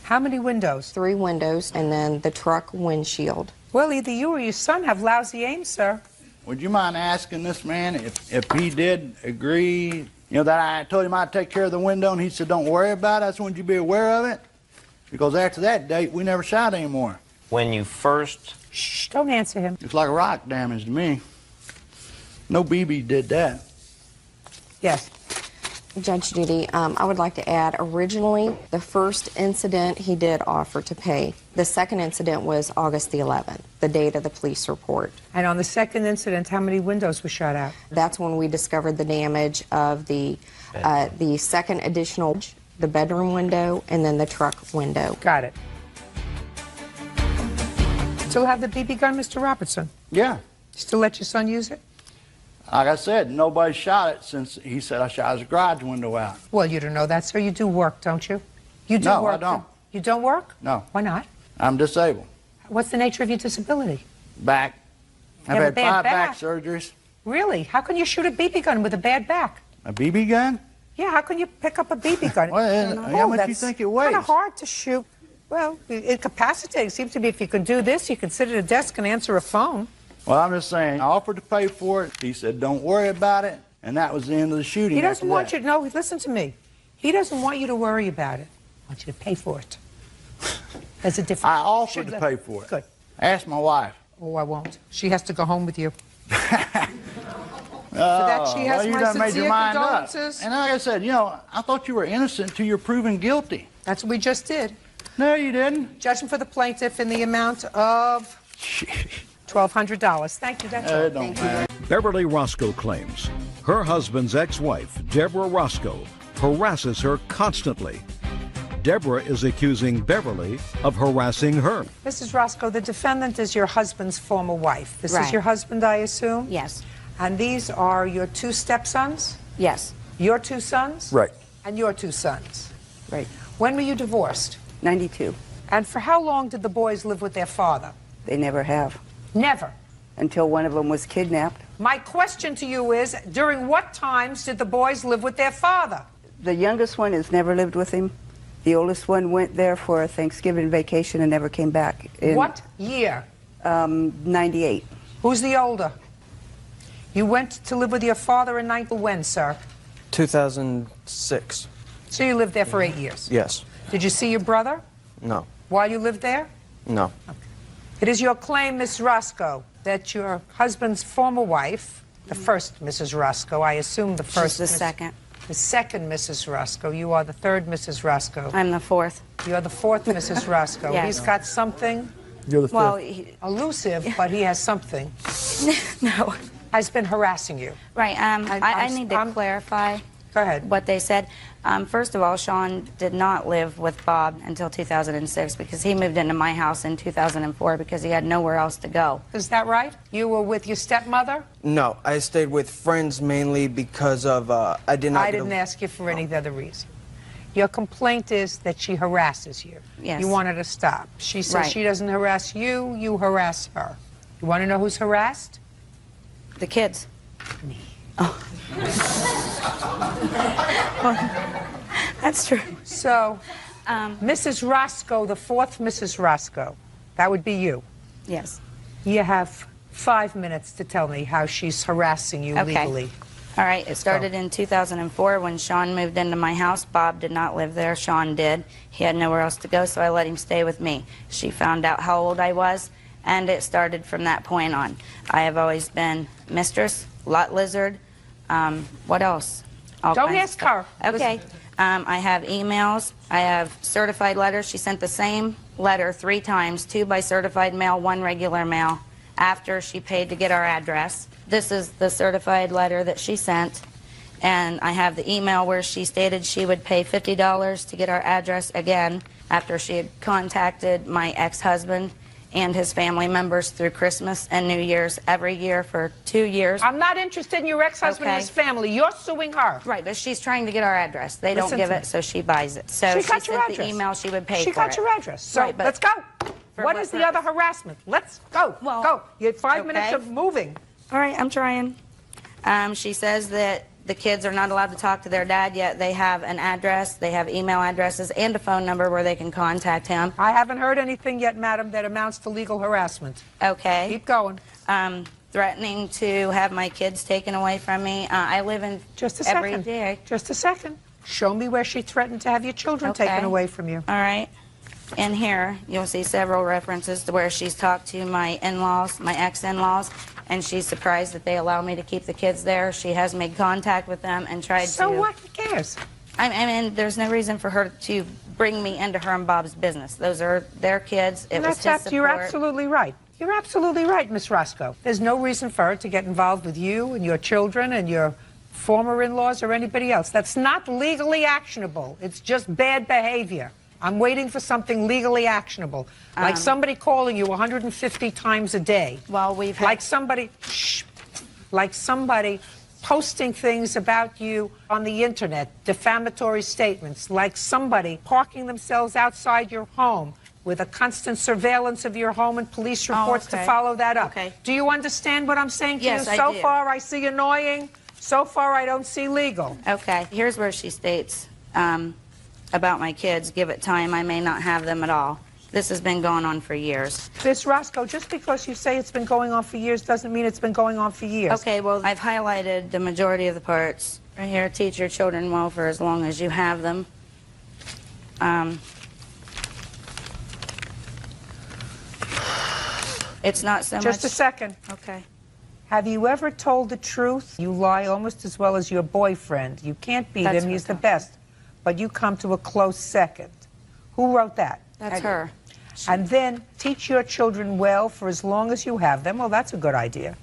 How many windows? 3 windows, and then the truck windshield. Well, either you or your son have lousy aim, sir. Would you mind asking this man if he did agree, you know, that I told him I'd take care of the window, and he said, don't worry about it. I just wanted you to be aware of it. Because after that date, we never shot anymore. When you first Shh, don't answer him. It's like rock damage to me. No BB did that. Yes. Judge Judy, I would like to add, originally, the first incident he did offer to pay. The second incident was August the 11th, the date of the police report. And on the second incident, how many windows were shot out? That's when we discovered the damage of the second additional, the bedroom window, and then the truck window. Got it. Still have the BB gun, Mr. Robertson? Yeah. Still let your son use it? Like I said, nobody shot it since he said I shot his garage window out. Well, you don't know that, sir. You do work, don't you? You do No, work. I don't. You don't work? No. Why not? I'm disabled. What's the nature of your disability? Back. You I've have a had bad 5 back back. surgeries. Really? How can you shoot a BB gun with a bad back? A BB gun? Yeah, how can you pick up a BB gun? Well, how much do you think it weighs? Kind of hard to shoot. Well, incapacitating. Seems to be if you can do this, you can sit at a desk and answer a phone. Well, I'm just saying, I offered to pay for it. He said, don't worry about it. And that was the end of the shooting. He doesn't after want that. you to, no, listen to me. He doesn't want you to worry about it. He wants you to pay for it. There's a difference. I offered to pay for it. Good. Ask my wife. Oh, I won't. She has to go home with you. For that, she has you my done made sincere your mind up. condolences. And like I said, you know, I thought you were innocent until you're proven guilty. That's what we just did. No, you didn't. Judgment for the plaintiff in the amount of $1,200. Thank you. That's all. It don't matter. Beverly Roscoe claims her husband's ex-wife, Deborah Roscoe, harasses her constantly. Deborah is accusing Beverly of harassing her. Mrs. Roscoe, the defendant is your husband's former wife. This is Right. your husband, I assume? Yes. And these are your 2 stepsons? Yes. Your 2 sons? Right. And your 2 sons? Right. When were you divorced? 92. And for how long did the boys live with their father? They never have. Never. Until one of them was kidnapped. My question to you is, during what times did the boys live with their father? The youngest one has never lived with him. The oldest one went there for a Thanksgiving vacation and never came back. In, What year? 98. Who's the older? You went to live with your father in when, sir? 2006. So you lived there for 8 years? Yes. Did you see your brother No. while you lived there? No. It is your claim, Miss Roscoe, that your husband's former wife, the first Mrs. Roscoe, I assume the first. She's the second. The second Mrs. Roscoe. You are the third Mrs. Roscoe. I'm the fourth. You are the fourth Mrs. Roscoe. Yes. He's got something. You're the fifth. Well, Elusive, but he has something. No. Has been harassing you. Right. I need to clarify. Go ahead. What they said. First of all, Sean did not live with Bob until 2006 because he moved into my house in 2004 because he had nowhere else to go. Is that right? You were with your stepmother? No, I stayed with friends mainly because of I did not. I didn't ask you for any other reason. Your complaint is that she harasses you. Yes. You want her to stop. She says Right. she doesn't harass you, you harass her. You want to know who's harassed? The kids. Me. That's true. So, Mrs. Roscoe, the fourth Mrs. Roscoe, that would be you. Yes. You have 5 minutes to tell me how she's harassing you Okay. legally. All right, it started in 2004 when Sean moved into my house. Bob did not live there. Sean did. He had nowhere else to go, so I let him stay with me. She found out how old I was, and it started from that point on. I have always been mistress, lot lizard, what else? All Don't kinds of ask stuff. her. Okay. I have emails. I have certified letters. She sent the same letter 3 times, 2 by certified mail, 1 regular mail, after she paid to get our address. This is the certified letter that she sent, and I have the email where she stated she would pay $50 to get our address again after she had contacted my ex-husband and his family members through Christmas and New Year's every year for 2 years. I'm not interested in your ex-husband and his family. You're suing her. Right, but she's trying to get our address. They don't Listen give to it, me. so she buys it. So She she got your sent the address. email she would pay She for got it. your address. So Right, but let's go. for What what is the other harassment? Let's go. Well, go. You had 5 minutes okay. of moving. All right, I'm trying. She says that the kids are not allowed to talk to their dad yet. They have an address, they have email addresses, and a phone number where they can contact him. I haven't heard anything yet, madam, that amounts to legal harassment. Okay. Keep going. Threatening to have my kids taken away from me. I live in Just a every second. day. Just a second. Show me where she threatened to have your children Okay. taken away from you. All right. In here, you'll see several references to where she's talked to my in-laws, my ex-in-laws, and she's surprised that they allow me to keep the kids there. She has made contact with them and tried to... So what? Who cares? I mean, there's no reason for her to bring me into her and Bob's business. Those are their kids. It was his support. You're absolutely right. You're absolutely right, Miss Roscoe. There's no reason for her to get involved with you and your children and your former in-laws or anybody else. That's not legally actionable. It's just bad behavior. I'm waiting for something legally actionable. Like somebody calling you 150 times a day. Well, we've had... Like somebody posting things about you on the internet, defamatory statements, like somebody parking themselves outside your home with a constant surveillance of your home and police reports to follow that up. Okay. Do you understand what I'm saying to you? Yes, I So do. far, I see annoying. So far, I don't see legal. Okay, here's where she states about my kids, give it time, I may not have them at all. This has been going on for years. Miss Roscoe, just because you say it's been going on for years doesn't mean it's been going on for years. Okay, well, I've highlighted the majority of the parts. Right here, teach your children well for as long as you have them. It's not so much... Just a second. Okay. Have you ever told the truth? You lie almost as well as your boyfriend. You can't beat him, he's the best. But you come to a close second. Who wrote that? That's her. And then teach your children well for as long as you have them. Well, that's a good idea.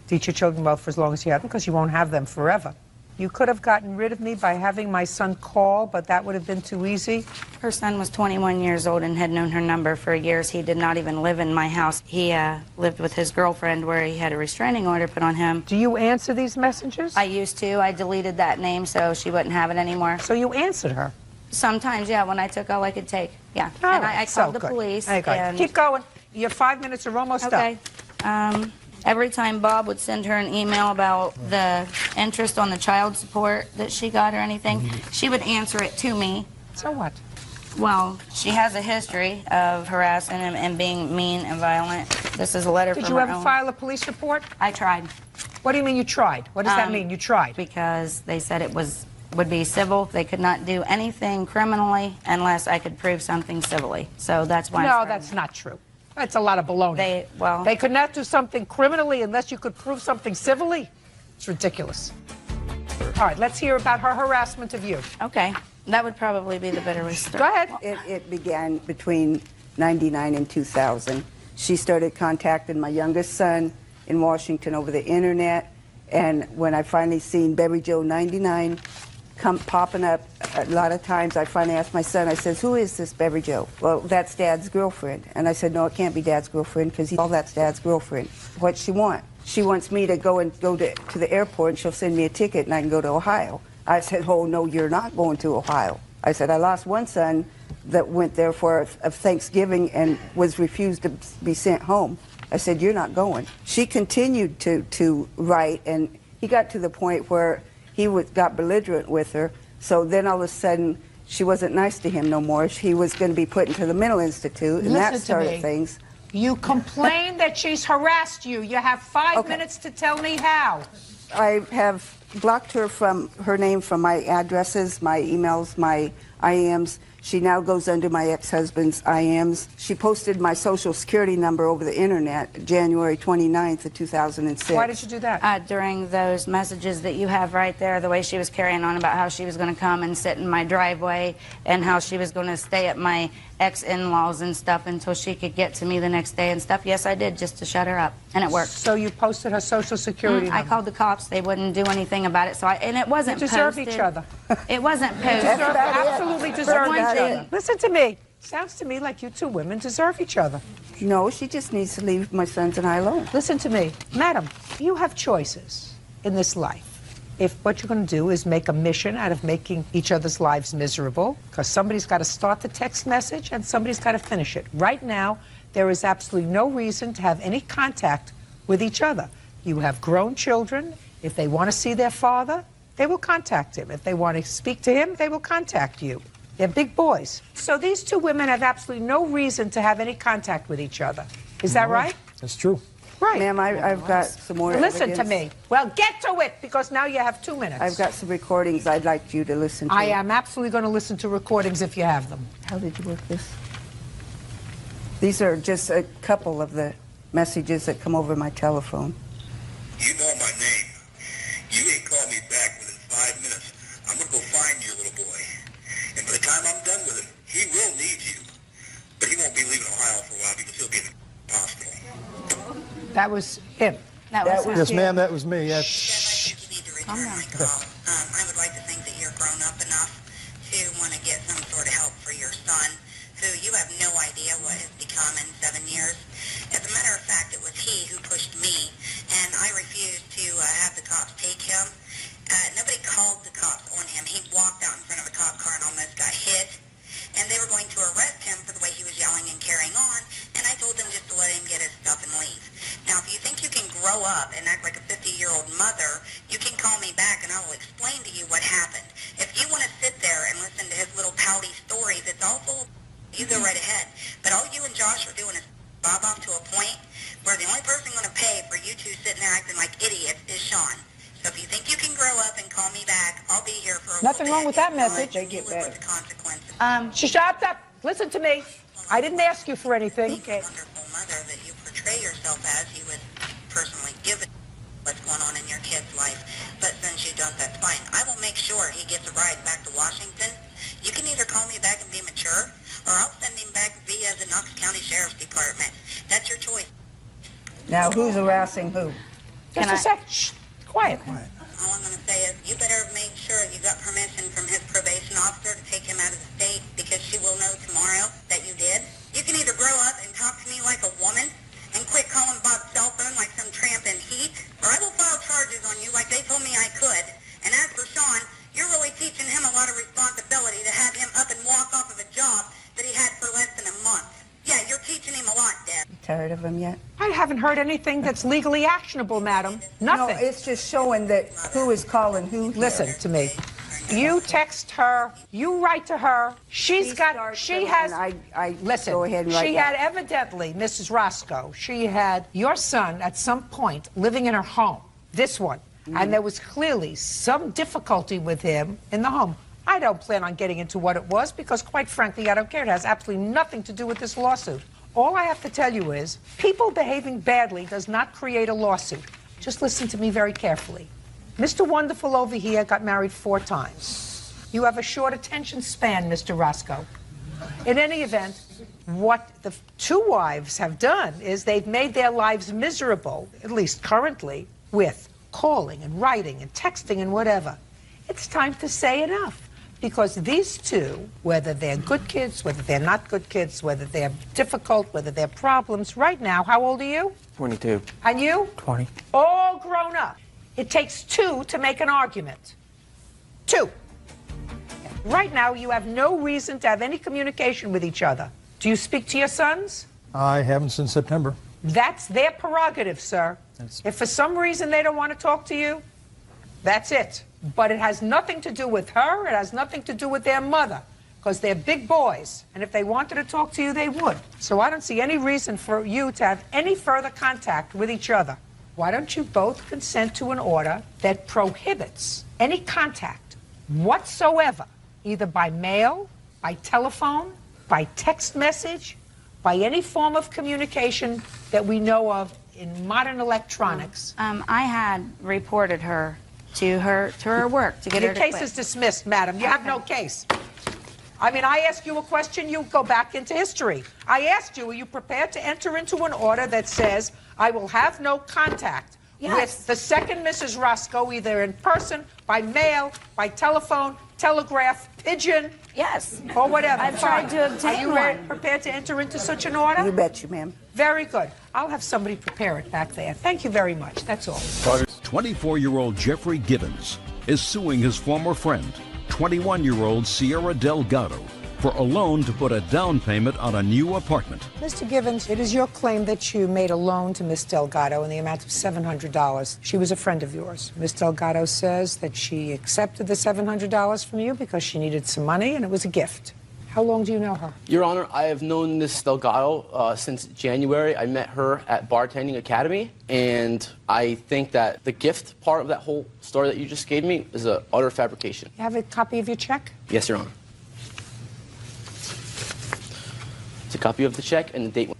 Teach your children well for as long as you have them, because you won't have them forever. You could have gotten rid of me by having my son call, but that would have been too easy. Her son was 21 years old and had known her number for years. He did not even live in my house. He lived with his girlfriend where he had a restraining order put on him. Do you answer these messages? I used to. I deleted that name so she wouldn't have it anymore. So you answered her? Sometimes, yeah, when I took all I could take. Yeah. All and right, I called the police. And keep going. Your 5 minutes are almost up. Okay. Every time Bob would send her an email about the interest on the child support that she got or anything, she would answer it to me. So what? Well, she has a history of harassing him and being mean and violent. This is a letter from her Did you ever own. file a police report? I tried. What do you mean you tried? What does that mean, you tried? Because they said it would be civil. They could not do anything criminally unless I could prove something civilly. So that's why. No, that's not true. That's a lot of baloney. They could not do something criminally unless you could prove something civilly? It's ridiculous. All right, let's hear about her harassment of you. Okay. That would probably be the better way to start. Go ahead. It began between 99 and 2000. She started contacting my youngest son in Washington over the internet, and when I finally seen Beverly Joe 99 come popping up a lot of times, I finally asked my son, I says, who is this Beverly Joe? Well, that's Dad's girlfriend. And I said, no, it can't be Dad's girlfriend, because that's Dad's girlfriend. What's she want? She wants me to go to the airport, and she'll send me a ticket, and I can go to Ohio. I said, oh, no, you're not going to Ohio. I said, I lost one son that went there for Thanksgiving and was refused to be sent home. I said, you're not going. She continued to write, and he got to the point where he got belligerent with her. So then all of a sudden, she wasn't nice to him no more. He was going to be put into the mental institute, and that started things. You complain that she's harassed you. You have 5 minutes to tell me how. I have blocked her from her name from my addresses, my emails, my IMs. She now goes under my ex-husband's IMs. She posted my social security number over the internet January 29th of 2006. Why did you do that? During those messages that you have right there, the way she was carrying on about how she was going to come and sit in my driveway and how she was going to stay at my ex-in-laws and stuff until she could get to me the next day and stuff. Yes, I did, just to shut her up, and it worked. So you posted her social security number? I called the cops. They wouldn't do anything about it. So and it wasn't You deserve posted. each other. It wasn't You posted. absolutely deserve each other. Listen to me. Sounds to me like you two women deserve each other. No, she just needs to leave my sons and I alone. Listen to me. Madam, you have choices in this life. If what you're going to do is make a mission out of making each other's lives miserable, because somebody's got to start the text message and somebody's got to finish it. Right now, there is absolutely no reason to have any contact with each other. You have grown children. If they want to see their father, they will contact him. If they want to speak to him, they will contact you. They're big boys. So these two women have absolutely no reason to have any contact with each other. Is that right? That's true. Right. Ma'am, I've got some more Listen evidence. to me. Well, get to it, because now you have 2 minutes. I've got some recordings I'd like you to listen to. I am absolutely going to listen to recordings if you have them. How did you work this? These are just a couple of the messages that come over my telephone. You know my name. You ain't called me back within 5 minutes. I'm going to go find your little boy. And by the time I'm done with him, he will need you. But he won't be leaving Ohio for a while because he'll be in the hospital. That was him. That was Yes, ma'am, that was me. Yes. I would like to think that you're grown up enough to want to get some sort of help for your son, who you have no idea what has become in 7 years. As a matter of fact, it was he who pushed me, and I refused to have the cops take him. Nobody called the cops on him. He walked out in front of a cop car and almost got hit, and they were going to arrest him for the way he was yelling and carrying on, and I told them just to let him get his stuff and leave. Now, if you think you can grow up and act like a 50-year-old mother, you can call me back and I will explain to you what happened. If you want to sit there and listen to his little pouty stories, it's all full. You go right ahead. But all you and Josh are doing is bob off to a point where the only person going to pay for you two sitting there acting like idiots is Sean. So if you think you can grow up and call me back, I'll be here for a Nothing wrong with that message. They get better. Shut up. Listen to me. I didn't ask you for anything. Okay. Wonderful mother that you portray yourself as, you would personally give it what's going on in your kid's life. But since you don't, that's fine. I will make sure he gets a ride back to Washington. You can either call me back and be mature, or I'll send him back via the Knox County Sheriff's Department. That's your choice. Now, who's harassing who? Just a sec. Shh. Quiet. All I'm going to say is you better make sure you got permission from his probation officer to take him out of the state, because she will know tomorrow that you did. You can either grow up and talk to me like a woman and quit calling Bob's cell phone like some tramp in heat, or I will file charges on you like they told me I could. And as for Sean, you're really teaching him a lot of responsibility to have him up and walk off of a job that he had for less than a month. Yeah, you're teaching him a lot, Deb. Tired of him yet? I haven't heard anything that's legally actionable, madam. Nothing. No, it's just showing that who is calling who. Listen to me. You text her, you write to her. She has. Listen. Go ahead and write she that. had evidently, Mrs. Roscoe. She had your son at some point living in her home. This one, and there was clearly some difficulty with him in the home. I don't plan on getting into what it was because, quite frankly, I don't care. It has absolutely nothing to do with this lawsuit. All I have to tell you is people behaving badly does not create a lawsuit. Just listen to me very carefully. Mr. Wonderful over here got married 4 times. You have a short attention span, Mr. Roscoe. In any event, what the 2 wives have done is they've made their lives miserable, at least currently, with calling and writing and texting and whatever. It's time to say enough. Because these 2, whether they're good kids, whether they're not good kids, whether they're difficult, whether they're problems, right now, how old are you? 22. And you? 20. All grown up. It takes 2 to make an argument. 2. Right now, you have no reason to have any communication with each other. Do you speak to your sons? I haven't since September. That's their prerogative, sir. If for some reason they don't want to talk to you, that's it. But it has nothing to do with her. It has nothing to do with their mother, because they're big boys. And if they wanted to talk to you, they would. So I don't see any reason for you to have any further contact with each other. Why don't you both consent to an order that prohibits any contact whatsoever, either by mail, by telephone, by text message, by any form of communication that we know of in modern electronics? I had reported her to her work to get her to Your case quit. is dismissed, madam. You have no case. I mean, I ask you a question, you go back into history. I asked you, are you prepared to enter into an order that says, I will have no contact with the second Mrs. Roscoe, either in person, by mail, by telephone, telegraph, pigeon, or whatever? I've tried to obtain Are you prepared to enter into such an order? You bet you, ma'am. Very good. I'll have somebody prepare it back there. Thank you very much. That's all. 24-year-old Jeffrey Gibbons is suing his former friend, 21-year-old Sierra Delgado, for a loan to put a down payment on a new apartment. Mr. Gibbons, it is your claim that you made a loan to Miss Delgado in the amount of $700. She was a friend of yours. Miss Delgado says that she accepted the $700 from you because she needed some money and it was a gift. How long do you know her? Your Honor, I have known Miss Delgado since January. I met her at Bartending Academy, and I think that the gift part of that whole story that you just gave me is an utter fabrication. You have a copy of your check? Yes, Your Honor. a copy of the check and the date.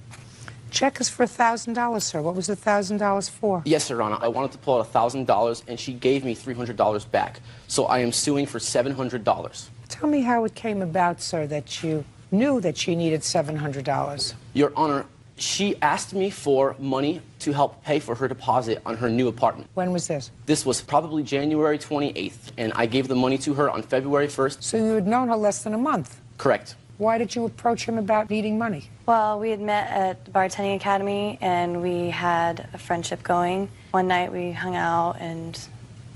Check is for $1,000, sir. What was the $1,000 for? Yes, Your Honor. I wanted to pull out $1,000, and she gave me $300 back. So I am suing for $700. Tell me how it came about, sir, that you knew that she needed $700. Your Honor, she asked me for money to help pay for her deposit on her new apartment. When was this? This was probably January 28th, and I gave the money to her on February 1st. So you had known her less than a month? Correct. Why did you approach him about needing money? Well, we had met at the bartending academy, and we had a friendship going. One night we hung out, and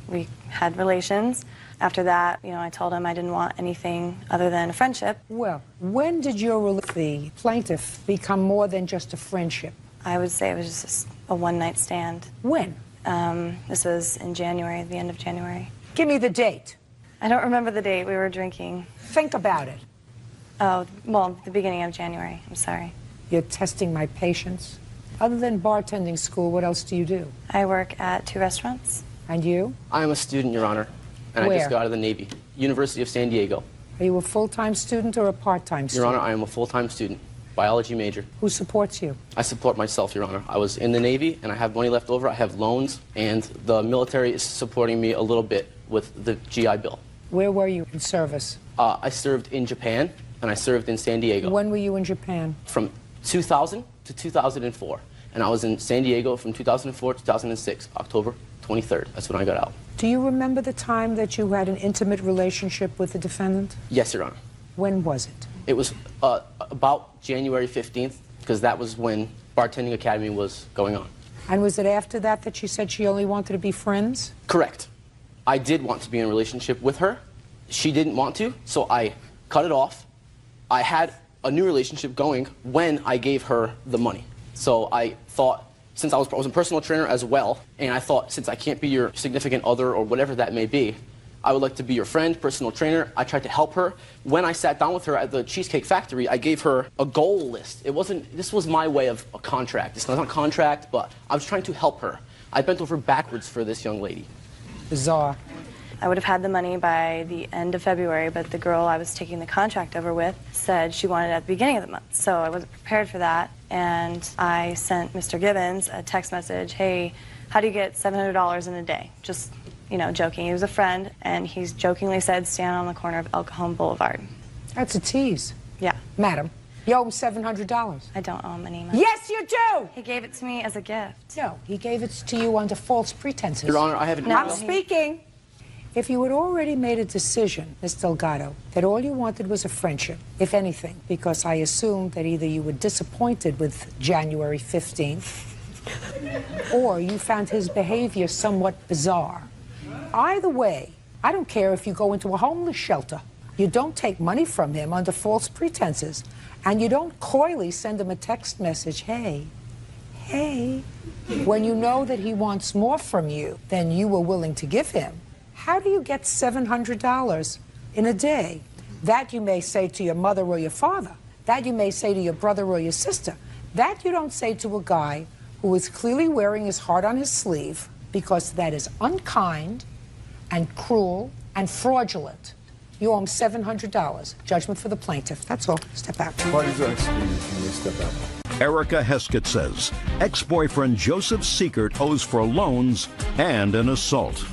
we had relations. After that, I told him I didn't want anything other than a friendship. Well, when did the plaintiff become more than just a friendship? I would say it was just a one-night stand. When? This was in January, the end of January. Give me the date. I don't remember the date. We were drinking. Think about it. Oh, well, the beginning of January. I'm sorry. You're testing my patience. Other than bartending school, what else do you do? I work at 2 restaurants. And you? I am a student, Your Honor, and Where? I just got out of the Navy, University of San Diego. Are you a full-time student or a part-time student? Your Honor, I am a full-time student, biology major. Who supports you? I support myself, Your Honor. I was in the Navy, and I have money left over. I have loans, and the military is supporting me a little bit with the GI Bill. Where were you in service? I served in Japan, and I served in San Diego. When were you in Japan? From 2000 to 2004. And I was in San Diego from 2004 to 2006, October 23rd. That's when I got out. Do you remember the time that you had an intimate relationship with the defendant? Yes, Your Honor. When was it? It was about January 15th, because that was when Bartending Academy was going on. And was it after that that she said she only wanted to be friends? Correct. I did want to be in a relationship with her. She didn't want to, so I cut it off. I had a new relationship going when I gave her the money. So I thought, since I was a personal trainer as well, and I thought, since I can't be your significant other or whatever that may be, I would like to be your friend, personal trainer. I tried to help her. When I sat down with her at the Cheesecake Factory, I gave her a goal list. This was my way of a contract. It's not a contract, but I was trying to help her. I bent over backwards for this young lady. Bizarre. I would have had the money by the end of February, but the girl I was taking the contract over with said she wanted it at the beginning of the month. So I wasn't prepared for that, and I sent Mr. Gibbons a text message, hey, how do you get $700 in a day? Just, joking. He was a friend, and he's jokingly said, stand on the corner of El Cajon Boulevard. That's a tease. Yeah. Madam, you owe him $700. I don't owe him any money. Yes, you do! He gave it to me as a gift. No, he gave it to you under false pretenses. Your Honor, I have an I'm speaking. If you had already made a decision, Ms. Delgado, that all you wanted was a friendship, if anything, because I assumed that either you were disappointed with January 15th or you found his behavior somewhat bizarre. Either way, I don't care if you go into a homeless shelter. You don't take money from him under false pretenses, and you don't coyly send him a text message, hey, when you know that he wants more from you than you were willing to give him. How do you get $700 in a day? That you may say to your mother or your father. That you may say to your brother or your sister. That you don't say to a guy who is clearly wearing his heart on his sleeve, because that is unkind and cruel and fraudulent. You owe him $700. Judgment for the plaintiff. That's all. Step out. Parties are excused. You may step out. Erica Heskett says ex-boyfriend Joseph Seekert owes for loans and an assault.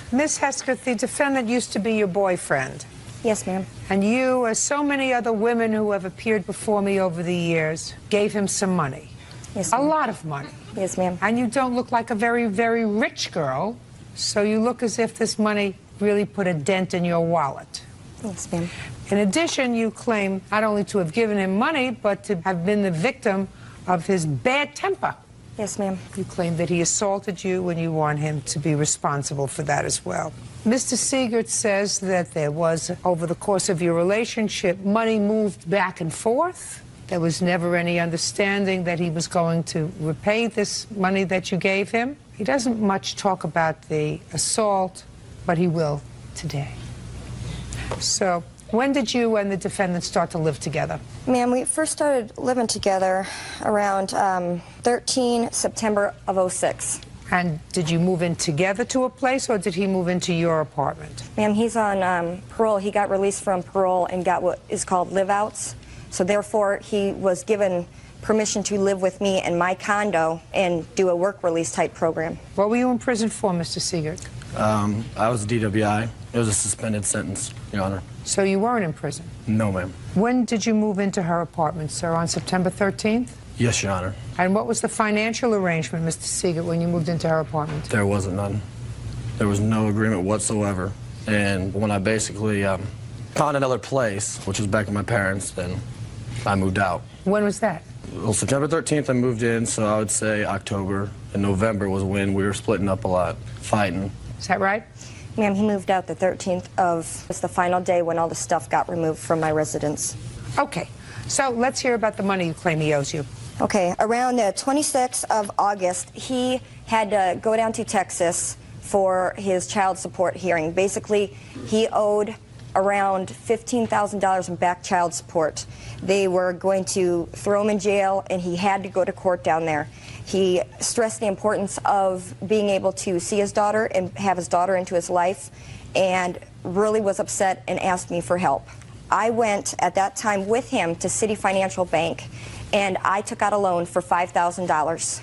Miss Hesketh, the defendant used to be your boyfriend. Yes, ma'am. And you, as so many other women who have appeared before me over the years, gave him some money. Yes, a lot of money. Yes, ma'am. And you don't look like a very, very rich girl, so you look as if this money really put a dent in your wallet. Yes, ma'am. In addition, you claim not only to have given him money, but to have been the victim of his bad temper. Yes, ma'am. You claim that he assaulted you, and you want him to be responsible for that as well. Mr. Seegert says that there was, over the course of your relationship, money moved back and forth. There was never any understanding that he was going to repay this money that you gave him. He doesn't much talk about the assault, but he will today. So, when did you and the defendant start to live together? Ma'am, we first started living together around 13 September of 06. And did you move in together to a place, or did he move into your apartment? Ma'am, he's on parole. He got released from parole and got what is called live-outs. So therefore, he was given permission to live with me in my condo and do a work release type program. What were you in prison for, Mr. Siegert? I was a DWI. It was a suspended sentence, Your Honor. So you weren't in prison? No, ma'am. When did you move into her apartment, sir? On September 13th? Yes, Your Honor. And what was the financial arrangement, Mr. Siegert, when you moved into her apartment? There wasn't none. There was no agreement whatsoever. And when I basically found another place, which was back with my parents, then I moved out. When was that? Well, September 13th I moved in, so I would say October and November was when we were splitting up a lot, fighting. Is that right? Ma'am, he moved out the 13th of, was the final day when all the stuff got removed from my residence. Okay, so let's hear about the money you claim he owes you. Okay, around the 26th of August, he had to go down to Texas for his child support hearing. Basically, he owed around $15,000 in back child support. They were going to throw him in jail, and he had to go to court down there. He stressed the importance of being able to see his daughter and have his daughter into his life, and really was upset and asked me for help. I went at that time with him to City Financial Bank, and I took out a loan for $5,000.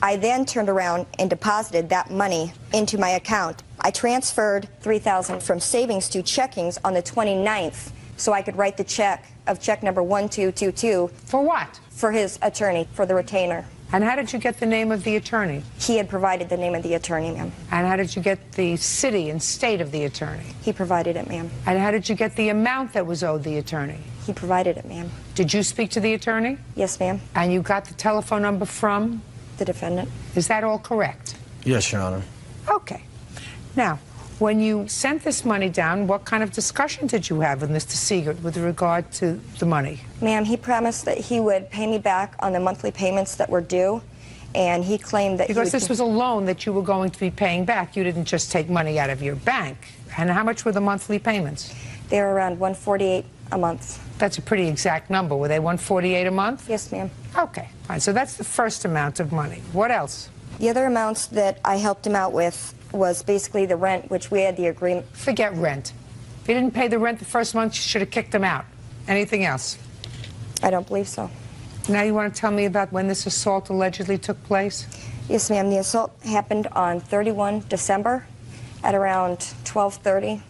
I then turned around and deposited that money into my account. I transferred $3,000 from savings to checkings on the 29th so I could write the check of check number 1222. For what? For his attorney, for the retainer. And how did you get the name of the attorney? He had provided the name of the attorney, ma'am. And how did you get the city and state of the attorney? He provided it, ma'am. And how did you get the amount that was owed the attorney? He provided it, ma'am. Did you speak to the attorney? Yes, ma'am. And you got the telephone number from? The defendant. Is that all correct? Yes, Your Honor. Okay. Now, when you sent this money down, what kind of discussion did you have with Mr. Siegert with regard to the money? Ma'am, he promised that he would pay me back on the monthly payments that were due, and he claimed that because this was a loan that you were going to be paying back. You didn't just take money out of your bank. And how much were the monthly payments? They were around $148 a month. That's a pretty exact number. Were they $148 a month? Yes, ma'am. Okay, fine. So that's the first amount of money. What else? The other amounts that I helped him out with was basically the rent, which we had the agreement. Forget rent. If he didn't pay the rent the first month, you should have kicked him out. Anything else? I don't believe so. Now you want to tell me about when this assault allegedly took place? Yes, ma'am. The assault happened on 31 December at around 12:30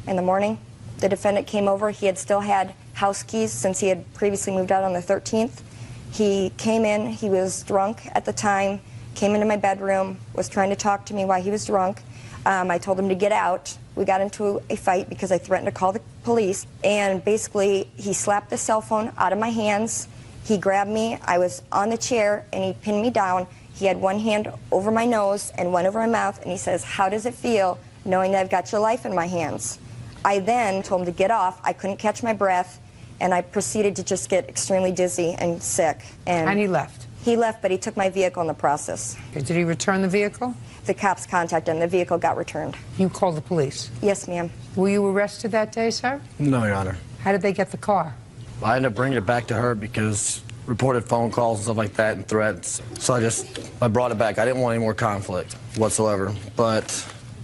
in the morning. The defendant came over. He had still had house keys since he had previously moved out on the 13th. He came in. He was drunk at the time, came into my bedroom, was trying to talk to me while he was drunk. I told him to get out. We got into a fight because I threatened to call the police. And basically, he slapped the cell phone out of my hands. He grabbed me. I was on the chair, and he pinned me down. He had one hand over my nose and one over my mouth, and he says, "How does it feel knowing that I've got your life in my hands?" I then told him to get off. I couldn't catch my breath, and I proceeded to just get extremely dizzy and sick. And he left? He left, but he took my vehicle in the process. Okay, did he return the vehicle? The cops contacted him. The vehicle got returned. You called the police? Yes, ma'am. Were you arrested that day, sir? No, Your Honor. How did they get the car? I ended up bringing it back to her because reported phone calls and stuff like that and threats. So I brought it back. I didn't want any more conflict whatsoever. But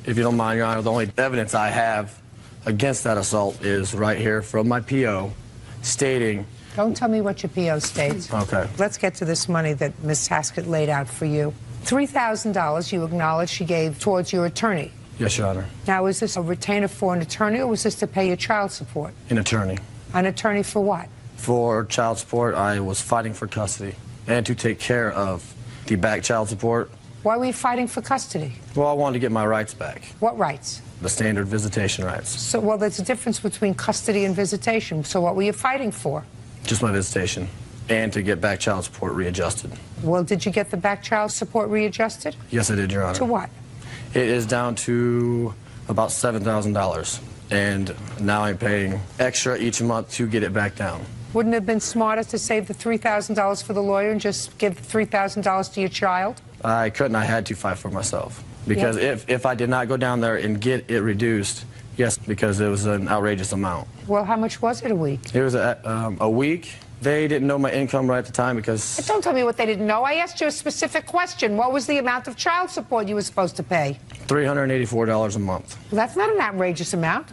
if you don't mind, Your Honor, the only evidence I have against that assault is right here from my PO stating... Don't tell me what your PO states. Okay. Let's get to this money that Ms. Haskett laid out for you. $3,000 you acknowledge she gave towards your attorney. Yes, Your Honor. Now, is this a retainer for an attorney, or was this to pay your child support? An attorney. An attorney for what? For child support, I was fighting for custody and to take care of the back child support. Why were you fighting for custody? Well, I wanted to get my rights back. What rights? The standard visitation rights. So, well, there's a difference between custody and visitation. So what were you fighting for? Just my visitation and to get back child support readjusted. Well, did you get the back child support readjusted? Yes, I did, Your Honor. To what? It is down to about $7,000, and now I'm paying extra each month to get it back down. Wouldn't it have been smarter to save the $3,000 for the lawyer and just give the $3,000 to your child? I couldn't. I had to fight for myself. Because if I did not go down there and get it reduced, yes, because it was an outrageous amount. Well, how much was it a week? It was a week. They didn't know my income right at the time because... Don't tell me what they didn't know. I asked you a specific question. What was the amount of child support you were supposed to pay? $384 a month. Well, that's not an outrageous amount.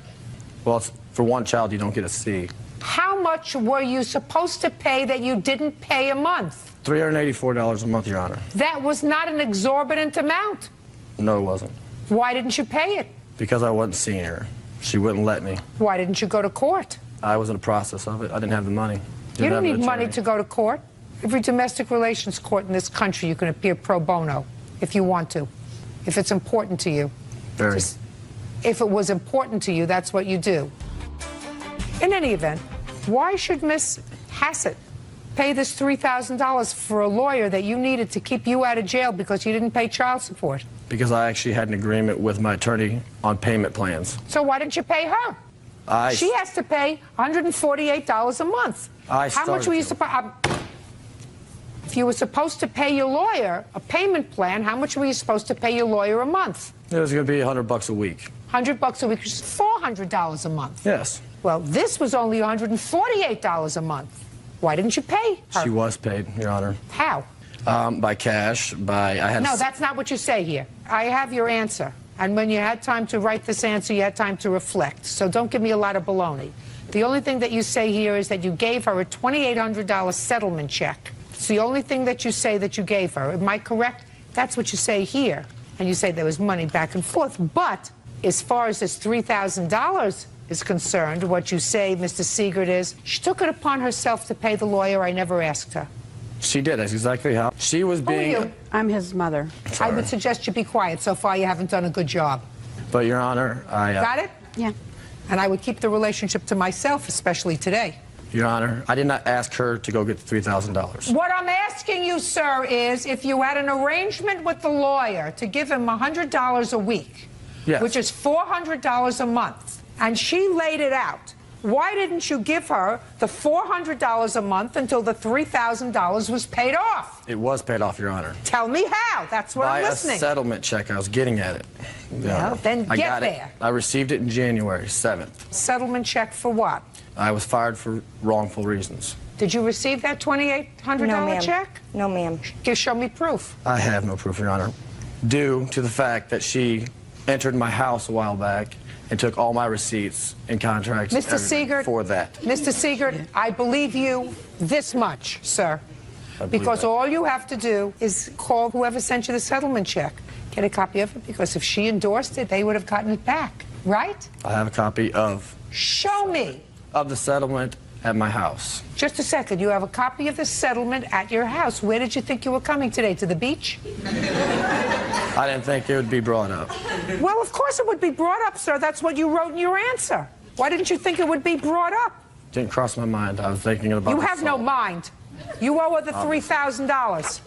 Well, it's, for one child, you don't get a C. How how much were you supposed to pay that you didn't pay a month? $384 a month, Your Honor. That was not an exorbitant amount. No, it wasn't. Why didn't you pay it? Because I wasn't seeing her. She wouldn't let me. Why didn't you go to court? I was in the process of it. I didn't have the money. You don't need money to go to court. Every domestic relations court in this country, you can appear pro bono if you want to, if it's important to you. Very. If it was important to you, that's what you do. In any event, why should Miss Hassett pay this $3,000 for a lawyer that you needed to keep you out of jail because you didn't pay child support? Because I actually had an agreement with my attorney on payment plans. So why didn't you pay her? She has to pay $148 a month. How much were you supposed? If you were supposed to pay your lawyer a payment plan, how much were you supposed to pay your lawyer a month? It was going to be $100 a week. $100 a week, which is $400 a month. Yes. Well, this was only $148 a month. Why didn't you pay her? She was paid, Your Honor. How? By cash. No, that's not what you say here. I have your answer. And when you had time to write this answer, you had time to reflect. So don't give me a lot of baloney. The only thing that you say here is that you gave her a $2,800 settlement check. It's the only thing that you say that you gave her. Am I correct? That's what you say here. And you say there was money back and forth. But as far as this $3,000 is concerned, what you say, Mr. Siegert, is she took it upon herself to pay the lawyer. I never asked her. She did. That's exactly how. She was being... Who are you? I'm his mother. I would suggest you be quiet. So far, you haven't done a good job. But, Your Honor, I... Got it? Yeah. And I would keep the relationship to myself, especially today. Your Honor, I did not ask her to go get the $3,000. What I'm asking you, sir, is if you had an arrangement with the lawyer to give him $100 a week, yes, which is $400 a month, and she laid it out, why didn't you give her the $400 a month until the $3,000 was paid off? It was paid off, Your Honor. Tell me how. That's what I'm listening. By a settlement check. I was getting at it. Well, then I get got there. It. I received it in January 7th. Settlement check for what? I was fired for wrongful reasons. Did you receive that $2,800 check? No, ma'am. Show me proof. I have no proof, Your Honor. Due to the fact that she entered my house a while back and took all my receipts and contracts Mr. Siegert, for that. Mr. Siegert, I believe you this much, sir. Because all you have to do is call whoever sent you the settlement check. Get a copy of it, because if she endorsed it, they would have gotten it back, right? I have a copy of... Show me. ...of the settlement at my house. Just a second. You have a copy of the settlement at your house. Where did you think you were coming today? To the beach? I didn't think it would be brought up. Well, of course it would be brought up, sir. That's what you wrote in your answer. Why didn't you think it would be brought up? Didn't cross my mind. I was thinking about You have no mind. You owe her the $3,000.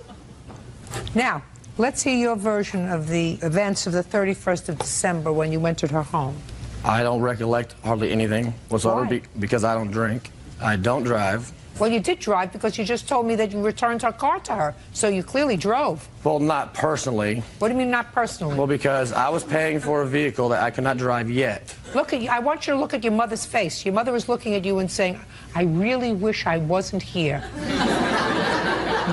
Now, let's hear your version of the events of the 31st of December when you entered her home. I don't recollect hardly anything whatsoever because I don't drink. I don't drive. Well, you did drive because you just told me that you returned her car to her, so you clearly drove. Well, not personally. What do you mean not personally? Well, because I was paying for a vehicle that I could not drive yet. Look at you. I want you to look at your mother's face. Your mother is looking at you and saying, I really wish I wasn't here.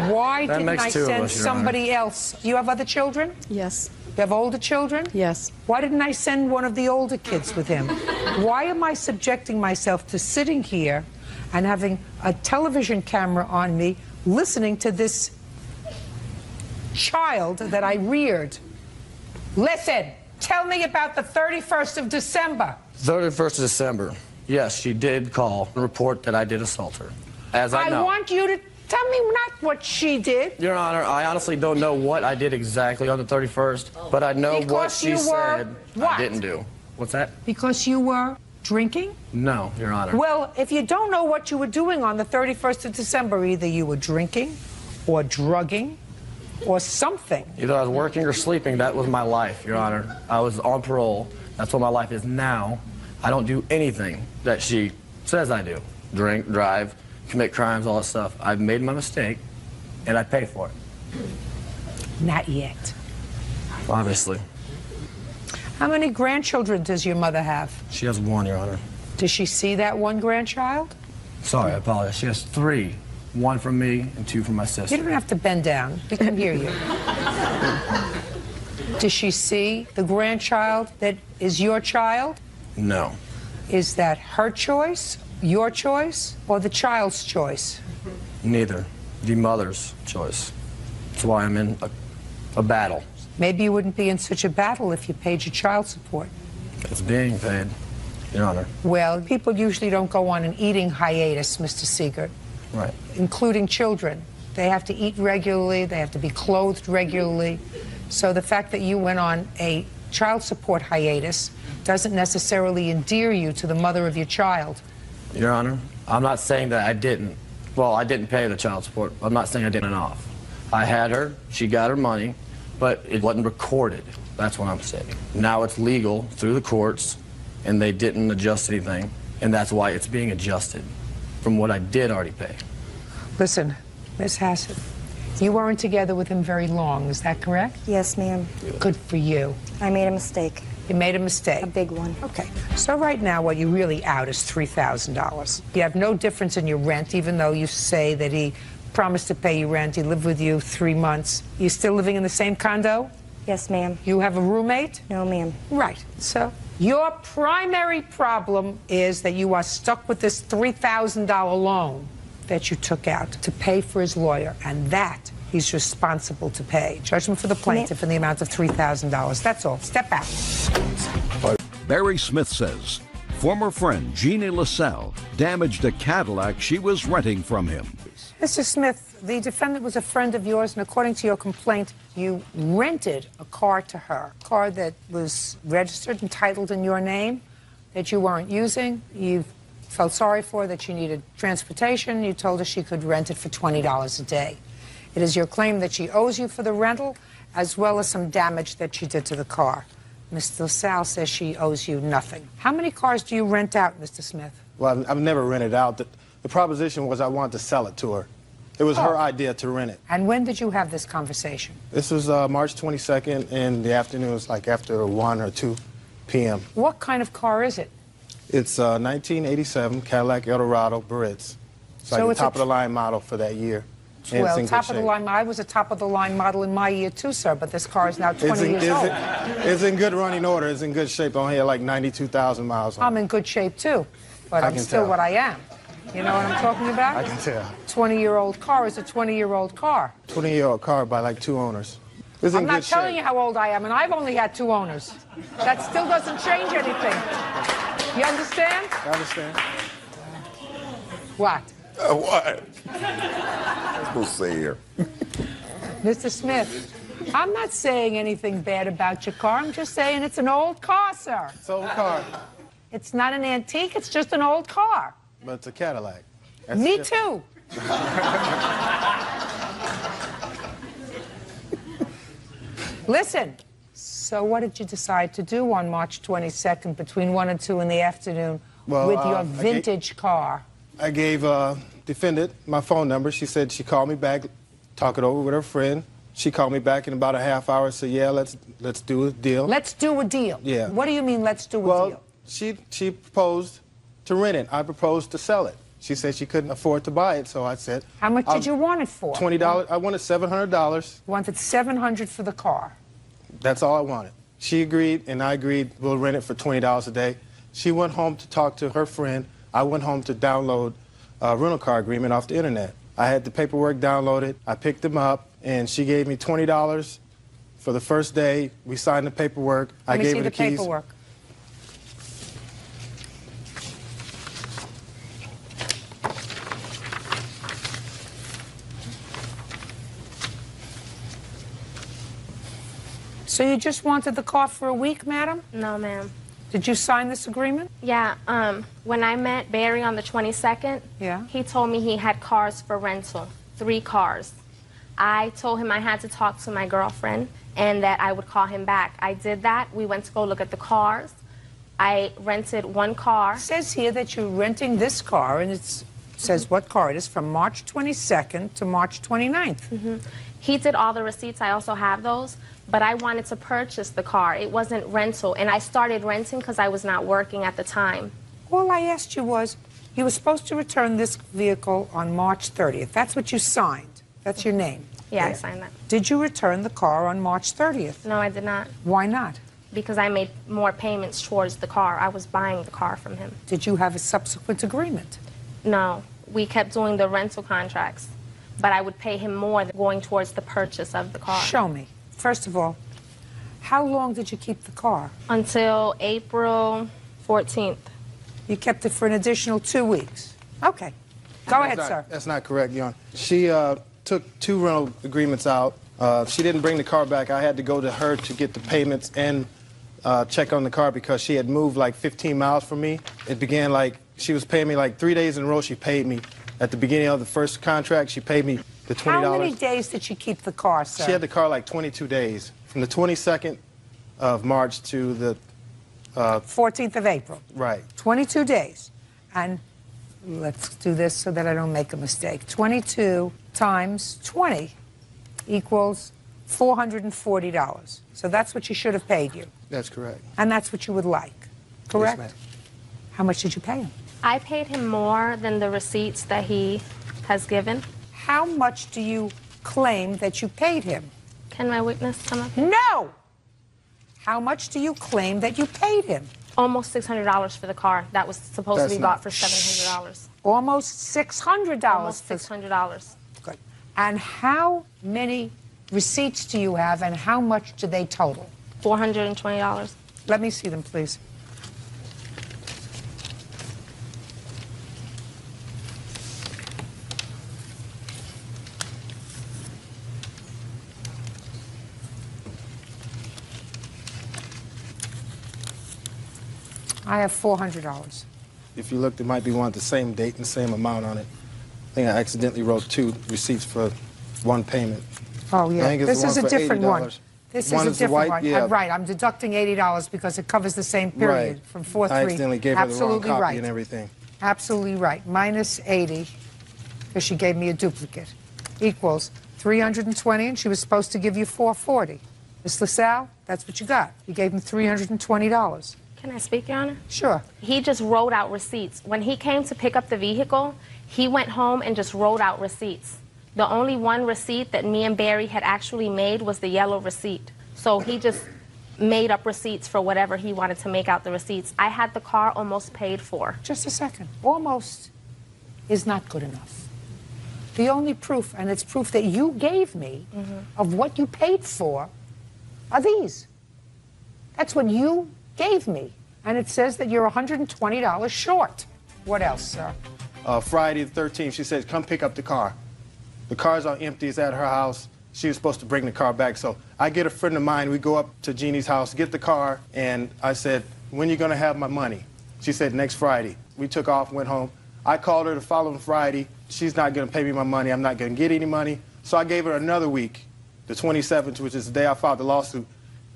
Why didn't I send somebody else? You have other children? Yes. You have older children? Yes. Why didn't I send one of the older kids with him? Why am I subjecting myself to sitting here and having a television camera on me, listening to this child that I reared? Listen, tell me about the 31st of December. 31st of December. Yes, she did call and report that I did assault her. As I know. I want you to tell me not what she did. Your Honor, I honestly don't know what I did exactly on the 31st, but I know what she said I didn't do. What's that? Because you were drinking? No, Your Honor. Well, if you don't know what you were doing on the 31st of December, either you were drinking or drugging or something. Either I was working or sleeping. That was my life, Your Honor. I was on parole. That's what my life is now. I don't do anything that she says I do. Drink, drive, commit crimes, all that stuff. I've made my mistake, and I pay for it. Not yet. Obviously. How many grandchildren does your mother have? She has one, Your Honor. Does she see that one grandchild? Sorry, I apologize. She has three. One from me and two from my sister. You don't have to bend down. We can hear you. Does she see the grandchild that is your child? No. Is that her choice your choice or the child's choice? Neither. The mother's choice. That's why I'm in a battle. Maybe you wouldn't be in such a battle if you paid your child support. It's being paid, Your Honor. Well, people usually don't go on an eating hiatus, Mr. Siegert, Right. including children. They have to eat regularly, they have to be clothed regularly. So the fact that you went on a child support hiatus doesn't necessarily endear you to the mother of your child. Your Honor, I'm not saying that I didn't. Well, I didn't pay the child support. I'm not saying I didn't off. I had her, she got her money, but it wasn't recorded. That's what I'm saying. Now it's legal through the courts, and they didn't adjust anything, and that's why it's being adjusted from what I did already pay. Listen, Miss Hassett, you weren't together with him very long, is that correct? Yes, ma'am. Good for you. I made a mistake. You made a mistake. A big one. Okay. So right now what you really out is $3,000. You have no difference in your rent, even though you say that he promised to pay you rent. He lived with you 3 months. You still living in the same condo? Yes, ma'am. You have a roommate? No, ma'am. Right. So your primary problem is that you are stuck with this $3,000 loan that you took out to pay for his lawyer, and that he's responsible to pay. Judgment for the plaintiff in the amount of $3,000. That's all. Step back. Barry Smith says former friend Jeannie LaSalle damaged a Cadillac she was renting from him. Mr. Smith, the defendant was a friend of yours, and according to your complaint, you rented a car to her, a car that was registered and titled in your name, that you weren't using. You felt sorry for, that you needed transportation. You told her she could rent it for $20 a day. It is your claim that she owes you for the rental, as well as some damage that she did to the car. Ms. LaSalle says she owes you nothing. How many cars do you rent out, Mr. Smith? Well, I've never rented out. The proposition was I wanted to sell it to her. It was her idea to rent it. And when did you have this conversation? This was March 22nd in the afternoon. It was like after 1 or 2 p.m. What kind of car is it? It's a 1987 Cadillac Eldorado Baritz. It's like the top-of-the-line model for that year. And Well, top of the line. I was a top of the line model in my year too, sir. But this car is now 20 years old. It's in good running order. It's in good shape. I only had like 92,000 miles on it. I'm in good shape too, but I'm can still tell. what I am. You know what I'm talking about? I can tell. 20-year-old car is a 20-year-old car. 20-year-old car by like 2 owners. It's I'm in not good telling shape. you how old I am, and I've only had 2 owners. That still doesn't change anything. You understand? I understand. What? What? I'm supposed to say here. Mr. Smith, I'm not saying anything bad about your car. I'm just saying it's an old car, sir. It's an old car. It's not an antique. It's just an old car. But it's a Cadillac. Me too. Listen, so what did you decide to do on March 22nd between 1 and 2 in the afternoon with your vintage car? I gave defendant my phone number. She said she called me back, talk it over with her friend. She called me back in about a half hour and said, yeah, let's do a deal. Let's do a deal. Yeah. What do you mean, let's do a deal? She proposed to rent it. I proposed to sell it. She said she couldn't afford to buy it, so I said... How much did you want it for? $20. I wanted $700. You wanted $700 for the car. That's all I wanted. She agreed, and I agreed we'll rent it for $20 a day. She went home to talk to her friend. I went home to download a rental car agreement off the internet. I had the paperwork downloaded. I picked them up, and she gave me $20 for the first day. We signed the paperwork. I gave her the keys. Let me see the paperwork. So you just wanted the car for a week, madam? No, ma'am. Did you sign this agreement? Yeah, when I met Barry on the 22nd, he told me he had cars for rental, 3 cars. I told him I had to talk to my girlfriend and that I would call him back. I did that. We went to go look at the cars. I rented 1 car. It says here that you're renting this car, and it says what car it is, from March 22nd to March 29th. He did all the receipts. I also have those. But I wanted to purchase the car. It wasn't rental. And I started renting because I was not working at the time. All I asked you was, you were supposed to return this vehicle on March 30th. That's what you signed. That's your name. Yeah, I signed that. Did you return the car on March 30th? No, I did not. Why not? because I made more payments towards the car. I was buying the car from him. Did you have a subsequent agreement? No, we kept doing the rental contracts, but I would pay him more than going towards the purchase of the car. Show me. First of all, how long did you keep the car? Until April 14th. You kept it for an additional 2 weeks. Okay. Go ahead, sir. That's not correct, Yon. She took 2 rental agreements out. She didn't bring the car back. I had to go to her to get the payments and check on the car because she had moved like 15 miles from me. It began like she was paying me like 3 days in a row. She paid me at the beginning of the first contract. She paid me the $20. How many days did she keep the car, sir? She had the car like 22 days, from the 22nd of March to the 14th of April. Right. 22 days. And let's do this so that I don't make a mistake. 22 times 20 equals $440. So that's what she should have paid you. That's correct. And that's what you would like, correct? Yes, ma'am. How much did you pay him? I paid him more than the receipts that he has given. How much do you claim that you paid him? Can my witness come up? No! How much do you claim that you paid him? Almost $600 for the car that was supposed to be bought for $700. Almost $600. Almost $600. Good. And how many receipts do you have, and how much do they total? $420. Let me see them, please. I have $400. If you look, there might be one with the same date and the same amount on it. I think I accidentally wrote 2 receipts for 1 payment. Oh, yeah. I think it's This is a for different one. $80. This One is a is the different white, one. yeah. Right, I'm deducting $80 because it covers the same period Right. from 4-3. I accidentally gave her the wrong Absolutely copy right. and everything. Absolutely right. Minus 80, because she gave me a duplicate, equals 320, and she was supposed to give you 440. Ms. LaSalle, that's what you got. You gave him $320. Can I speak, Your Honor? Sure. He just wrote out receipts. When he came to pick up the vehicle, he went home and just wrote out receipts. The only one receipt that me and Barry had actually made was the yellow receipt. So he just made up receipts for whatever he wanted to make out the receipts. I had the car almost paid for. Just a second. Almost is not good enough. The only proof, and it's proof that you gave me of what you paid for, are these. That's what you gave me. And it says that you're $120 short. What else, sir? Friday the 13th, she said, come pick up the car. The car's on empty, it's at her house. She was supposed to bring the car back. So I get a friend of mine, we go up to Jeannie's house, get the car, and I said, when are you gonna have my money? She said, next Friday. We took off, went home. I called her the following Friday. She's not gonna pay me my money, I'm not gonna get any money. So I gave her another week, the 27th, which is the day I filed the lawsuit.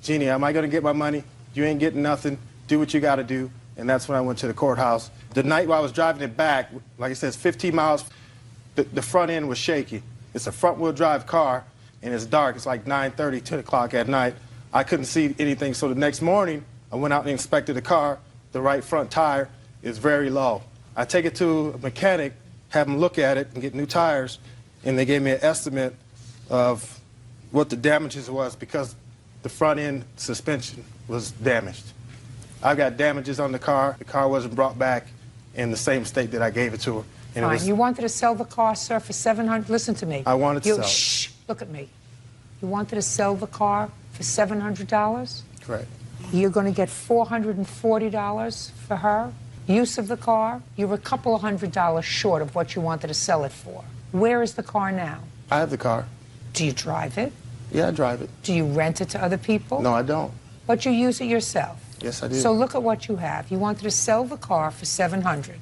Jeannie, am I gonna get my money? You ain't getting nothing. Do what you got to do. And that's when I went to the courthouse. The night while I was driving it back, like I said, it's 15 miles. The front end was shaky. It's a front-wheel drive car, and it's dark. It's like 9:30, 10 o'clock at night. I couldn't see anything. So the next morning, I went out and inspected the car. The right front tire is very low. I take it to a mechanic, have him look at it and get new tires, and they gave me an estimate of what the damages was because the front end suspension was damaged. I got damages on the car. The car wasn't brought back in the same state that I gave it to her. And Fine. You wanted to sell the car, sir, for $700. Listen to me. I wanted to sell it. Shh. Look at me. You wanted to sell the car for $700. Correct. You're going to get $440 for her. Use of the car. You're a couple of $100 short of what you wanted to sell it for. Where is the car now? I have the car. Do you drive it? Yeah, I drive it. Do you rent it to other people? No, I don't. But you use it yourself. Yes, I do. So look at what you have. You wanted to sell the car for $700.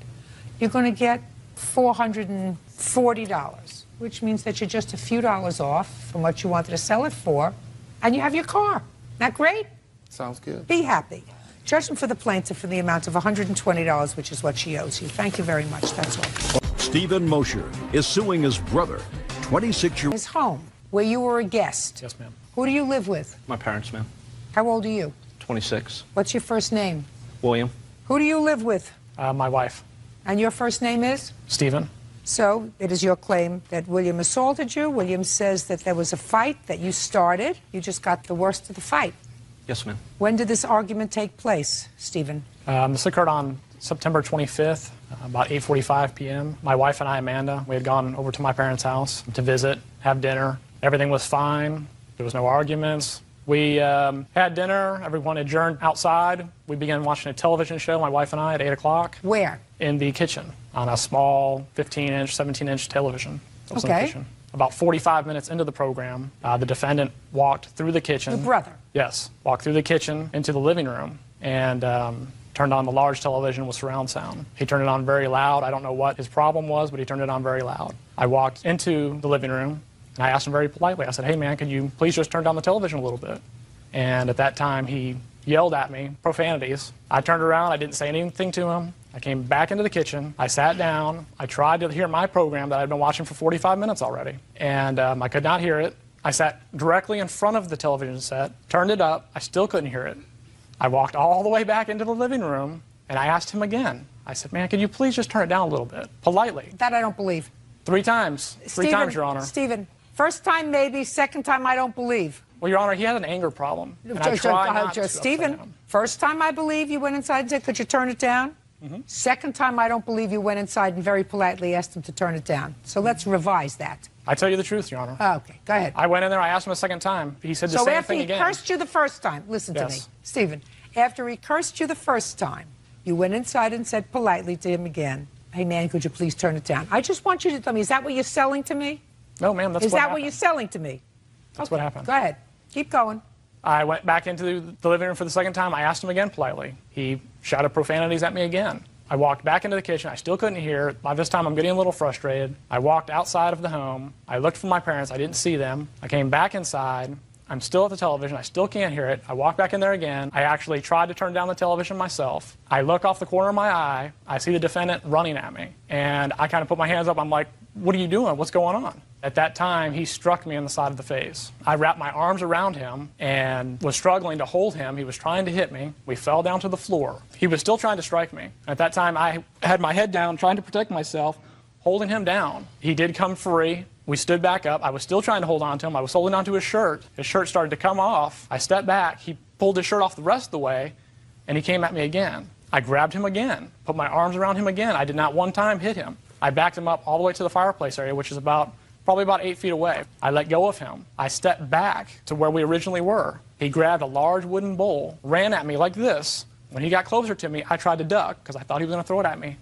You're going to get $440, which means that you're just a few dollars off from what you wanted to sell it for, and you have your car. Isn't that great? Sounds good. Be happy. Judgment for the plaintiff for the amount of $120, which is what she owes you. Thank you very much. That's all. Stephen Mosher is suing his brother, 26-year-old. His home, where you were a guest. Yes, ma'am. Who do you live with? My parents, ma'am. How old are you? 26. What's your first name? William. Who do you live with? My wife. And your first name is? Stephen. So it is your claim that William assaulted you. William says that there was a fight that you started. You just got the worst of the fight. Yes, ma'am. When did this argument take place, Stephen? This occurred on September 25th, about 8:45 p.m. My wife and I, Amanda, we had gone over to my parents' house to visit, have dinner. Everything was fine. There was no arguments. We had dinner. Everyone adjourned outside. We began watching a television show, my wife and I, at 8 o'clock. Where? In the kitchen, on a small 15-inch, 17-inch television. That was in the Okay. kitchen. About 45 minutes into the program, the defendant walked through the kitchen. Your brother? Yes. Walked through the kitchen into the living room and turned on the large television with surround sound. He turned it on very loud. I don't know what his problem was, but he turned it on very loud. I walked into the living room, and I asked him very politely. I said, hey, man, could you please just turn down the television a little bit? And at that time, he yelled at me, profanities. I turned around. I didn't say anything to him. I came back into the kitchen. I sat down. I tried to hear my program that I'd been watching for 45 minutes already, and I could not hear it. I sat directly in front of the television set, turned it up. I still couldn't hear it. I walked all the way back into the living room, and I asked him again. I said, man, could you please just turn it down a little bit, politely? That I don't believe. 3 times. Three times, Your Honor. Stephen, first time maybe, second time I don't believe. Well, Your Honor, he had an anger problem, and I tried not to Stephen, upset him. first time I believe you went inside and said, could you turn it down? Second time I don't believe you went inside and very politely asked him to turn it down. So let's revise that. I tell you the truth, Your Honor. Okay, go ahead. I went in there, I asked him a second time. He said the So same after thing he again. cursed you the first time, listen to me, Yes. Stephen, after he cursed you the first time, you went inside and said politely to him again, hey man, could you please turn it down? I just want you to tell me, is that what you're selling to me? No, ma'am, that's Is what that happened. what you're selling to me? That's what happened. Go ahead. Keep going. I went back into the living room for the second time. I asked him again politely. He shouted profanities at me again. I walked back into the kitchen. I still couldn't hear it. By this time, I'm getting a little frustrated. I walked outside of the home. I looked for my parents. I didn't see them. I came back inside. I'm still at the television. I still can't hear it. I walked back in there again. I actually tried to turn down the television myself. I look off the corner of my eye. I see the defendant running at me. And I kind of put my hands up. I'm like, what are you doing? What's going on? At that time, he struck me in the side of the face. I wrapped my arms around him and was struggling to hold him. He was trying to hit me. We fell down to the floor. He was still trying to strike me. At that time, I had my head down, trying to protect myself, holding him down. He did come free. We stood back up. I was still trying to hold on to him. I was holding on to his shirt. His shirt started to come off. I stepped back. He pulled his shirt off the rest of the way, and he came at me again. I grabbed him again, put my arms around him again. I did not one time hit him. I backed him up all the way to the fireplace area, which is probably about 8 feet away. I let go of him. I stepped back to where we originally were. He grabbed a large wooden bowl, ran at me like this. When he got closer to me, I tried to duck because I thought he was going to throw it at me.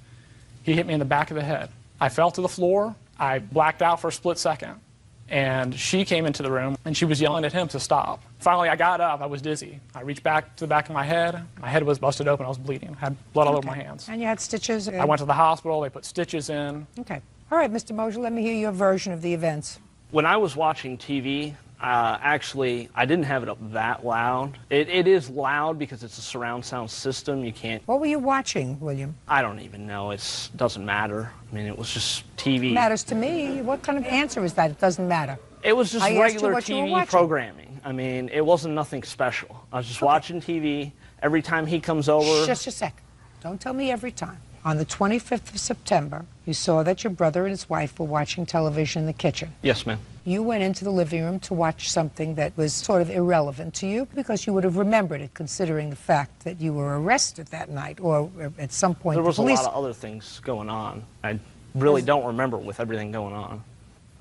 He hit me in the back of the head. I fell to the floor. I blacked out for a split second. And she came into the room, and she was yelling at him to stop. Finally, I got up. I was dizzy. I reached back to the back of my head. My head was busted open. I was bleeding. I had blood all over my hands. And you had stitches? I went to the hospital. They put stitches in. Okay. All right, Mr. Mosier, let me hear your version of the events. When I was watching TV, actually, I didn't have it up that loud. It is loud because it's a surround sound system. You can't... What were you watching, William? I don't even know. It doesn't matter. I mean, it was just TV. It matters to me. What kind of answer is that? It doesn't matter. It was just I asked you regular what you were TV watching. programming. I mean, it wasn't nothing special. I was just watching TV. Every time he comes over... Just a second. Don't tell me every time. On the 25th of September, you saw that your brother and his wife were watching television in the kitchen. Yes, ma'am. You went into the living room to watch something that was sort of irrelevant to you because you would have remembered it, considering the fact that you were arrested that night or at some point There was the police... a lot of other things going on. I really don't remember with everything going on.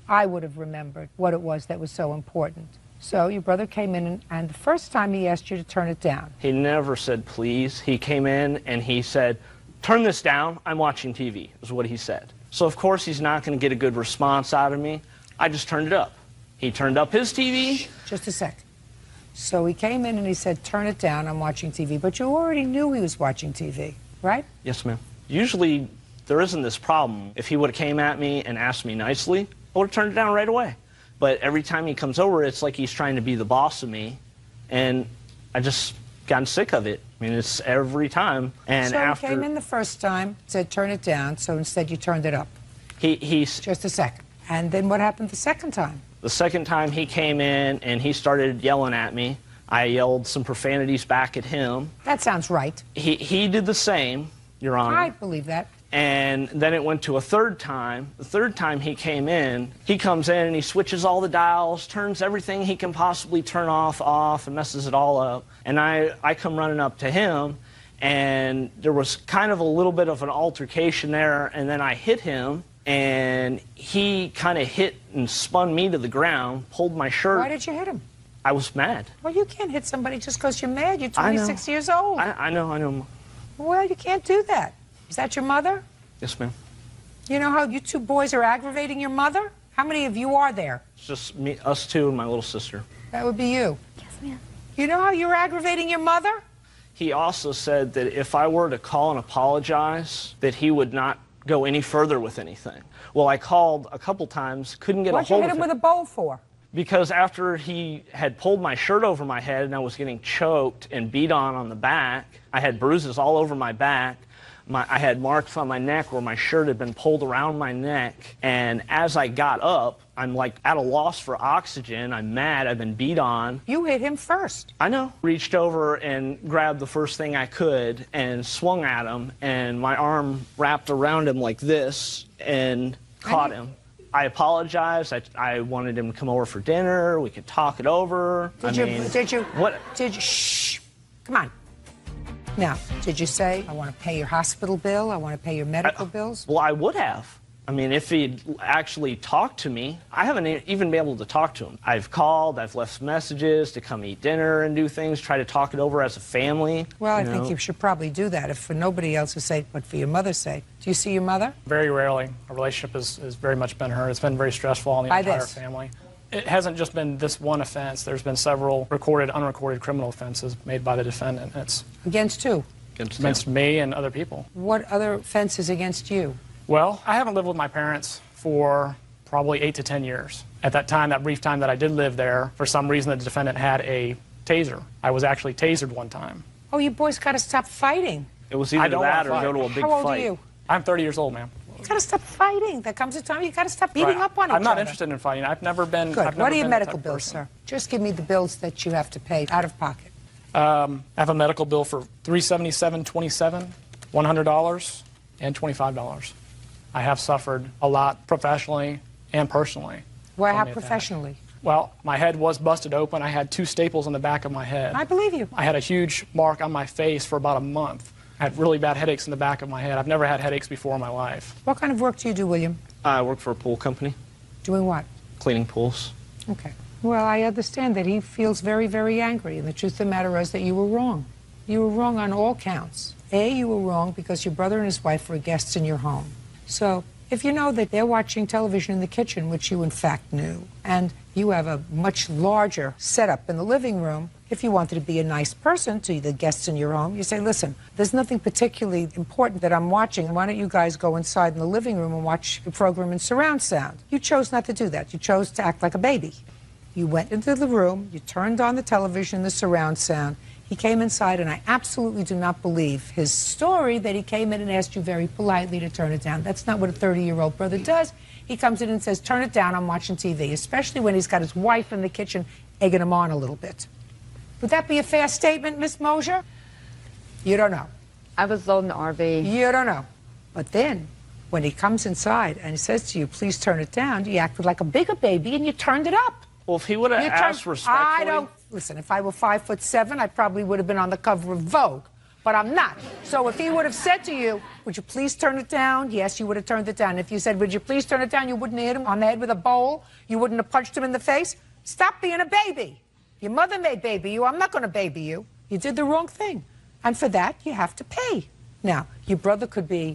I would have remembered what it was that was so important. So your brother came in, and the first time he asked you to turn it down. He never said please. He came in and he said, turn this down, I'm watching TV, is what he said. So of course he's not going to get a good response out of me. I just turned it up. He turned up his TV. Just a sec. So he came in and he said, turn it down, I'm watching TV. But you already knew he was watching TV, right? Yes, ma'am. Usually there isn't this problem. If he would have came at me and asked me nicely, I would have turned it down right away. But every time he comes over, it's like he's trying to be the boss of me. And I just gotten sick of it. I mean, it's every time. And so after... he came in the first time, said turn it down, so instead you turned it up. He's... Just a second. And then what happened the second time? The second time he came in and he started yelling at me. I yelled some profanities back at him. That sounds right. He did the same, Your Honor. I believe that. And then it went to a third time. The third time he came in, he comes in and he switches all the dials, turns everything he can possibly turn off, and messes it all up. And I come running up to him, and there was kind of a little bit of an altercation there, and then I hit him, and he kind of hit and spun me to the ground, pulled my shirt. Why did you hit him? I was mad. Well, you can't hit somebody just because you're mad. You're 26 years old. I know. Well, you can't do that. Is that your mother? Yes, ma'am. You know how you two boys are aggravating your mother? How many of you are there? It's just me, us two, and my little sister. That would be you. Yes, ma'am. You know how you're aggravating your mother? He also said that if I were to call and apologize, that he would not go any further with anything. Well, I called a couple times, couldn't get a hold of him. What'd you hit him with a bowl for? Because after he had pulled my shirt over my head and I was getting choked and beat on the back, I had bruises all over my back. I had marks on my neck where my shirt had been pulled around my neck. And as I got up, I'm like at a loss for oxygen. I'm mad. I've been beat on. You hit him first. I know. Reached over and grabbed the first thing I could and swung at him. And my arm wrapped around him like this and caught him. I apologized. I wanted him to come over for dinner. We could talk it over. Did you? What? Shh. Come on. Now, did you say, I want to pay your hospital bill, I want to pay your medical bills? Well, I would have. I mean, if he'd actually talked to me, I haven't even been able to talk to him. I've called, I've left messages to come eat dinner and do things, try to talk it over as a family. Well, I think you should probably do that, if for nobody else's sake, but for your mother's sake. Do you see your mother? Very rarely. Our relationship has very much been her. It's been very stressful on the entire family. It hasn't just been this one offense. There's been several recorded, unrecorded criminal offenses made by the defendant. It's against who? Against me and other people. What other offenses against you? Well, I haven't lived with my parents for probably 8 to 10 years. At that time, that brief time that I did live there, for some reason the defendant had a taser. I was actually tasered one time. Oh, you boys got to stop fighting. It was either that or go to a big fight. How old are you? I'm 30 years old, ma'am. You got to stop fighting. There comes a time you got to stop beating up on each other. I'm not interested in fighting. I've never been. Good. What are your medical bills, sir? Just give me the bills that you have to pay out of pocket. I have a medical bill for $377.27, $100, and $25. I have suffered a lot professionally and personally. Well, how professionally? Well, my head was busted open. I had 2 staples in the back of my head. I believe you. I had a huge mark on my face for about a month. I had really bad headaches in the back of my head. I've never had headaches before in my life. What kind of work do you do, William? I work for a pool company. Doing what? Cleaning pools. Okay. Well, I understand that he feels very, very angry, and the truth of the matter is that you were wrong. You were wrong on all counts. A, you were wrong because your brother and his wife were guests in your home. So if you know that they're watching television in the kitchen, which you in fact knew, and you have a much larger setup in the living room, if you wanted to be a nice person to the guests in your home, you say, listen, there's nothing particularly important that I'm watching. Why don't you guys go inside in the living room and watch the program in surround sound? You chose not to do that. You chose to act like a baby. You went into the room, you turned on the television, the surround sound. He came inside, and I absolutely do not believe his story that he came in and asked you very politely to turn it down. That's not what a 30-year-old brother does. He comes in and says, turn it down, I'm watching TV, especially when he's got his wife in the kitchen egging him on a little bit. Would that be a fair statement, Miss Mosier? You don't know. I was loading the RV. You don't know. But then, when he comes inside and he says to you, please turn it down, you acted like a bigger baby and you turned it up. Well, if he would have asked respectfully... Listen, if I were 5'7", I probably would have been on the cover of Vogue. But I'm not. So if he would have said to you, would you please turn it down? Yes, you would have turned it down. If you said, would you please turn it down? You wouldn't have hit him on the head with a bowl. You wouldn't have punched him in the face. Stop being a baby. Your mother may baby you. I'm not going to baby you. You did the wrong thing. And for that, you have to pay. Now, your brother could be,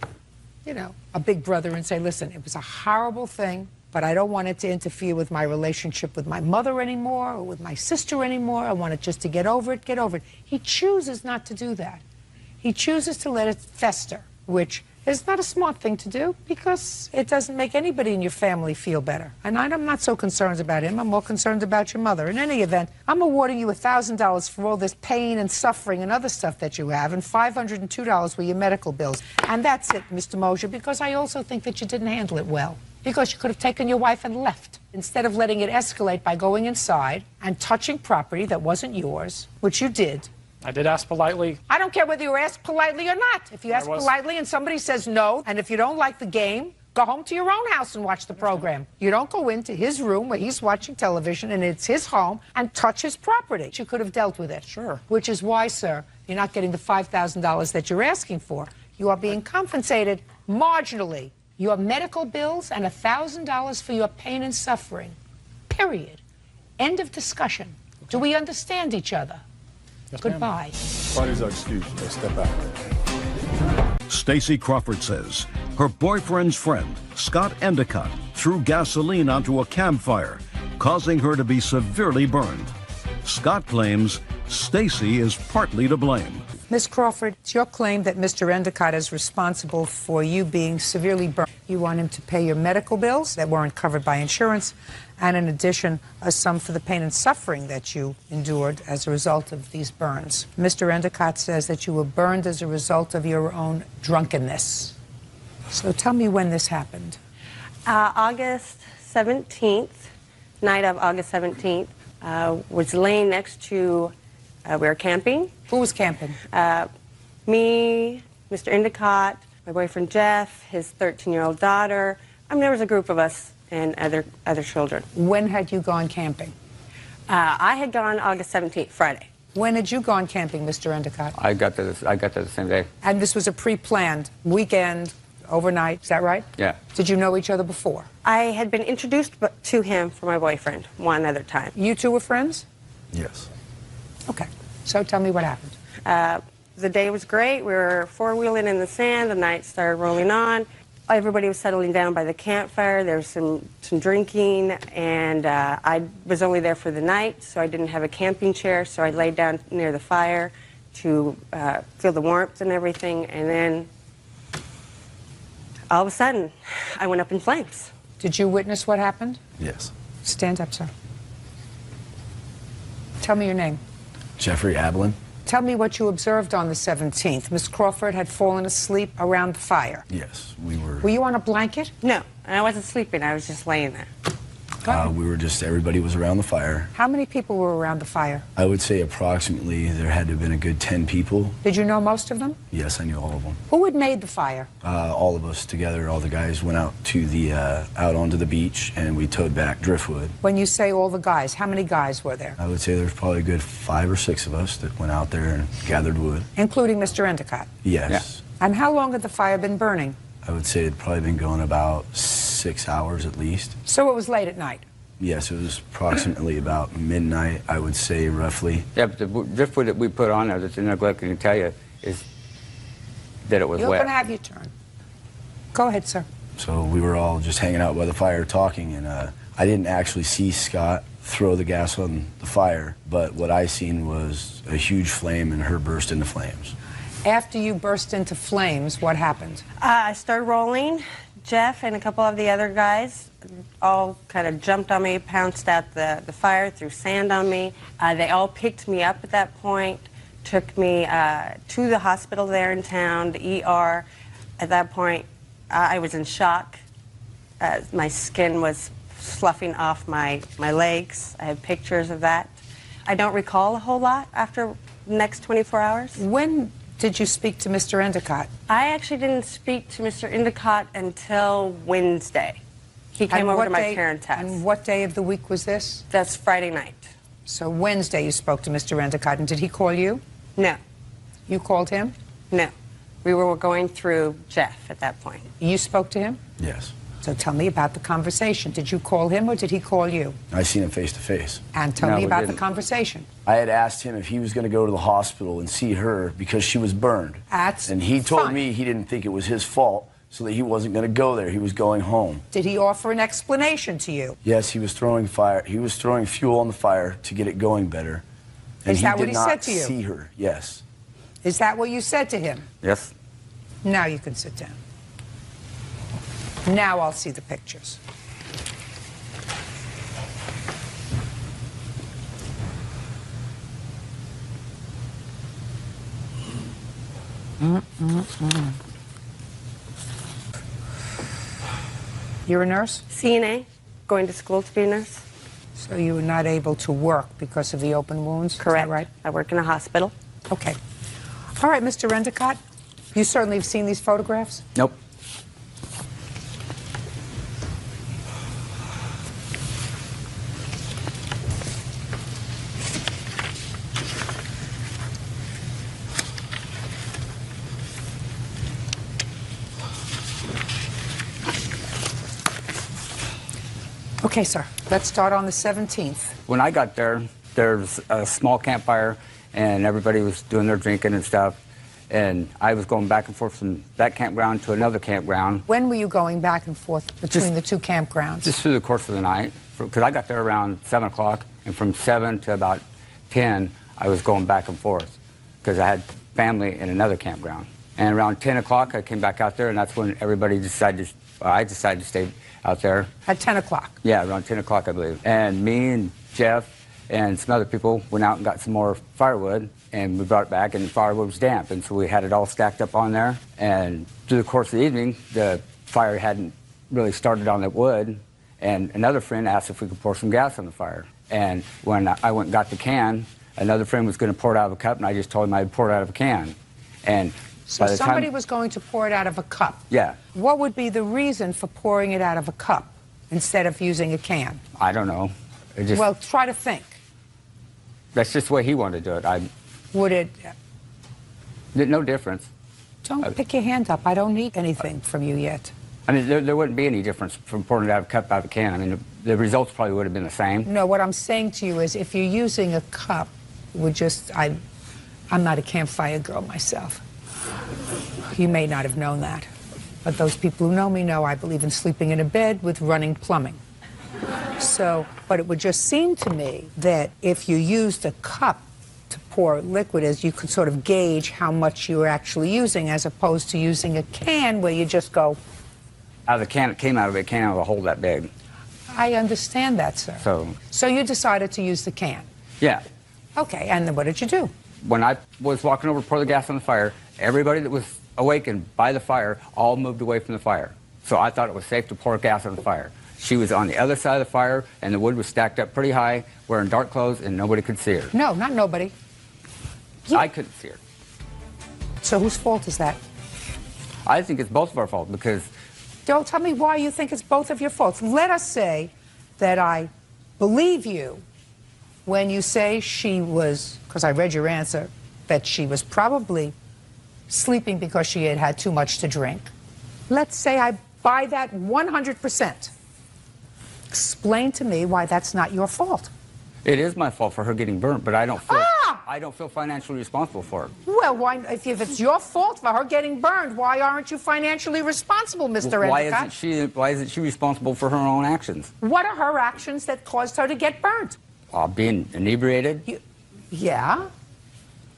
you know, a big brother and say, listen, it was a horrible thing, but I don't want it to interfere with my relationship with my mother anymore or with my sister anymore. I want it just to get over it, get over it. He chooses not to do that. He chooses to let it fester, which is not a smart thing to do because it doesn't make anybody in your family feel better. And I'm not so concerned about him. I'm more concerned about your mother. In any event, I'm awarding you $1,000 for all this pain and suffering and other stuff that you have, and $502 for your medical bills. And that's it, Mr. Mosier, because I also think that you didn't handle it well. Because you could have taken your wife and left, instead of letting it escalate by going inside and touching property that wasn't yours, which you did. I did ask politely. I don't care whether you ask politely or not. If you ask politely and somebody says no, and if you don't like the game, go home to your own house and watch the program. You don't go into his room where he's watching television and it's his home and touch his property. You could have dealt with it. Sure. Which is why, sir, you're not getting the $5,000 that you're asking for. You are being compensated marginally. Your medical bills and $1,000 for your pain and suffering. Period. End of discussion. Okay. Do we understand each other? Yes, Goodbye. Parties are excused. Let's step out. Stacy Crawford says her boyfriend's friend, Scott Endicott, threw gasoline onto a campfire, causing her to be severely burned. Scott claims Stacy is partly to blame. Ms. Crawford, it's your claim that Mr. Endicott is responsible for you being severely burned. You want him to pay your medical bills that weren't covered by insurance, and in addition, a sum for the pain and suffering that you endured as a result of these burns. Mr. Endicott says that you were burned as a result of your own drunkenness. So tell me when this happened. August 17th, night of August 17th, was laying next to, we were camping. Who was camping? Me, Mr. Endicott, my boyfriend Jeff, his 13-year-old daughter. I mean, there was a group of us and other children. When had you gone camping? I had gone August 17th, Friday. When had you gone camping, Mr. Endicott? I got there the same day. And this was a pre-planned weekend, overnight, is that right? Yeah. Did you know each other before? I had been introduced to him for my boyfriend one other time. You two were friends? Yes. Okay. So tell me what happened. The day was great. We were four-wheeling in the sand. The night started rolling on. Everybody was settling down by the campfire. There was some drinking, and I was only there for the night, so I didn't have a camping chair, so I laid down near the fire to feel the warmth and everything, and then all of a sudden, I went up in flames. Did you witness what happened? Yes. Stand up, sir. Tell me your name. Jeffrey Ablin. Tell me what you observed on the 17th. Miss Crawford had fallen asleep around the fire. Yes, we were. Were you on a blanket? No, I wasn't sleeping. I was just laying there. We were just, everybody was around the fire. How many people were around the fire? I would say approximately there had to have been a good 10 people. Did you know most of them? Yes, I knew all of them. Who had made the fire? All of us together, all the guys went out to the, out onto the beach, and we towed back driftwood. When you say all the guys, how many guys were there? I would say there's probably a good 5 or 6 of us that went out there and gathered wood. Including Mr. Endicott? Yes. Yeah. And how long had the fire been burning? I would say it'd probably been going about 6 hours at least. So it was late at night? Yes, it was approximately about midnight, I would say, roughly. Yeah, but the driftwood that we put on there, that's neglected to tell you, is that it was You're wet. going to have your turn. Go ahead, sir. So we were all just hanging out by the fire talking, and I didn't actually see Scott throw the gas on the fire, but what I seen was a huge flame and her burst into flames. After you burst into flames, what happened? I started rolling. Jeff and a couple of the other guys all kind of jumped on me, pounced out the fire, threw sand on me. They all picked me up at that point, took me to the hospital there in town, the ER. At that point, I was in shock. My skin was sloughing off my legs. I have pictures of that. I don't recall a whole lot after the next 24 hours. When did you speak to Mr. Endicott? I actually didn't speak to Mr. Endicott until Wednesday. He came over to my parents' house. And what day of the week was this? That's Friday night. So Wednesday you spoke to Mr. Endicott, and did he call you? No. You called him? No. We were going through Jeff at that point. You spoke to him? Yes. So tell me about the conversation. Did you call him or did he call you? I seen him face to face. And tell me about the conversation. I had asked him if he was going to go to the hospital and see her because she was burned. And he told me he didn't think it was his fault, so that he wasn't going to go there. He was going home. Did he offer an explanation to you? Yes, he was throwing fire. He was throwing fuel on the fire to get it going better. And Is that what he he said to you? did not see her. Yes. Is that what you said to him? Yes. Now you can sit down. Now I'll see the pictures. You're a nurse? CNA, going to school to be a nurse. So you were not able to work because of the open wounds? Correct. Is that right? I work in a hospital. Okay. All right, Mr. Endicott, you certainly have seen these photographs? Nope. Okay, sir. Let's start on the 17th. When I got there, there's a small campfire, and everybody was doing their drinking and stuff. And I was going back and forth from that campground to another campground. When were you going back and forth between the two campgrounds? Just through the course of the night. Because I got there around 7 o'clock, and from 7 to about 10, I was going back and forth. Because I had family in another campground. And around 10 o'clock, I came back out there, and that's when everybody decided I decided to stay out there. At 10 o'clock? Yeah, around 10 o'clock, I believe. And me and Jeff and some other people went out and got some more firewood, and we brought it back, and the firewood was damp, and so we had it all stacked up on there. And through the course of the evening, the fire hadn't really started on the wood, and another friend asked if we could pour some gas on the fire. And when I went and got the can, another friend was going to pour it out of a cup, and I just told him I'd pour it out of a can. And so somebody was going to pour it out of a cup? Yeah. What would be the reason for pouring it out of a cup instead of using a can? I don't know. Well, try to think. That's just the way he wanted to do it. Would it... No difference. Don't pick your hand up. I don't need anything from you yet. I mean, there wouldn't be any difference from pouring it out of a cup out of a can. I mean, the results probably would have been the same. No, what I'm saying to you is if you're using a cup, I'm not a campfire girl myself. You may not have known that. But those people who know me know I believe in sleeping in a bed with running plumbing. So, but it would just seem to me that if you used a cup to pour liquid as, you could sort of gauge how much you were actually using, as opposed to using a can where you just go... Out of the can, it came out of a can out of a hole that big. I understand that, sir. So you decided to use the can? Yeah. Okay, and then what did you do? When I was walking over to pour the gas on the fire, everybody that was awakened by the fire all moved away from the fire. So I thought it was safe to pour gas on the fire. She was on the other side of the fire, and the wood was stacked up pretty high, wearing dark clothes, and nobody could see her. No, not nobody. I couldn't see her. So whose fault is that? I think it's both of our fault, because... Don't tell me why you think it's both of your faults. Let us say that I believe you when you say she was, because I read your answer, that she was probably sleeping because she had had too much to drink. Let's say I buy that 100%. Explain to me why that's not your fault. It is my fault for her getting burnt, but I don't feel financially responsible for it. Well, why, if it's your fault for her getting burned, why aren't you financially responsible, Mr. Endicott? Why isn't she responsible for her own actions? What are her actions that caused her to get burned? Being inebriated. Yeah.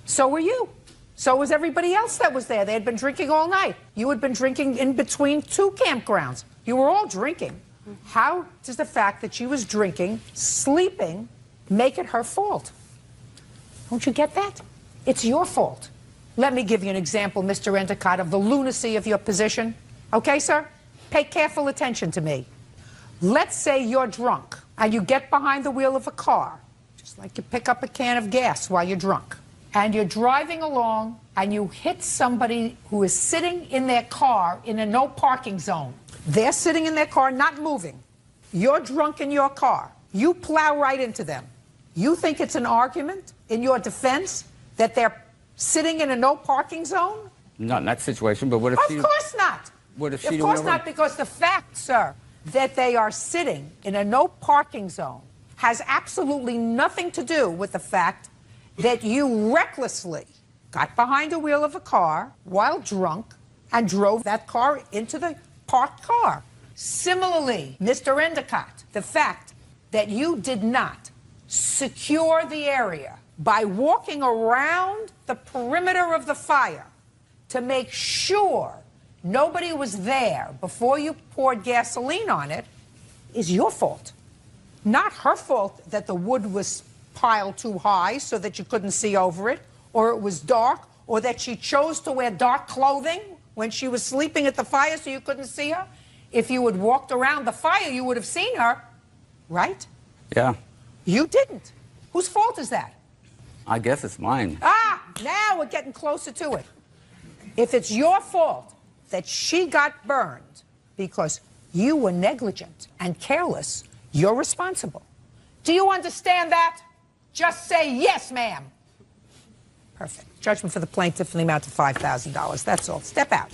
So were you. So was everybody else that was there. They had been drinking all night. You had been drinking in between two campgrounds. You were all drinking. How does the fact that she was drinking, sleeping, make it her fault? Don't you get that? It's your fault. Let me give you an example, Mr. Endicott, of the lunacy of your position. Okay, sir? Pay careful attention to me. Let's say you're drunk and you get behind the wheel of a car, just like you pick up a can of gas while you're drunk, and you're driving along and you hit somebody who is sitting in their car in a no parking zone. They're sitting in their car, not moving. You're drunk in your car. You plow right into them. You think it's an argument in your defense that they're sitting in a no parking zone? Not in that situation, but what if she... Of course not. What if she... Of course not, because the fact, sir, that they are sitting in a no parking zone has absolutely nothing to do with the fact that you recklessly got behind the wheel of a car while drunk and drove that car into the parked car. Similarly, Mr. Endicott, the fact that you did not secure the area by walking around the perimeter of the fire to make sure nobody was there before you poured gasoline on it is your fault. Not her fault that the wood was piled too high so that you couldn't see over it, or it was dark, or that she chose to wear dark clothing when she was sleeping at the fire so you couldn't see her. If you had walked around the fire, you would have seen her, right? Yeah. You didn't. Whose fault is that? I guess it's mine. Ah! Now we're getting closer to it. If it's your fault that she got burned because you were negligent and careless, you're responsible. Do you understand that? Just say yes, ma'am. Perfect. Judgment for the plaintiff in the amount of $5,000. That's all. Step out.